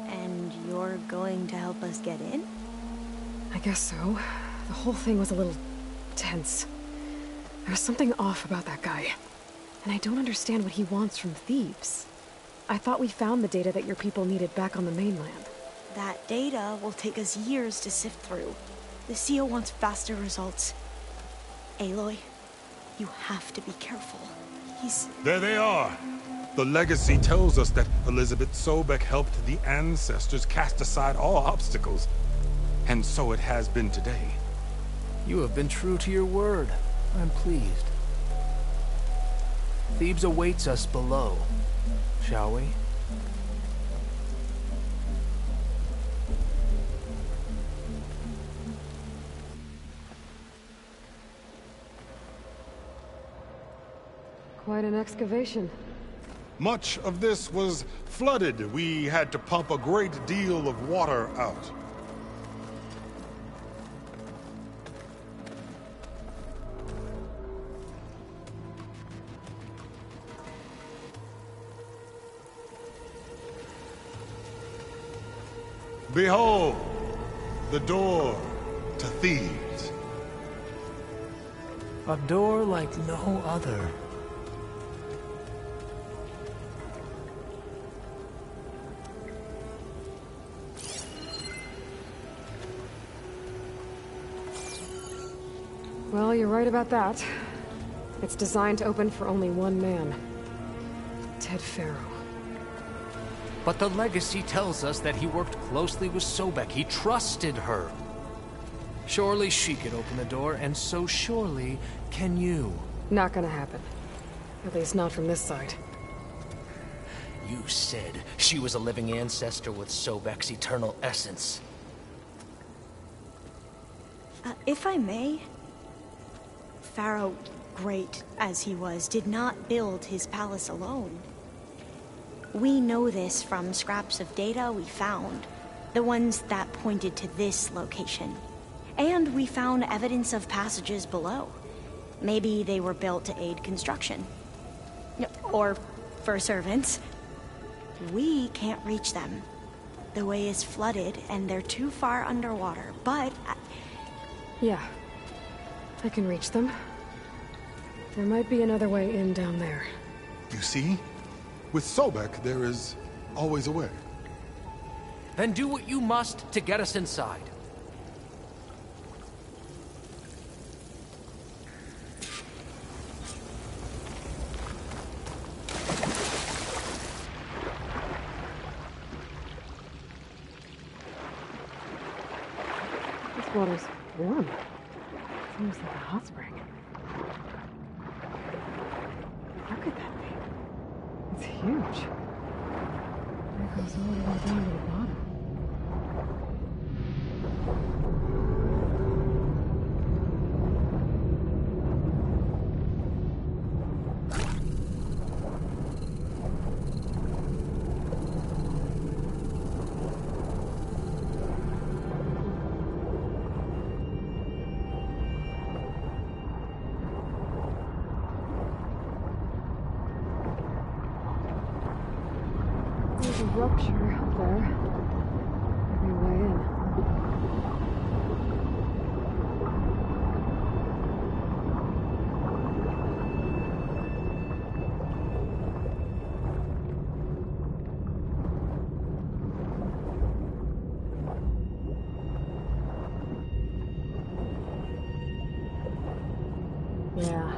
And you're going to help us get in? I guess so. The whole thing was a little tense. There's something off about that guy. And I don't understand what he wants from Thebes. I thought we found the data that your people needed back on the mainland. That data will take us years to sift through. The CO wants faster results. Aloy, you have to be careful. There they are! The legacy tells us that Elizabeth Sobek helped the ancestors cast aside all obstacles. And so it has been today. You have been true to your word. I'm pleased. Thebes awaits us below. Shall we? Quite an excavation. Much of this was flooded. We had to pump a great deal of water out. Behold, the door to Thebes. A door like no other. Well, you're right about that. It's designed to open for only one man. Ted Faro. But the legacy tells us that he worked closely with Sobek. He trusted her. Surely she could open the door, and so surely can you. Not gonna happen. At least not from this side. You said she was a living ancestor with Sobek's eternal essence. If I may, Pharaoh, great as he was, did not build his palace alone. We know this from scraps of data we found, the ones that pointed to this location. And we found evidence of passages below. Maybe they were built to aid construction. Or for servants. We can't reach them. The way is flooded and they're too far underwater, but... Yeah. I can reach them. There might be another way in down there. You see? With Sobek, there is always a way. Then do what you must to get us inside. This water's warm. Seems like a hot spring. How could that be? It's huge. It goes all the way down to the bottom. There's a rupture up there. Maybe a way in. Yeah,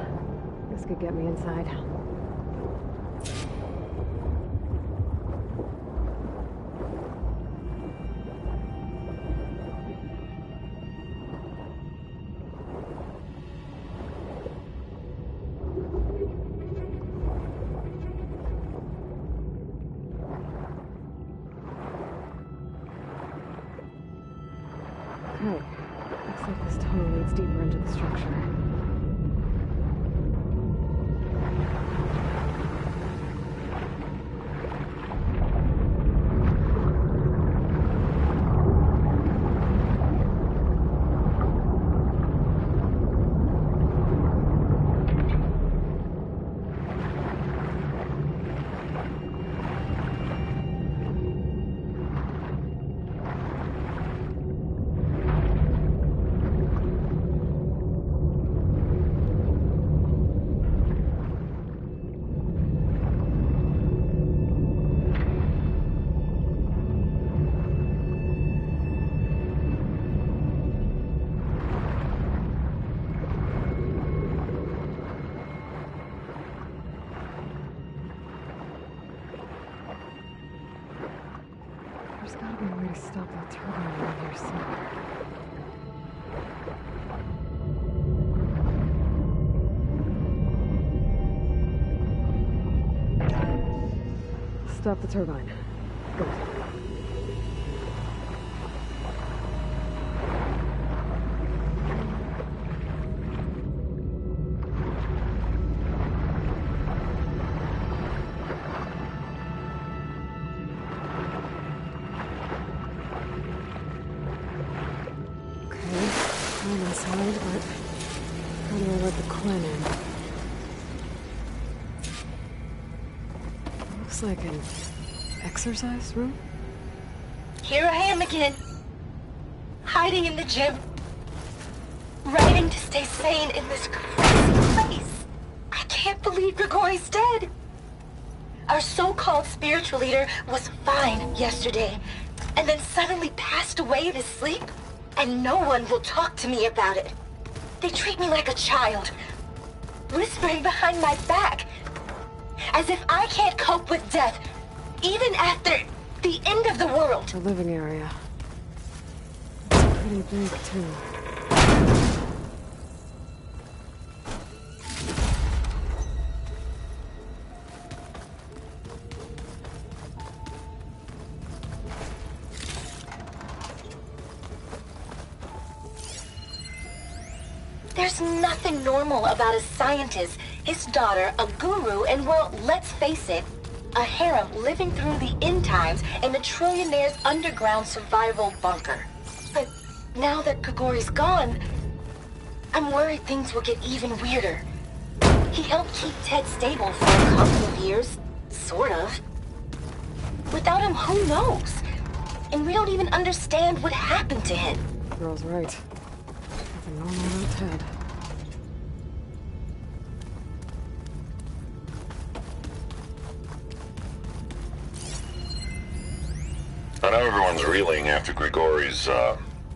this could get me inside. Okay, looks like this tunnel leads deeper into the structure. I stop that turbine around here somewhere. Stop the turbine. Good. I'm inside, but how do I let the Quinn in? Looks like an exercise room? Here I am again. Hiding in the gym. Writing to stay sane in this crazy place. I can't believe Grigori's dead. Our so-called spiritual leader was fine yesterday, and then suddenly passed away in his sleep. And no one will talk to me about it. They treat me like a child, whispering behind my back, as if I can't cope with death, even after the end of the world. The living area. It's pretty big, too. There's nothing normal about a scientist, his daughter, a guru, and well, let's face it, a harem living through the end times in a trillionaire's underground survival bunker. But now that Grigori's gone, I'm worried things will get even weirder. He helped keep Ted stable for a couple of years, sort of. Without him, who knows? And we don't even understand what happened to him. Girl's right. Nothing normal about Ted. I know everyone's reeling after Grigori's,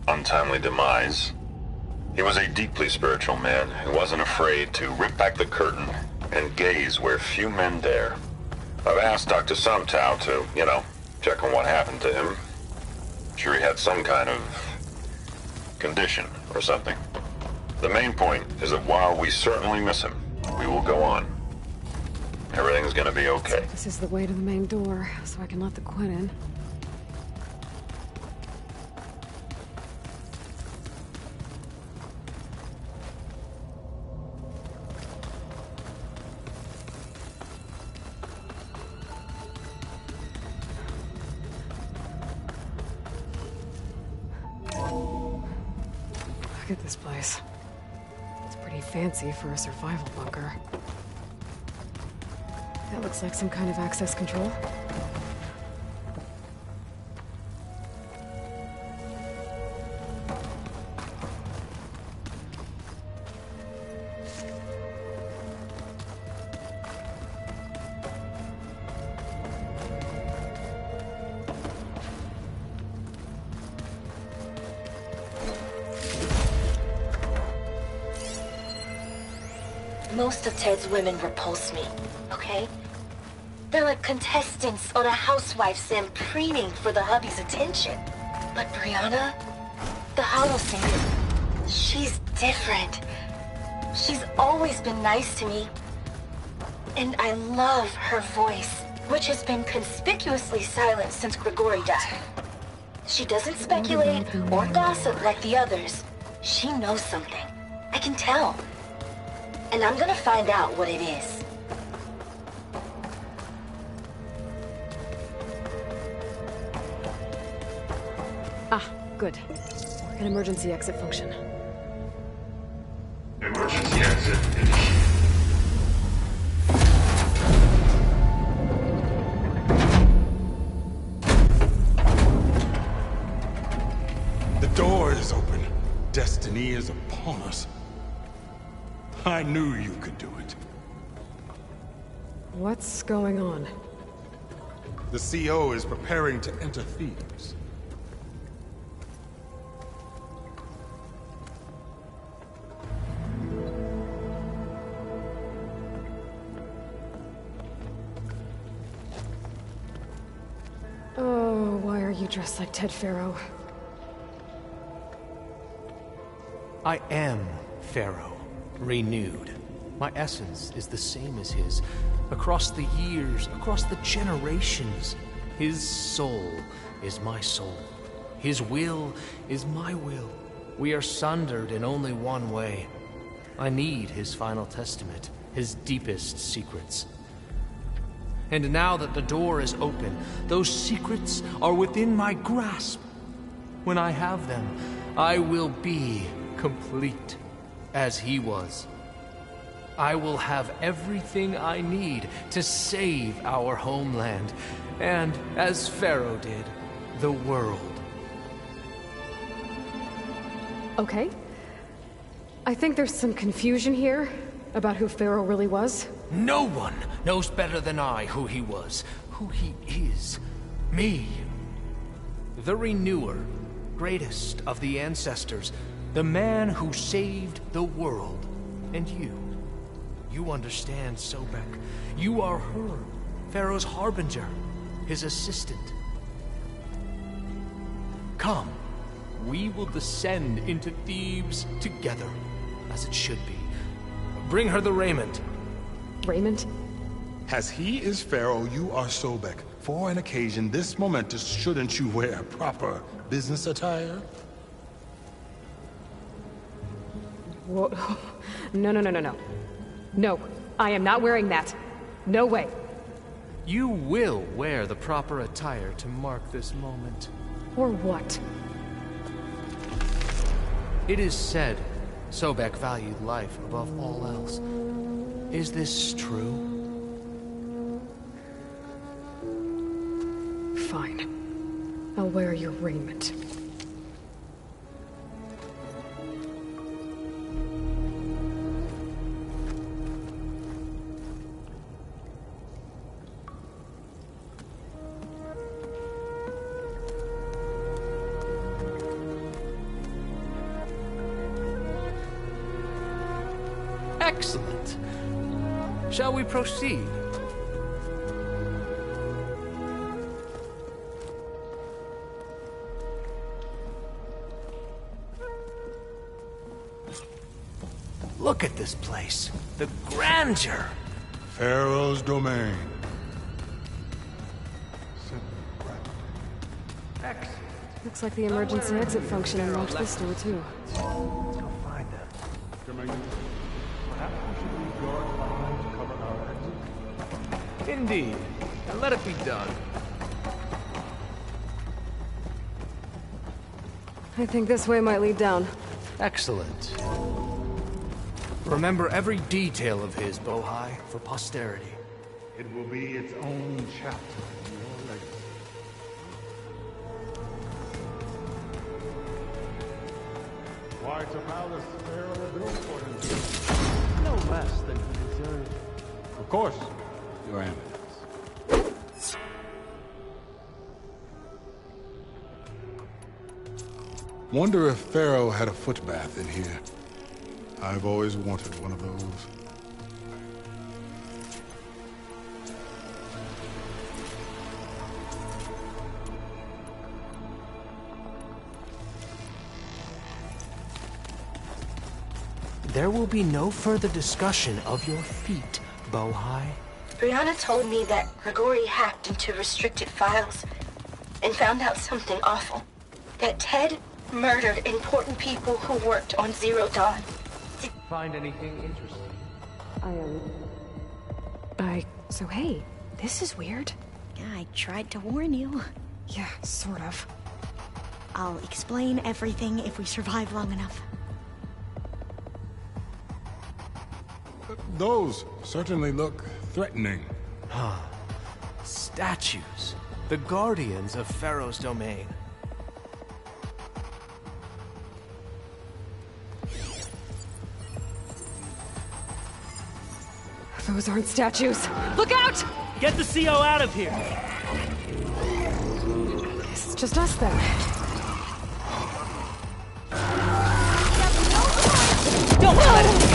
untimely demise. He was a deeply spiritual man who wasn't afraid to rip back the curtain and gaze where few men dare. I've asked Dr. Sumtow to, check on what happened to him. Sure he had some kind of condition or something. The main point is that while we certainly miss him, we will go on. Everything's gonna be okay. This is the way to the main door, so I can let the Quinn in. Look at this place. It's pretty fancy for a survival bunker. That looks like some kind of access control. Most of Ted's women repulse me, okay? They're like contestants on a housewife sim preening for the hubby's attention. But Brianna, the Holosinger, she's different. She's always been nice to me. And I love her voice, which has been conspicuously silent since Grigori died. She doesn't speculate or gossip like the others. She knows something. I can tell. And I'm gonna find out what it is. Ah, good. An emergency exit function. Emergency exit initiated. The door is open. Destiny is upon us. I knew you could do it. What's going on? The CO is preparing to enter Thebes. Oh, why are you dressed like Ted Pharaoh? I am Pharaoh, renewed. My essence is the same as his. Across the years, across the generations, his soul is my soul. His will is my will. We are sundered in only one way. I need his final testament, his deepest secrets. And now that the door is open, those secrets are within my grasp. When I have them, I will be complete, as he was. I will have everything I need to save our homeland, and, as Pharaoh did, the world. Okay. I think there's some confusion here about who Pharaoh really was. No one knows better than I who he was, who he is. Me. The Renewer, greatest of the ancestors, the man who saved the world. And you understand, Sobek. You are her, Pharaoh's harbinger, his assistant. Come, we will descend into Thebes together, as it should be. Bring her the raiment. Raiment? As he is Pharaoh, you are Sobek. For an occasion this momentous, shouldn't you wear proper business attire? Whoa. No. No, I am not wearing that. No way. You will wear the proper attire to mark this moment. Or what? It is said Sobek valued life above all else. Is this true? Fine. I'll wear your raiment. Excellent. Shall we proceed? Look at this place. The grandeur. Pharaoh's domain. Excellent. Looks like the emergency exit function unlocked this door too. Let's go find them. Perhaps we should leave guards behind to cover our exit. Indeed. And let it be done. I think this way might lead down. Excellent. Remember every detail of his, Bohai, for posterity. It will be its own chapter in your legacy. Why it's a palace Pharaoh built for himself? No less than he deserved. Of course, Your Eminence. Wonder if Pharaoh had a footbath in here. I've always wanted one of those. There will be no further discussion of your feet, Bohai. Brianna told me that Grigori hacked into restricted files and found out something awful. That Ted murdered important people who worked on Zero Dawn. Find anything interesting? So hey, this is weird. Yeah, I tried to warn you. Yeah, sort of. I'll explain everything if we survive long enough. Those certainly look threatening. Statues. The guardians of Pharaoh's domain. Those aren't statues. Look out! Get the CO out of here! It's just us then. Don't let it!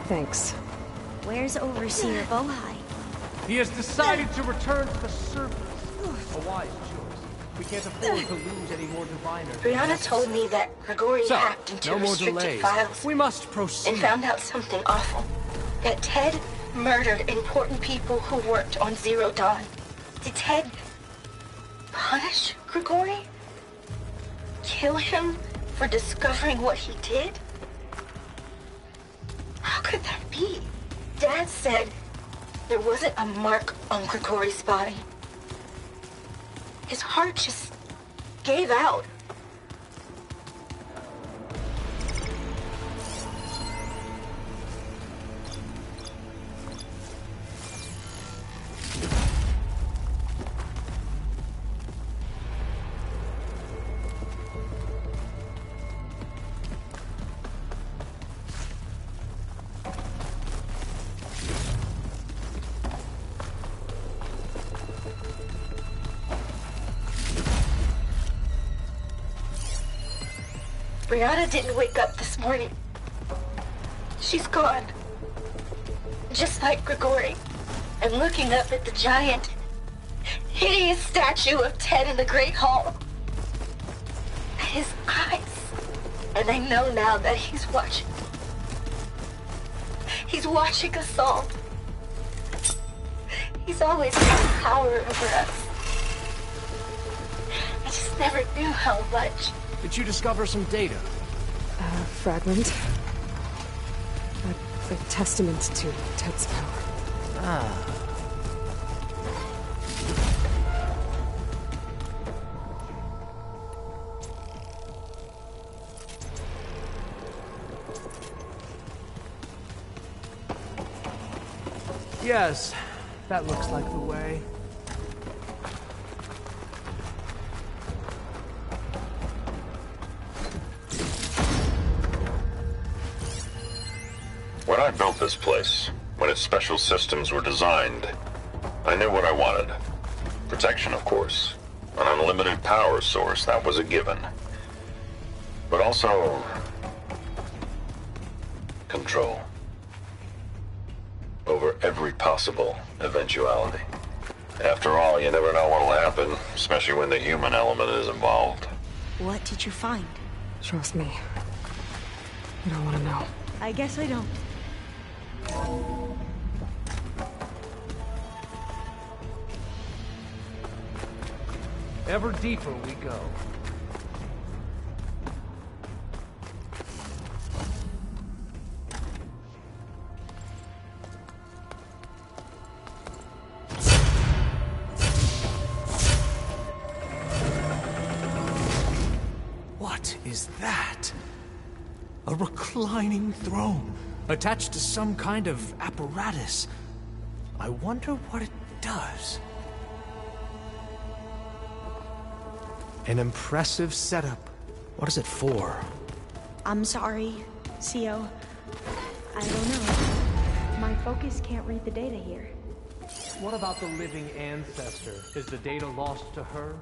Thanks. Where's Overseer Bohai? He has decided to return to the surface. A wise choice. We can't afford to lose any more diviners. Brianna told me that Grigori So, hacked into no more restricted delays. files. We must proceed. And found out something awful. That Ted murdered important people who worked on Zero Dawn. Did Ted punish Grigori? Kill him for discovering what he did? How could that be? Dad said there wasn't a mark on Grigori's body. His heart just gave out. Brianna didn't wake up this morning. She's gone. Just like Grigori. I'm looking up at the giant, hideous statue of Ted in the Great Hall. His eyes. And I know now that he's watching. He's watching us all. He's always had power over us. I just never knew how much. Did you discover some data? A fragment. A testament to Ted's power. Ah. Yes, that looks like the way. When I built this place, when its special systems were designed, I knew what I wanted. Protection, of course. An unlimited power source, that was a given. But also... control. Over every possible eventuality. After all, you never know what'll happen, especially when the human element is involved. What did you find? Trust me. You don't want to know. I guess I don't. Ever deeper we go. What is that? A reclining throne, attached to some kind of apparatus. I wonder what it does. An impressive setup. What is it for? I'm sorry, CO. I don't know. My focus can't read the data here. What about the living ancestor? Is the data lost to her?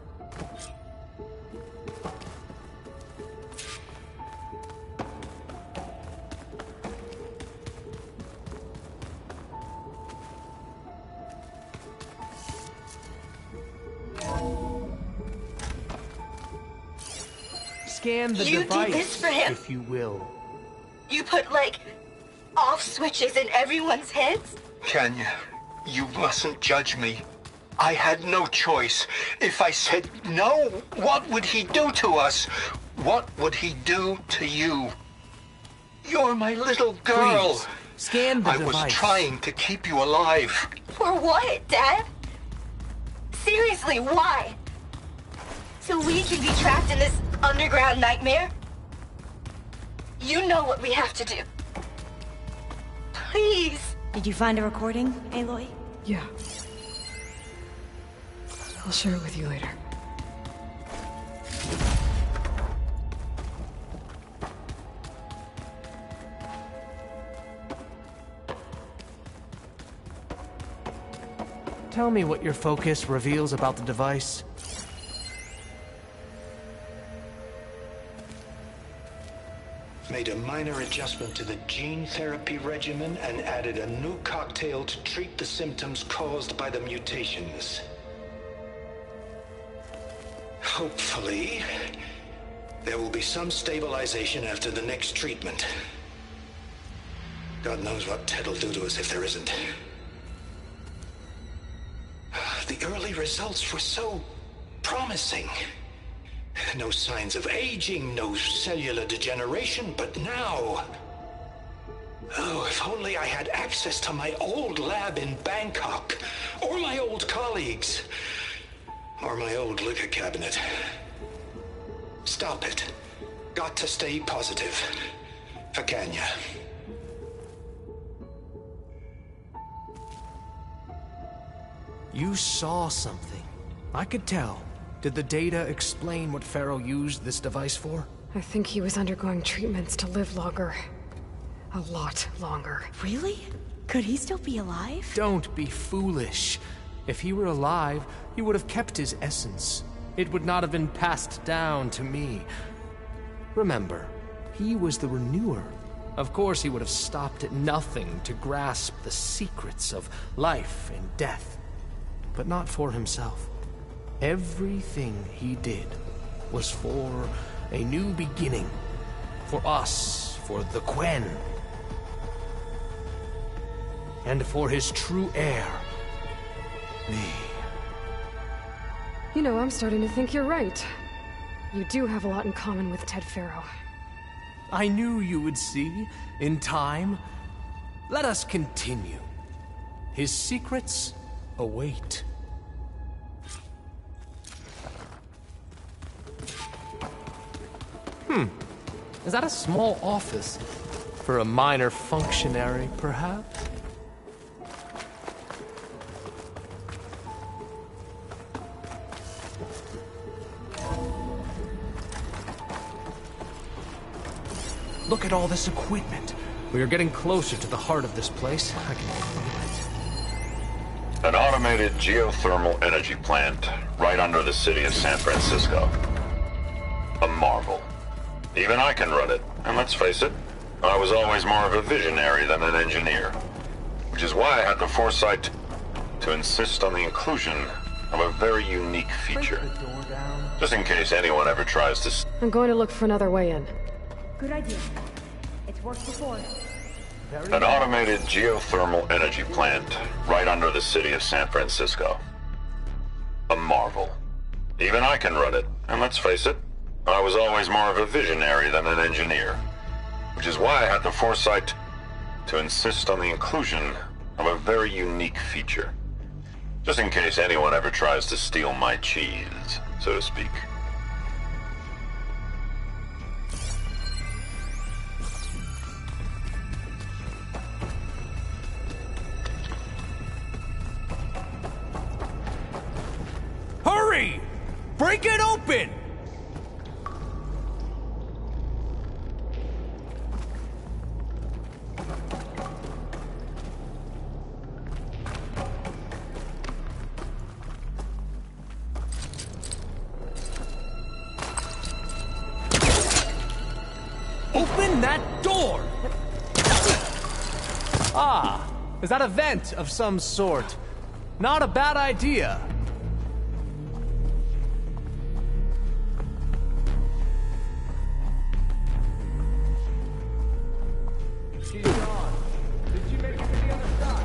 Scan the You device, did this for him? if you will. You put, like, off switches in everyone's heads? Kenya, you mustn't judge me. I had no choice. If I said no, what would he do to us? What would he do to you? You're my little girl. Please, scan the I device. was trying to keep you alive. For what, Dad? Seriously, why? So we can be trapped in this underground nightmare? You know what we have to do. Please. Did you find a recording, Aloy? Yeah. I'll share it with you later. Tell me what your focus reveals about the device. Made made a minor adjustment to the gene therapy regimen and added a new cocktail to treat the symptoms caused by the mutations. Hopefully, there will be some stabilization after the next treatment. God knows what Ted will do to us if there isn't. The early results were so promising. No signs of aging, no cellular degeneration, but now... Oh, if only I had access to my old lab in Bangkok, or my old colleagues, or my old liquor cabinet. Stop it. Got to stay positive. For Kenya. You saw something. I could tell. Did the data explain what Pharaoh used this device for? I think he was undergoing treatments to live longer. A lot longer. Really? Could he still be alive? Don't be foolish. If he were alive, he would have kept his essence. It would not have been passed down to me. Remember, he was the renewer. Of course he would have stopped at nothing to grasp the secrets of life and death. But not for himself. Everything he did was for a new beginning. For us, for the Quen. And for his true heir, me. You know, I'm starting to think you're right. You do have a lot in common with Ted Pharaoh. I knew you would see, in time. Let us continue. His secrets await. Is that a small office? For a minor functionary, perhaps? Look at all this equipment. We are getting closer to the heart of this place. I can feel it. An automated geothermal energy plant right under the city of San Francisco. A marvel. Even I can run it, and let's face it, I was always more of a visionary than an engineer. Which is why I had the foresight to insist on the inclusion of a very unique feature. Just in case anyone ever tries to... I'm going to look for another way in. Good idea. It's worked before. An automated geothermal energy plant right under the city of San Francisco. A marvel. Even I can run it, and let's face it, I was always more of a visionary than an engineer. Which is why I had the foresight to insist on the inclusion of a very unique feature. Just in case anyone ever tries to steal my cheese, so to speak. Hurry! Break it open! Open that door! Ah, is that a vent of some sort? Not a bad idea. She's gone. Did you make it to the other side?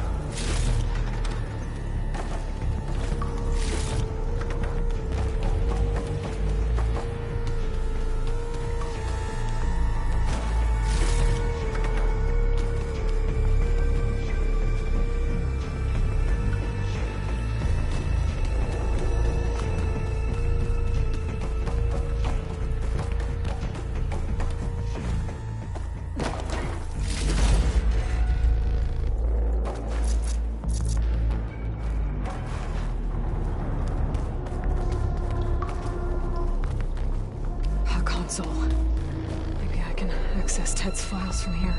Maybe I can access Ted's files from here.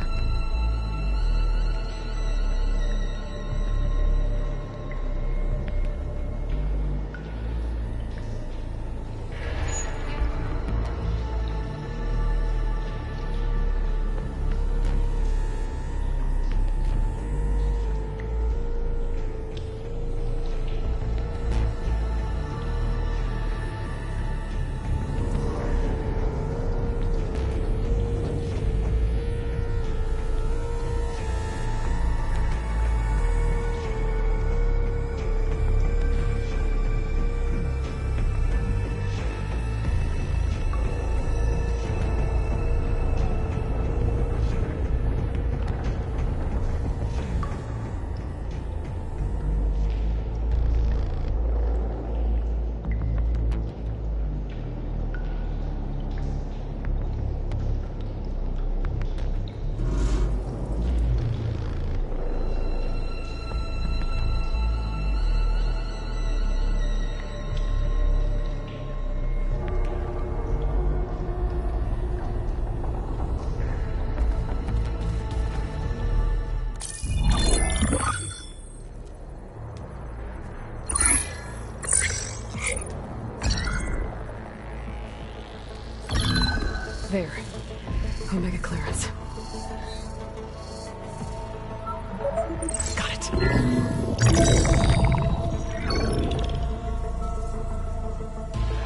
There. Omega clearance. Got it.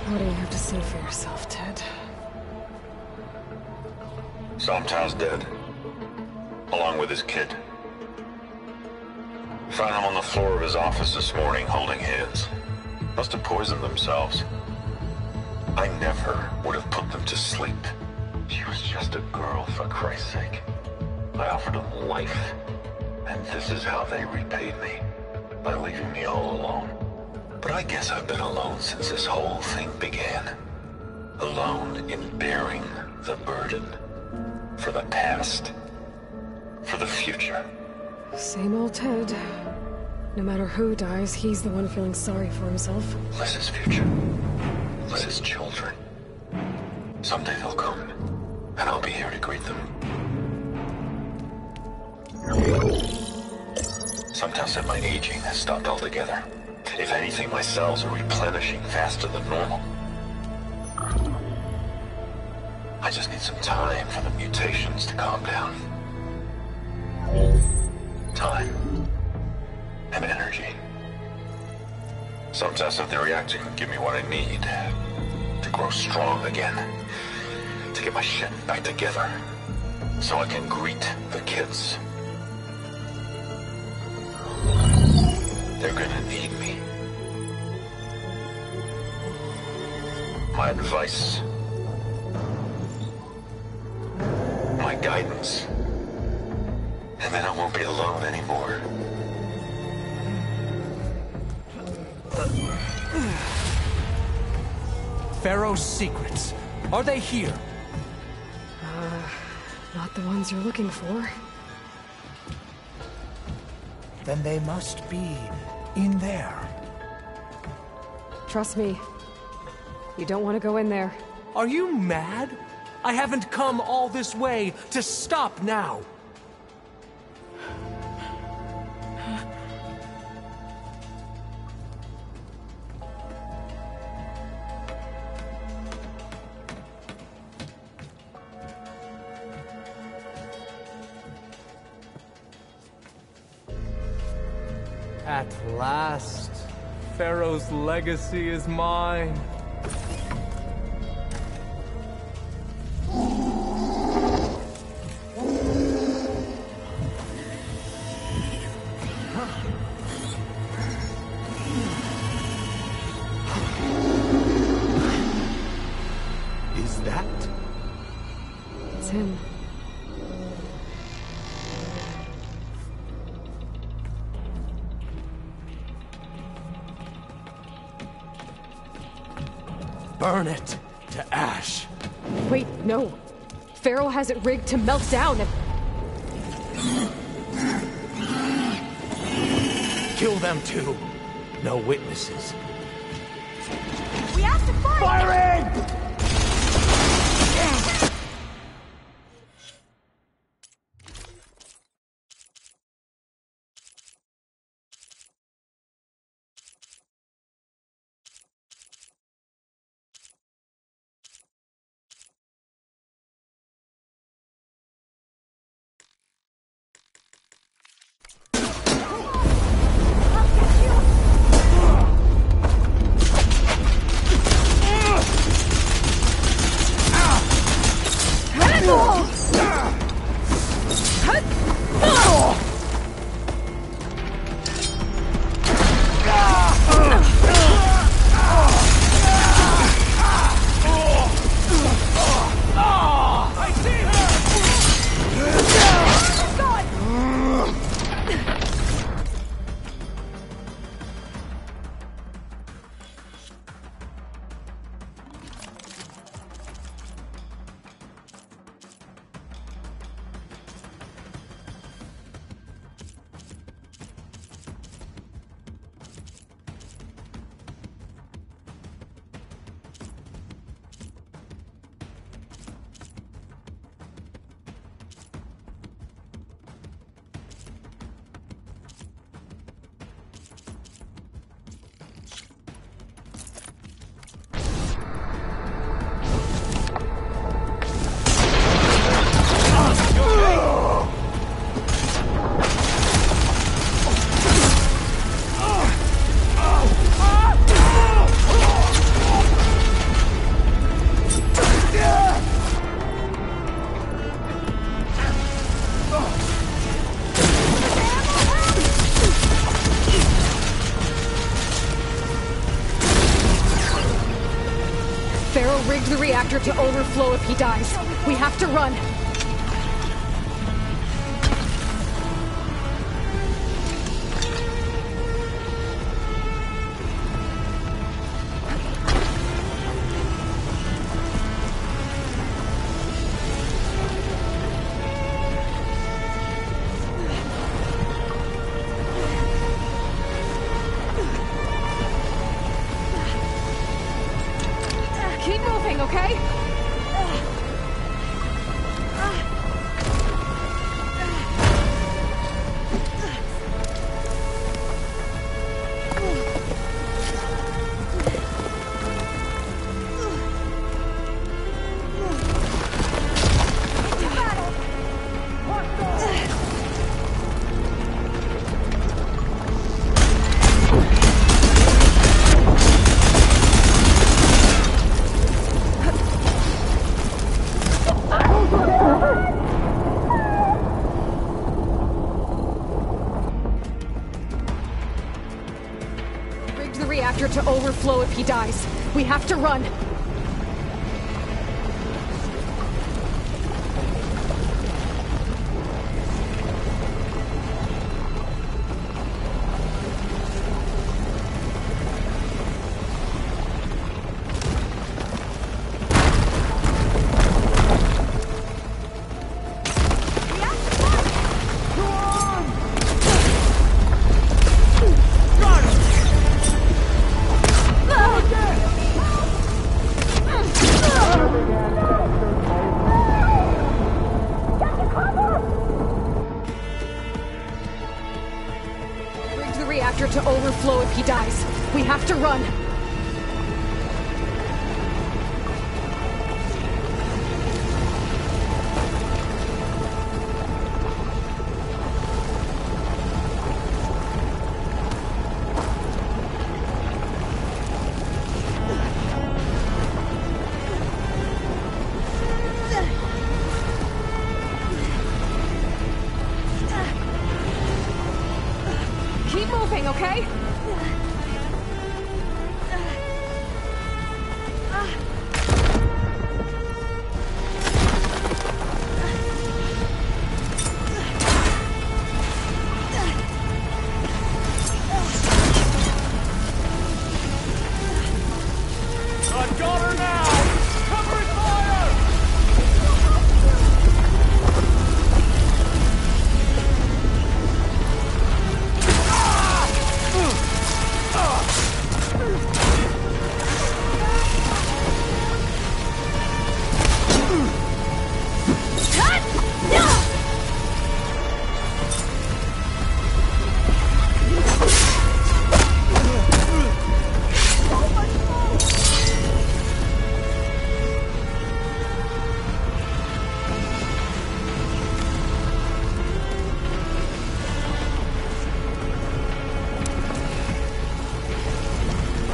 What do you have to say for yourself, Ted? Sometown's dead. Along with his kid. Found him on the floor of his office this morning, holding hands. Must have poisoned themselves. I never would have put them to sleep. She was just a girl, for Christ's sake. I offered them life. And this is how they repaid me. By leaving me all alone. But I guess I've been alone since this whole thing began. Alone in bearing the burden. For the past. For the future. Same old Ted. No matter who dies, he's the one feeling sorry for himself. Liz's future. Liz's children. Someday they'll come. And I'll be here to greet them. Sometimes said my aging has stopped altogether. If anything, my cells are replenishing faster than normal. I just need some time for the mutations to calm down. Time. And energy. Sometimes said the reactor can give me what I need. To grow strong again. To get my shit back together. So I can greet the kids. They're gonna need me. My advice. My guidance. And then I won't be alone anymore. Pharaoh's secrets. Are they here? Not the ones you're looking for. Then they must be in there. Trust me. You don't want to go in there. Are you mad? I haven't come all this way to stop now. At last, Pharaoh's legacy is mine. Is that? It's him. Burn it to ash. Wait, no. Pharaoh has it rigged to melt down and... Kill them too. No witnesses. We have to fight! Firing! reactor to overflow if he dies. We have to run. Keep moving, okay? Rigged the reactor to overflow if he dies. We have to run. Rigged the reactor to overflow if he dies. We have to run. Keep moving, okay? I've got her now! Covering fire!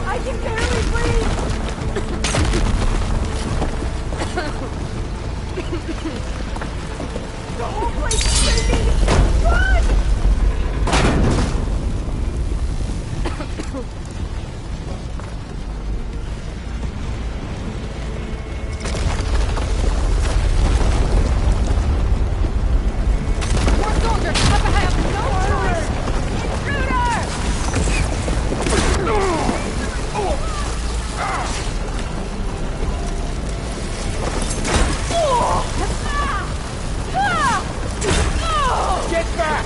I can barely breathe! The whole place is shaking! Run! More soldiers! Up ahead! Get back!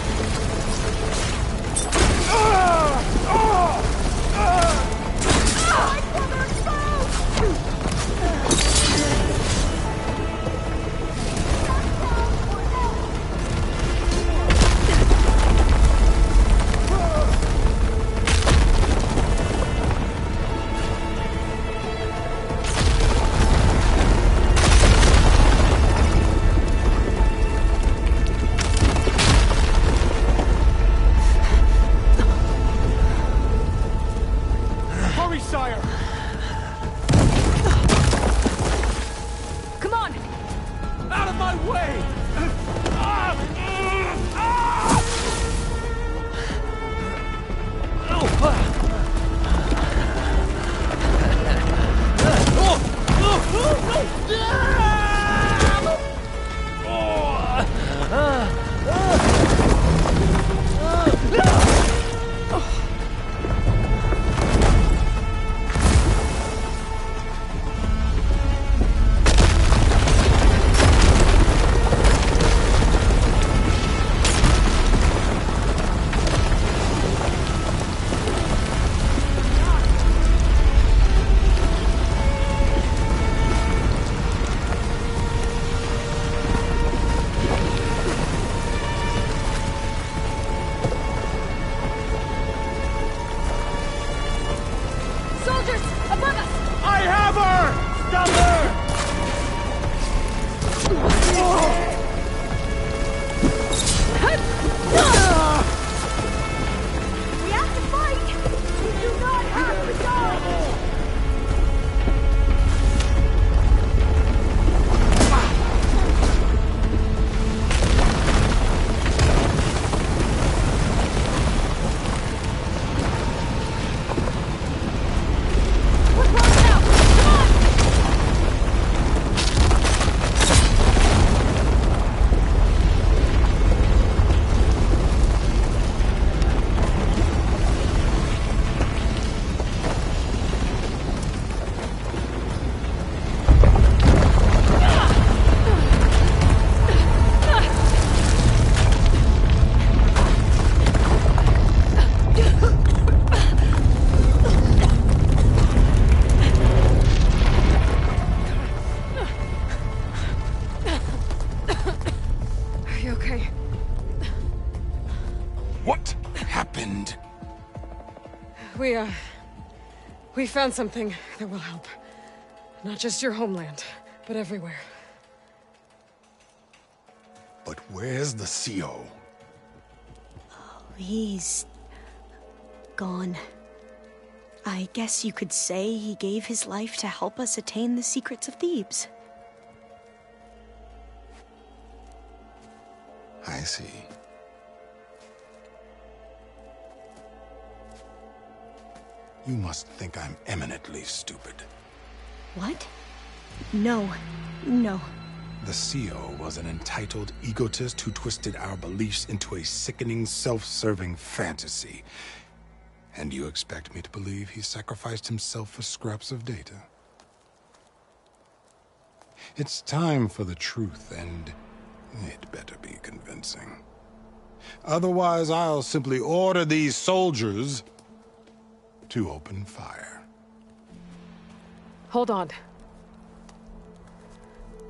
Hurry, sire! Come on! Out of my way! We found something that will help. Not just your homeland, but everywhere. But where's the CO? He's gone. I guess you could say he gave his life to help us attain the secrets of Thebes. I see. You must think I'm eminently stupid. What? No. No. The CO was an entitled egotist who twisted our beliefs into a sickening, self-serving fantasy. And you expect me to believe he sacrificed himself for scraps of data? It's time for the truth, and it better be convincing. Otherwise, I'll simply order these soldiers to open fire. Hold on.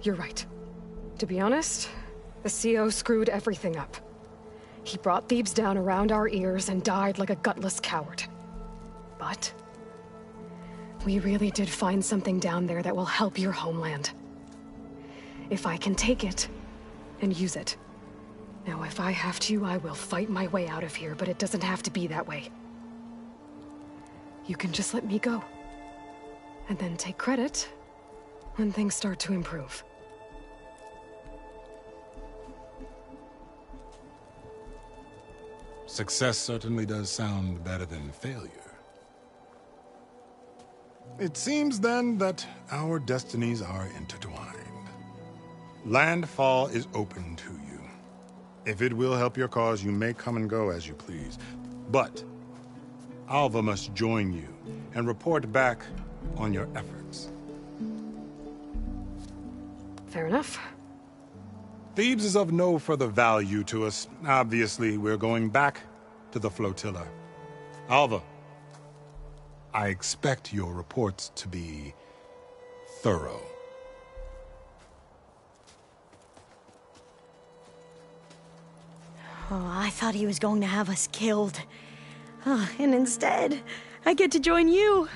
You're right. To be honest, the CO screwed everything up. He brought Thebes down around our ears and died like a gutless coward. But we really did find something down there that will help your homeland. If I can take it and use it. Now, if I have to, I will fight my way out of here, but it doesn't have to be that way. You can just let me go. And then take credit when things start to improve. Success certainly does sound better than failure. It seems then that our destinies are intertwined. Landfall is open to you. If it will help your cause, you may come and go as you please. But Alva must join you and report back on your efforts. Fair enough. Thebes is of no further value to us. Obviously, we're going back to the flotilla. Alva, I expect your reports to be thorough. Oh, I thought he was going to have us killed. Oh, and instead, I get to join you.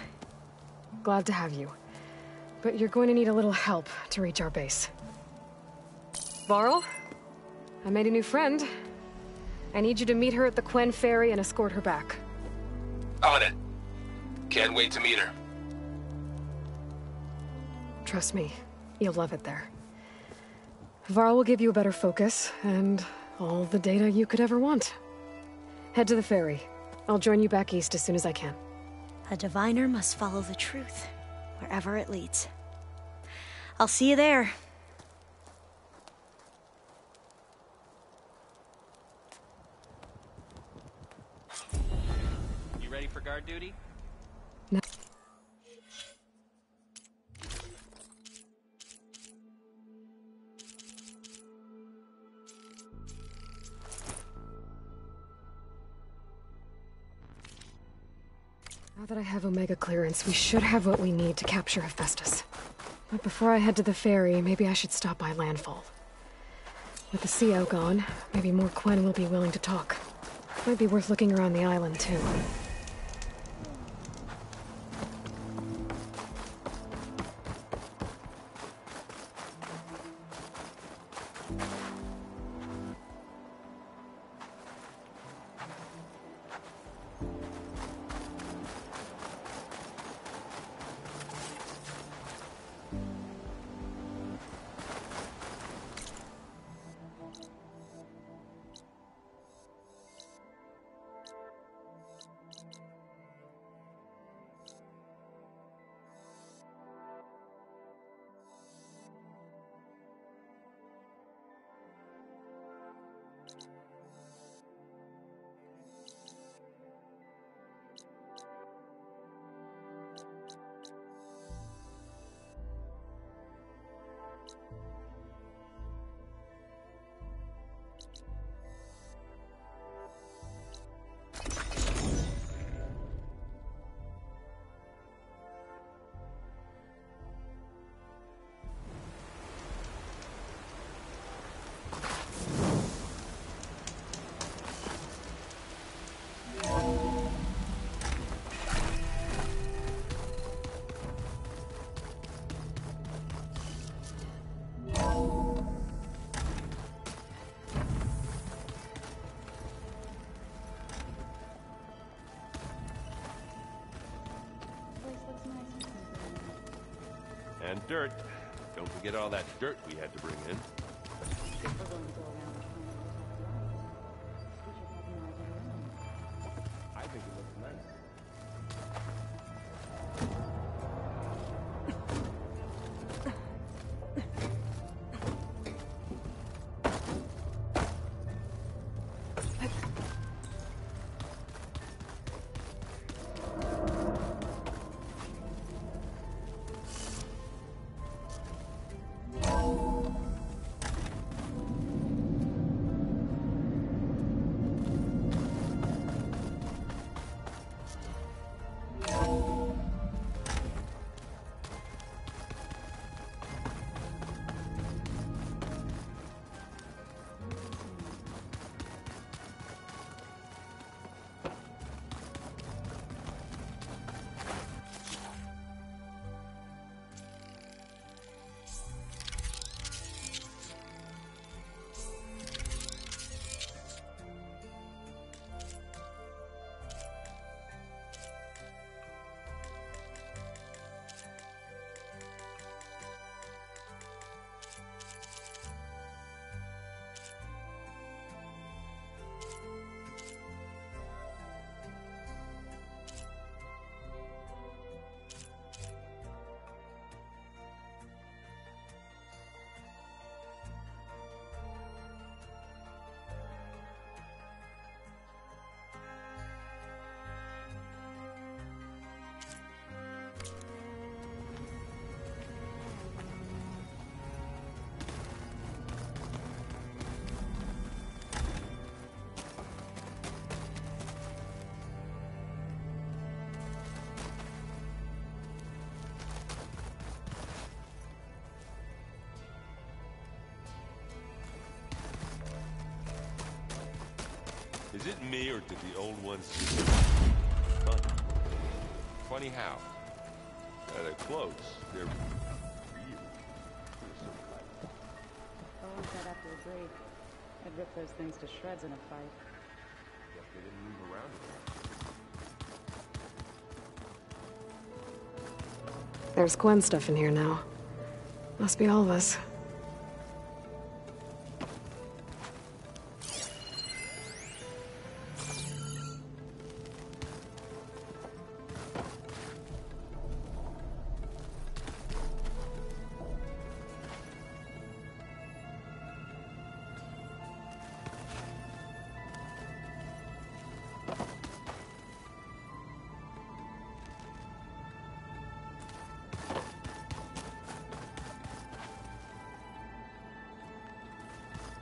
Glad to have you. But you're going to need a little help to reach our base. Varl, I made a new friend. I need you to meet her at the Quen Ferry and escort her back. On it. Can't wait to meet her. Trust me, you'll love it there. Varl will give you a better focus, and all the data you could ever want. Head to the ferry. I'll join you back east as soon as I can. A diviner must follow the truth, wherever it leads. I'll see you there. You ready for guard duty? No. Now that I have Omega clearance, we should have what we need to capture Hephaestus. But before I head to the ferry, maybe I should stop by Landfall. With the CO gone, maybe more Quen will be willing to talk. Might be worth looking around the island, too. dirt. Don't forget all that dirt we had to bring in. I think it looks nice. Is it me, or did the old ones just... Funny. Funny how? They're close. They're real. Owen said after a break, I'd rip those things to shreds in a fight. Guess they didn't move around enough. There's Gwen stuff in here now. Must be all of us.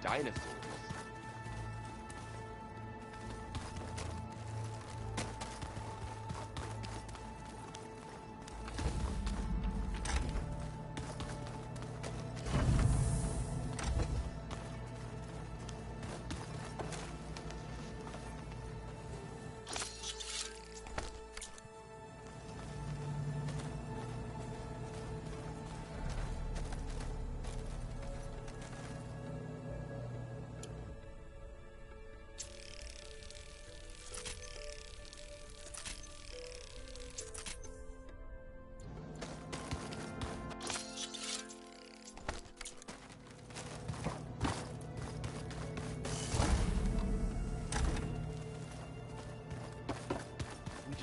Dinosaurs.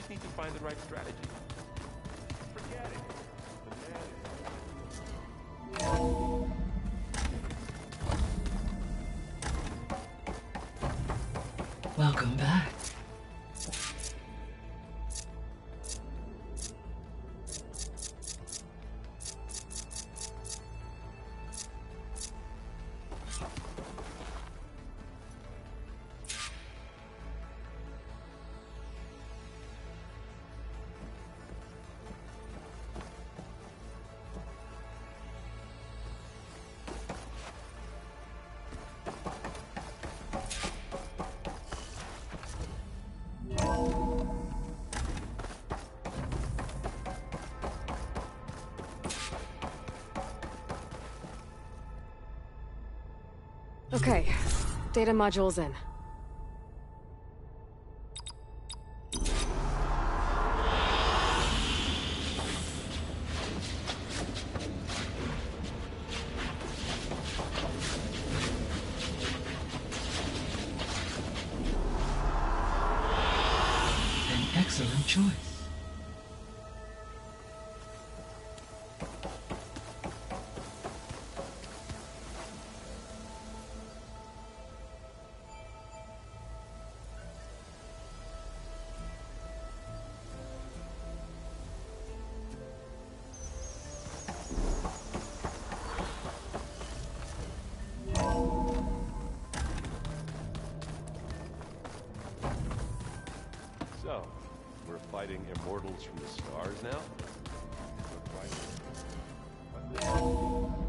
Need to find the right strategy. Forget it. Welcome back. Okay, data module's in. choice. So, we're fighting immortals from the stars now? We're fighting...